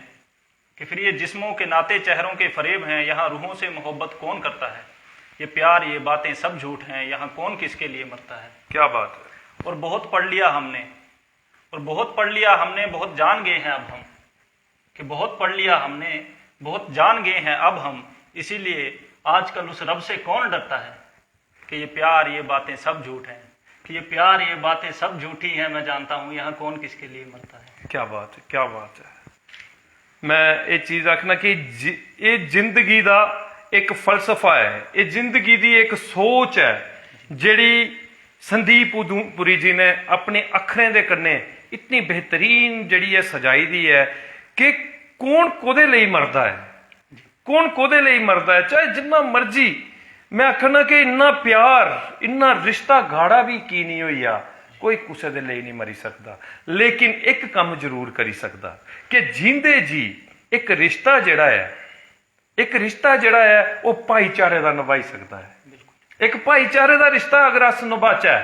[SPEAKER 2] कि फिर ये जिस्मों के नाते चेहरों के फरेब हैं यहाँ रूहों से मोहब्बत कौन करता है। ये प्यार ये बातें सब झूठ हैं यहाँ कौन किसके लिए मरता है।
[SPEAKER 1] क्या बात है।
[SPEAKER 2] और बहुत पढ़ लिया हमने और बहुत पढ़ लिया हमने बहुत जान गए हैं अब हम कि बहुत पढ़ लिया हमने बहुत जान गए हैं अब हम इसीलिए आजकल उस रब से कौन डरता है कि ये प्यार ये बातें सब झूठ हैं कि ये प्यार, ये बातें सब झूठी हैं, मैं जानता हूँ, यहाँ कौन किसके लिए मरता है।
[SPEAKER 1] क्या बात है, क्या बात है। मैं ये चीज आखना कि ये जिंदगी का एक फलसफा है, ये जिंदगी की एक सोच है ਜਿਹੜੀ संदीप उधमपुरी जी ने अपने अखरें दे कन्ने इतनी बेहतरीन जड़ी है सजाई दी है कि कौन कोदे लिए मरदा है, कौन कोदे लिए मरदा है, चाहे जिन्ना मर्जी। मैं आखना कि इन्ना प्यार, इन्ना रिश्ता गाढ़ा भी की नहीं होइया, कोई कुछ दे लिए नहीं मरी सकता, लेकिन एक काम जरूर करी सकता कि जींदे जी एक रिश्ता जड़ा है, एक रिश्ता जड़ा है वो भाईचारे का निभाई सकता है। एक भाईचारे का रिश्ता अगर अस निभाचै,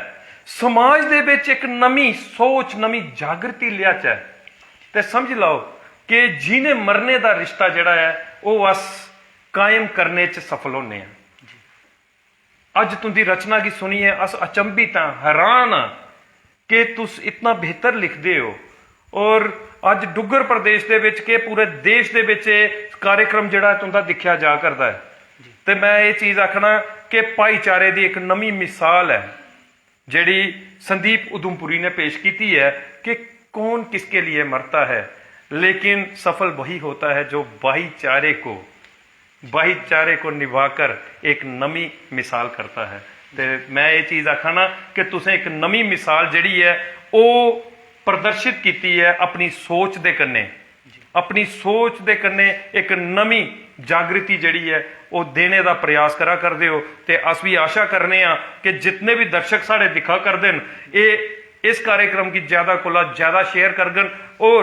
[SPEAKER 1] समाज दे विच एक नवी सोच, नवी जागृति लियाचै, ते समझ लो कि जीने मरने का रिश्ता जड़ा है वो अस कायम करने च सफल होने हैं। अज तुंदी रचना की सुनी है, अस अचंभित हाँ, हैरान हाँ कि तुस इतना बेहतर लिखते हो। और अज डुग्गर प्रदेश दे विच के पूरे देश दे विच कार्यक्रम जड़ा तुंदा दिखा जा करता है। तो मैं ये चीज़ आखना कि भाईचारे की एक नवी मिसाल है जिहड़ी संदीप उधमपुरी ने पेश की है कि कौन किसके लिए मरता है, लेकिन सफल वही होता है जो भाईचारे को निभाकर एक नवी मिसाल करता है। तो मैं ये चीज़ आखा ना कि तुसें एक नवी मिसाल जिहड़ी है वो प्रदर्शित की है अपनी सोच दे कन्ने, अपनी सोच दे कन्ने एक नवी जागृति जड़ी है वो देने का प्रयास करा करते हो। तो अस भी आशा करने कि जितने भी दर्शक साढ़े दिखा करते हैं ये इस कार्यक्रम की ज्यादा कोला ज्यादा शेयर करगन और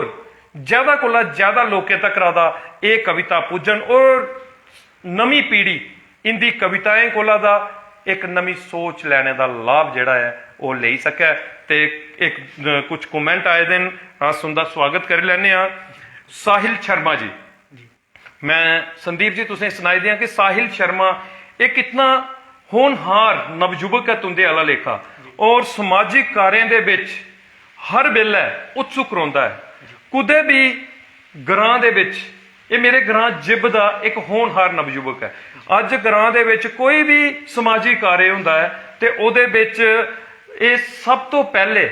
[SPEAKER 1] ज्यादा कोला ज्यादा लोगों तक रादा ये कविता पुजन और नवी पीढ़ी इनकी कविताएं कोला दा एक नवी सोच लेने का लाभ जड़ा है वो ले सके। तो एक कुछ कमेंट आए दिन अस उनका स्वागत कर लेने। साहिल शर्मा जी, मैं संदीप जी तुसें सुनाई दिया कि साहिल शर्मा एक इतना होनहार नवयुवक है तुंदे आला लेखा और समाजिक कार्यों के विच हर वेले उत्सुक रहिंदा है। कुदे भी ग्रां दे विच, ये मेरे ग्रां जिब दा एक होनहार नवयुवक है। अज ग्रां दे विच कोई भी समाजिक कार्य हुंदा है ते ओदे विच ये सब तो पहले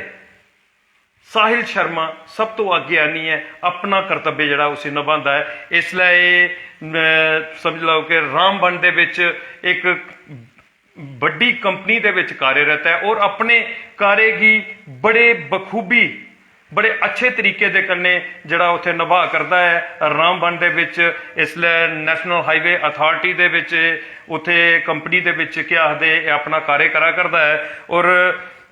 [SPEAKER 1] साहिल शर्मा सब तो आगे आनी है, अपना कर्तव्य जड़ा उसे निभाता है। इसलिए समझ लो कि रामबन दे विच एक बड़ी कंपनी दे विच कार्यरत है और अपने कार्य की बड़े बखूबी बड़े अच्छे तरीके दे कन्ने जड़ा उत्थे निभा करता है। रामबन दे विच इसलिए नैशनल हाईवे अथॉरिटी दे विच उत्थे कंपनी दे विच क्या आखदे अपना कार्य करा करता है। और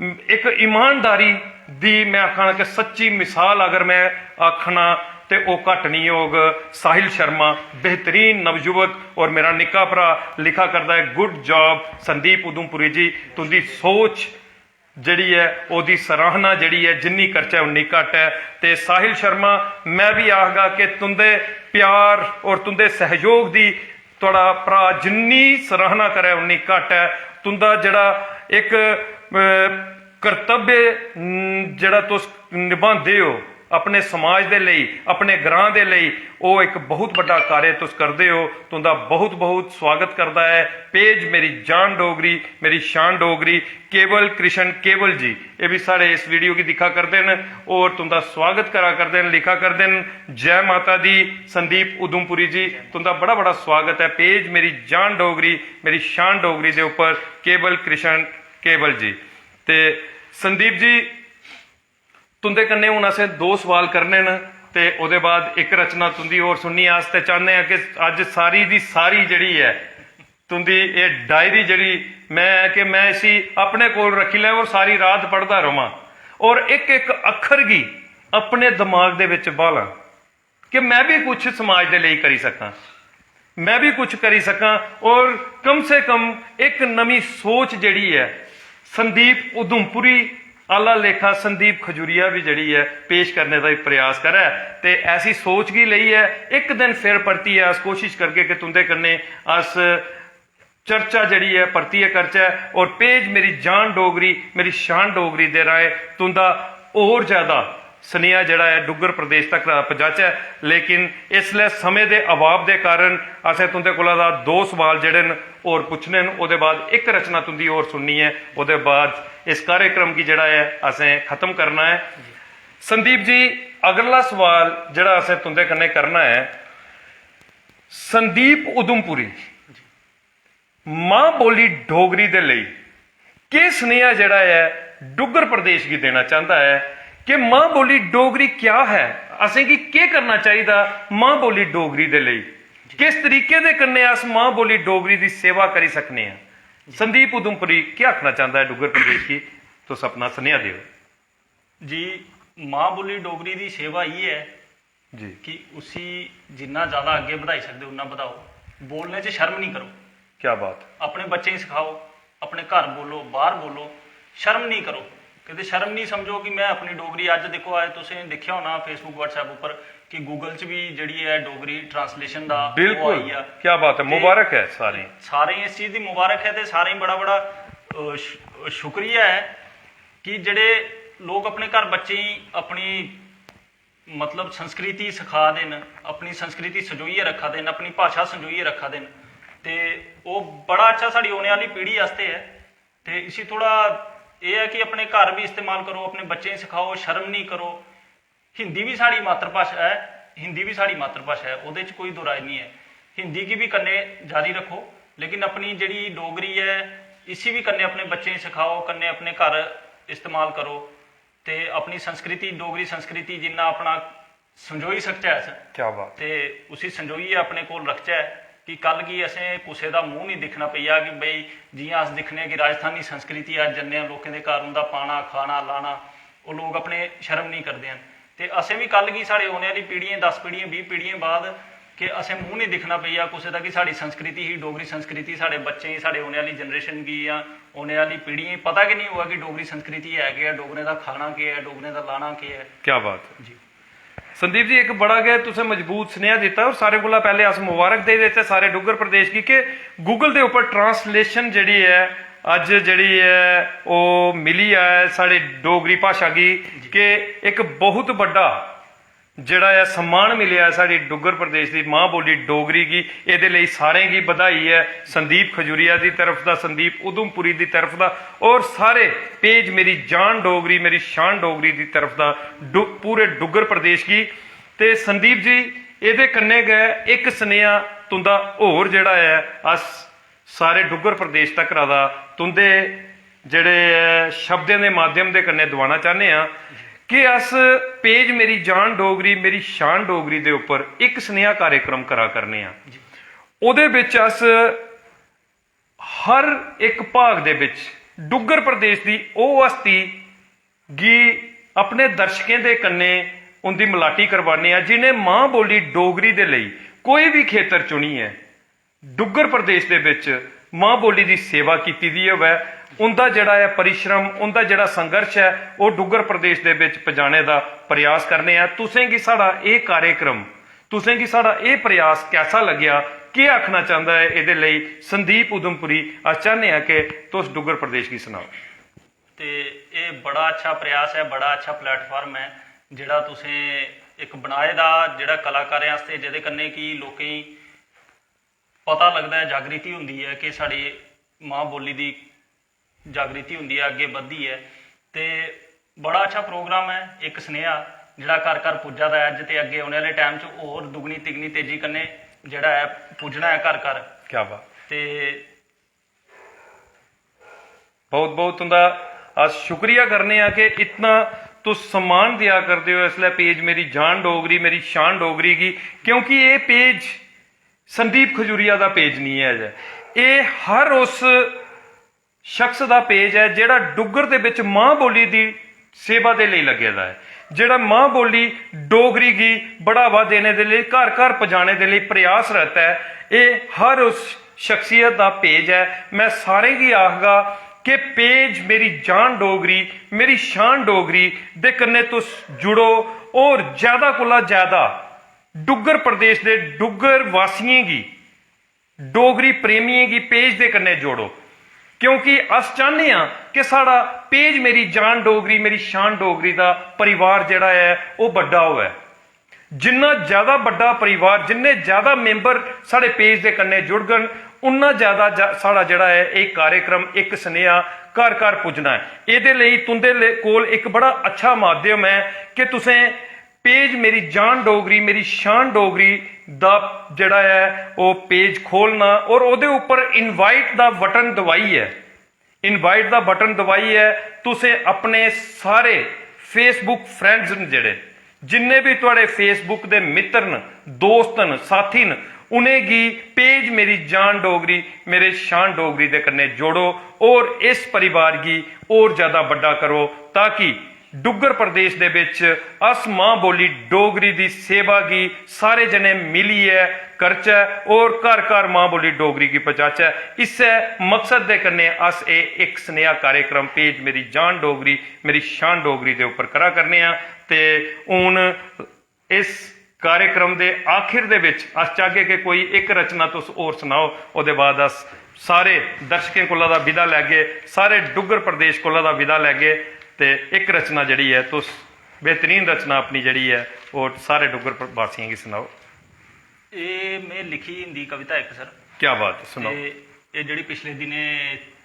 [SPEAKER 1] एक ईमानदारी दी मैं आखना कि सच्ची मिसाल अगर मैं आखना तो वह घट नहीं होग। साहिल शर्मा बेहतरीन नवयुवक और मेरा निक्का भरा लिखा करता है गुड जॉब संदीप उधमपुरी जी, तुंदी सोच जड़ी है ओदी सराहना जड़ी है जिन्नी करचा उन्नी घट है। तो साहिल शर्मा मैं भी आखगा कि तुंदे प्यार और तुंदे सहयोग दी थोड़ा भरा जिन्नी सराहना करे उन्नी घट है। तुंदा जड़ा एक कर्तव्य जड़ा तुस निभांदे हो अपने समाज दे लई, अपने ग्रां दे लई, वो एक बहुत बड़ा कार्य तुस करदे हो। तुंदा बहुत बहुत स्वागत करता है पेज मेरी जान डोगरी मेरी शान डोगरी केवल कृष्ण केवल जी, ये भी साढ़े इस वीडियो की दिखा करते हैं और तुंदा स्वागत करा करते हैं, लिखा करते हैं जय माता दी संदीप उधमपुरी जी, तुंदा बड़ा बड़ा स्वागत है पेज मेरी जान डोगरी मेरी शान डोगरी दे उपर केवल कृष्ण केवल जी। ते संदीप जी तुंदे कन्ने हुण असें दो सवाल करने न ते ओदे बाद एक रचना तुंदी होर सुननी आस्ते चाहते हैं कि अज सारी दी सारी जड़ी है तुंदी ये डायरी जड़ी मैं इसी अपने कोल रखी लै और सारी रात पढ़दा रवां और एक एक अखर गी अपने दिमाग दे विच बालां कि मैं भी कुछ समाज दे लई करी सकां, मैं भी कुछ करी सकां और कम से कम एक नवी सोच जड़ी है संदीप उधमपुरी आला लेखा संदीप खजूरिया भी जड़ी है पेश करने का प्रयास करे। तो ऐसी सोच की लई है एक दिन फिर परती है अस कोशिश करके कि तुंदे कन्ने अस चर्चा जड़ी है परतिए करचै और पेज मेरी जान डोगरी मेरी शान डोगरी दे राय तुंदा और ज्यादा ਸੁਨੇਹਾ ਜਿਹੜਾ ਹੈ ਡੁੱਗਰ ਪ੍ਰदेश ਤੱਕ ਪਹੁੰਚਾਚਾ, ਲੇਕਿन इसलिए समय के अभाव के कारण असें तुंदे कोला दा 2 सवाल ਜਿਹੜੇ ਨੇ और पुछने ने, ਉਹਦੇ बाद एक रचना तुंदी और सुननी है, ਉਹਦੇ बाद इस कार्यक्रम की ਜਿਹੜਾ है असें खत्म करना है। संदीप जी, अगला सवाल ਜਿਹੜਾ असें तुंदे कन्ने करना है, संदीप उधमपुरी मां बोली डोगरी दे लई के सुनेहा ਜਿਹੜਾ है डुग्गर प्रदेश की देना चाहता है कि मां बोली डोगरी क्या है, असें की करना चाहिए मां बोली डोगरी दे लई, किस तरीके दे कन्ने अस मां बोली डोगरी दी सेवा करी सकने हैं। संदीप उधमपुरी क्या आखना चाहता है डुग्गर प्रदेश की, तो अपना सुनेहा दियो
[SPEAKER 2] जी। माँ बोली डोगरी की सेवा ये है
[SPEAKER 1] जी
[SPEAKER 2] कि उसी जिन्ना ज़्यादा अगे बढ़ाई सकते उन्ना बढ़ाओ, बोलने च शर्म नहीं करो।
[SPEAKER 1] क्या बात,
[SPEAKER 2] अपने बच्चे ही सिखाओ, अपने घर बोलो, बाहर बोलो, शर्म नहीं करो। कहते शर्म नहीं समझो कि मैं अपनी डोगरी, अज देखो अज तुसें देखिया होना फेसबुक व्हाट्सएप ऊपर कि गूगल च भी जिहड़ी है डोगरी ट्रांसलेशन दा
[SPEAKER 1] बिल्कुल
[SPEAKER 2] आई आ।
[SPEAKER 1] क्या बात है, मुबारक है सारे
[SPEAKER 2] सारे इस चीज़ की मुबारक है, तो सारे बड़ा बड़ा शुक्रिया है कि जेडे लोग अपने घर बच्चे ही अपनी मतलब संस्कृति सिखा देन, अपनी संस्कृति संजोइए रखा देन, अपनी भाषा संजोइए रखा देन, ते वो बड़ा अच्छा साड़ी आने वाली पीढ़ी वास्ते है। तो इसी थोड़ा ये है कि अपने घर भी इस्तेमाल करो, अपने बच्चे ही सिखाओ, शर्म नहीं करो। हिंदी भी साड़ी मातृभाषा है, हिंदी भी साड़ी मातृभाषा है, वो कोई दो राय नहीं है। हिंदी की भी कन्ने जारी रखो, लेकिन अपनी जी डोगरी है इसी भी कन्ने अपने बच्चे ही सिखाओ, कन्ने अपने घर इस्तेमाल करो, ते अपनी संस्कृति डोगरी संस्कृति जिन्ना अपना संजोई सकते हैं।
[SPEAKER 1] क्या बात,
[SPEAKER 2] ते उसी संजोइए अपने कोल रखचै कि कल गी असें कुसै दा मूँह नहीं दिखना पेआ कि बई जियां अस दिक्खने कि राजस्थानी संस्कृति अस जन्ने लोकें दे घर उंदा पाना खाना लाना, वो लोग अपने शर्म नहीं करते हैं। ते असें भी कल गी साढ़े आने वाली पीढ़ियां 10 पीढ़ियां 20 पीढ़ियां बाद कि असें मूँह नहीं दिखना पेआ कुसै दा कि साड़ी संस्कृति ही डोगरी संस्कृति, साढ़े बच्चें ही साढ़े आने वाली जनरेशन गी या आने वाली पीढ़ियां पता कि नहीं हुआ कि डोगरी संस्कृति है कि डोगरें दा खाना केह् है, डोगरें दा लाना केह् है।
[SPEAKER 1] क्या बात है
[SPEAKER 2] जी
[SPEAKER 1] संदीप जी, एक बड़ा गै तुसें मजबूत सुनेहा दिता और सारे कोला पहले अस मुबारक दे देते सारे डुग्गर प्रदेश की कि गूगल के ऊपर ट्रांसलेशन जिहड़ी है अज जिहड़ी है वो मिली है साढ़े डोगरी भाषा की कि एक बहुत बड़ा जिहड़ा है सम्मान मिलिया है साड़ी डुग्गर प्रदेश की मां बोली डोगरी की। इहदे लई सारें की बधाई है, संदीप खजूरिया की तरफ का, संदीप उधमपुरी की तरफ का और सारे पेज मेरी जान डोगरी मेरी शान डोगरी की तरफ का पूरे डुग्गर प्रदेश की। ते संदीप जी इहदे कन्ने गए एक सुनेहा तुंदा होर जिहड़ा है अस सारे डुग्गर प्रदेश तक दा तुंदे जिहड़े शब्दें के माध्यम के कन्ने दवाना चाहते हैं कि अस पेज मेरी जान डोगरी मेरी शान डोगरी दे उपर एक सुनेहा कार्यक्रम करा करने हैं। उहदे विच अस हर एक भाग दे विच डुग्गर प्रदेश की ओह हस्ती गी अपने दर्शकों के कन्ने उनकी मलाटी करवाने हैं जिन्हें मां बोली डोगरी दे लई कोई भी खेतर चुनी है, डुग्गर प्रदेश दे विच मां बोली की सेवा की दी है, उनका जिहड़ा है परिश्रम उनका जिहड़ा संघर्ष है वो डुग्गर प्रदेश दे विच पजाने का प्रयास करने हैं। तुसें की साड़ा ये कार्यक्रम तुसें की साड़ा ये प्रयास कैसा लग्या, क्या आखना चाहता है इहदे लई संदीप उधमपुरी, अस चाहते हैं कि तुस डुग्गर प्रदेश की सुनाओ।
[SPEAKER 2] तो ये बड़ा अच्छा प्रयास है, बड़ा अच्छा प्लेटफॉर्म है जिहड़ा तुसें एक बनाए दा जिहड़ा कलाकारें वास्ते जिहदे कन्ने कि लोकें गी पता लगता है, जागृति हुंदी है कि साड़ी मां बोली दी जागृति हुंदी है, अगे बढ़दी है। तो बड़ा अच्छा प्रोग्राम है, एक सुनेहा जिहड़ा घर घर पुज्जा दा है अज ते अगे आने वाले टाइम च होर दुगनी तिगनी तेजी कन्ने जिहड़ा है पुजना है घर घर।
[SPEAKER 1] क्या बात,
[SPEAKER 2] ते
[SPEAKER 1] बहुत बहुत तुंदा अस शुक्रिया करने हैं कि इतना तो सम्मान दिया करते हो इसलिए पेज मेरी जान डोगरी मेरी शान डोगरी की, क्योंकि ये पेज संदीप खजूरिया का पेज नहीं है, ये हर उस शख्स का पेज है जिहड़ा डुग्गर दे विच मां बोली की सेवा के लिए लगे दा है, जिहड़ा मां बोली डोगरी की बढ़ावा देने के लिए घर घर पहुँचाने के लिए प्रयासरत है। ये हर उस शख्सियत का पेज है। मैं सारे की आखगा कि पेज मेरी जान डोगरी मेरी शान डोगरी दे कन्ने तुस जुड़ो और ज्यादा कोला ज्यादा डुग्गर प्रदेश के डुग्गर वासियों की डोगरी प्रेमियों की पेज दे कन्ने जोड़ो, क्योंकि अस चाहते हैं कि साड़ा पेज मेरी जान डोगरी मेरी शान डोगरी का परिवार जिहड़ा है वो बड़ा होवे। जिन्ना ज्यादा बड़ा परिवार जिन्ने ज्यादा मेंबर साढ़े पेज के कन्ने जुड़गन उन्ना ज्यादा साड़ा जिहड़ा है एक कार्यक्रम एक सुनेहा घर घर पुजना है। ये लई तुंदे कोल एक बड़ा अच्छा माध्यम है कि तुसें पेज मेरी जान डोगरी मेरी शान डोगरी दा जिहड़ा है वो पेज खोलना और ਉਹਦੇ ऊपर इनवाइट दा बटन दबाई है। इनवाइट दा बटन दबाई है तुसें अपने सारे फेसबुक फ्रेंड्स न जिहड़े जिन्ने भी तुहाडे फेसबुक दे मित्र न दोस्त न साथी न उन्हें गी पेज मेरी जान डोगरी मेरे शान डोगरी दे कन्ने जोड़ो और इस परिवार गी और ज्यादा बड़ा करो ताकि डुग्गर प्रदेश दे विच अस मां बोली डोगरी दी सेवा गी सारे जने मिलिए करचै और घर घर मां बोली डोगरी की पहुंचाचै। इस मकसद दे कन्ने अस एक स्नेहा कार्यक्रम पेज मेरी जान डोगरी मेरी शान डोगरी दे उपर करा करने आ ते हुण इस कार्यक्रम दे आखिर दे विच अस चाहगे कि कोई एक रचना तुस होर सुनाओ उहदे बाद अस सारे दर्शकें कोला दा विदा लैगे सारे डुग्गर प्रदेश कोला दा विदा लैगे ते एक रचना जिहड़ी है तुस बेहतरीन रचना अपनी जिहड़ी है वो सारे डुग्गर वासियों की सुनाओ।
[SPEAKER 2] ये मैं लिखी हिंदी कविता एक सर।
[SPEAKER 1] क्या बात है सुनाओ।
[SPEAKER 2] ये जिहड़ी पिछले दिने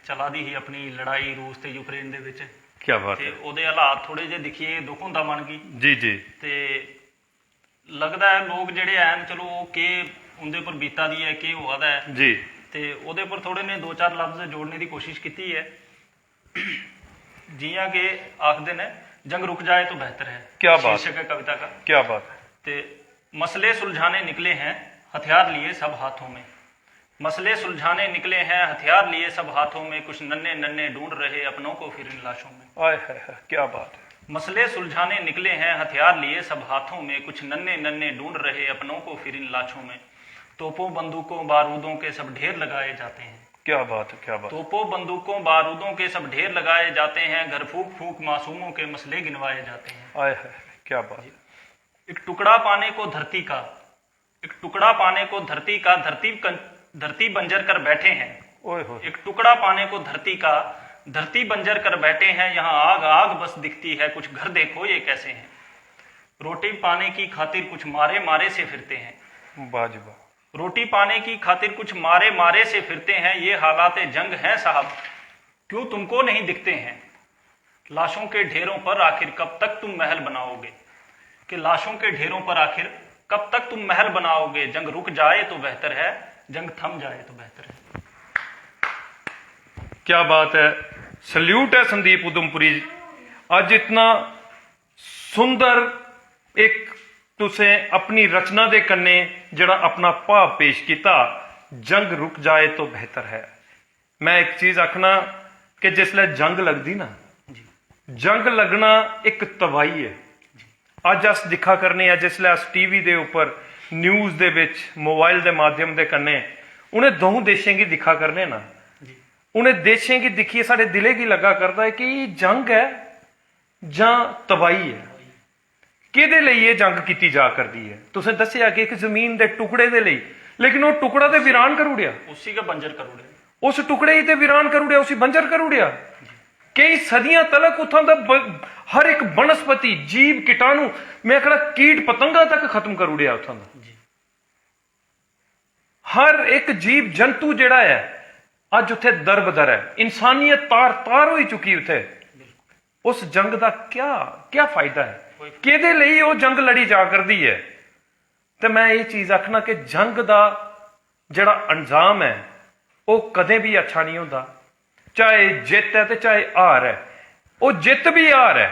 [SPEAKER 2] चला दी ही अपनी लड़ाई रूस ते यूक्रेन दे विच
[SPEAKER 1] क्या बात है।
[SPEAKER 2] ਉਹਦੇ ਹਾਲਾਤ ਥੋੜੇ ਜਿਹੇ ਦਿਖੀਏ ਦੁੱਖ ਹੁੰਦਾ ਮਨ ਕੀ
[SPEAKER 1] जी जी
[SPEAKER 2] ਤੇ ਲੱਗਦਾ ਹੈ ਲੋਕ ਜਿਹੜੇ ਐਨ ਚਲੋ ਕਿ ਉਹਦੇ ਪਰ ਬੀਤਾ ਦੀ ਹੈ ਕਿ ਹੋਆਦਾ ਹੈ
[SPEAKER 1] जी
[SPEAKER 2] ਤੇ ਉਹਦੇ ਪਰ ਥੋੜੇ ਨੇ ਦੋ ਚਾਰ ਲਫ਼ਜ਼ ਜੋੜਨੇ ਦੀ ਕੋਸ਼ਿਸ਼ ਕੀਤੀ ਹੈ जियां कि आखदे ने जंग रुक जाए तो बेहतर है।
[SPEAKER 1] क्या बात
[SPEAKER 2] शीर्षक है कविता का।
[SPEAKER 1] क्या बात है।
[SPEAKER 2] ते मसले सुलझाने निकले हैं हथियार लिए सब हाथों में मसले सुलझाने निकले हैं हथियार लिए सब हाथों में कुछ नन्हे नन्हे ढूंढ रहे अपनों को फिर इन लाशों में।
[SPEAKER 1] आय है क्या बात है।
[SPEAKER 2] मसले सुलझाने निकले हैं हथियार लिए सब हाथों में कुछ नन्हे नन्हे ढूंढ रहे अपनों को फिर इन लाशों में। तोपों बंदूकों बारूदों के सब ढेर लगाए जाते हैं।
[SPEAKER 1] क्या बात है क्या बात।
[SPEAKER 2] तोपों बंदूकों बारूदों के सब ढेर लगाए जाते हैं घर फूक फूक मासूमों के मसले गिनवाए जाते हैं।
[SPEAKER 1] आय है क्या बात है।
[SPEAKER 2] एक टुकड़ा पाने को धरती का एक टुकड़ा पाने को धरती का धरती बंजर कर बैठे हैं।
[SPEAKER 1] ओए हो।
[SPEAKER 2] एक टुकड़ा पाने को धरती का धरती बंजर कर बैठे हैं यहाँ आग आग बस दिखती है कुछ घर देखो ये कैसे हैं। रोटी पाने की खातिर कुछ मारे मारे से फिरते हैं।
[SPEAKER 1] बाजबा।
[SPEAKER 2] रोटी पाने की खातिर कुछ मारे मारे से फिरते हैं ये हालात जंग हैं साहब क्यों तुमको नहीं दिखते हैं। लाशों के ढेरों पर आखिर कब तक तुम महल बनाओगे कि लाशों के ढेरों पर आखिर कब तक तुम महल बनाओगे जंग रुक जाए तो बेहतर है जंग थम जाए तो बेहतर है।
[SPEAKER 1] क्या बात है। सल्यूट है संदीप उधमपुरी। आज इतना सुंदर एक तुसें अपनी रचना दे कन्ने जड़ा अपना भाव पेश किया जंग रुक जाए तो बेहतर है। मैं एक चीज आखना कि जिसले जंग लगती ना जंग लगना एक तबाही है। अज अस दिखा करने जिसले अस टीवी दे उपर न्यूज़ दे विच मोबाइल दे माध्यम दे कन्ने उन्हें दोनों देशें की दिखा करने ना उन्हें देशें की दिखिए साढ़े दिले की लगा करता है कि जंग है जां तबाही है किहदे लई ये जंग की जा करती है। तुसें दस्सिया कि एक जमीन के टुकड़े दे लई लेकिन वो टुकड़ा तो वीरान कर उड़िया
[SPEAKER 2] उसी का बंजर कर उड़िया
[SPEAKER 1] उस टुकड़े ही ते वीरान कर उड़िया उसी बंजर कर उड़िया। कई सदियां तलक उथां दा हर एक वनस्पति जीव कीटाणु मैं कहना कीट पतंगा तक खत्म कर उड़िया उथां दा। हर एक जीव जंतु जिहड़ा है अज उत्थे दरबदर है इंसानियत तार तार हो चुकी उत्थे। उस जंग का क्या क्या फायदा है किहदे लई वो जंग लड़ी जा करदी है। तो मैं ये चीज आखना कि जंग का जिहड़ा अंजाम है वो कदे भी अच्छा नहीं होता चाहे जित है तो चाहे हार है वो जित भी हार है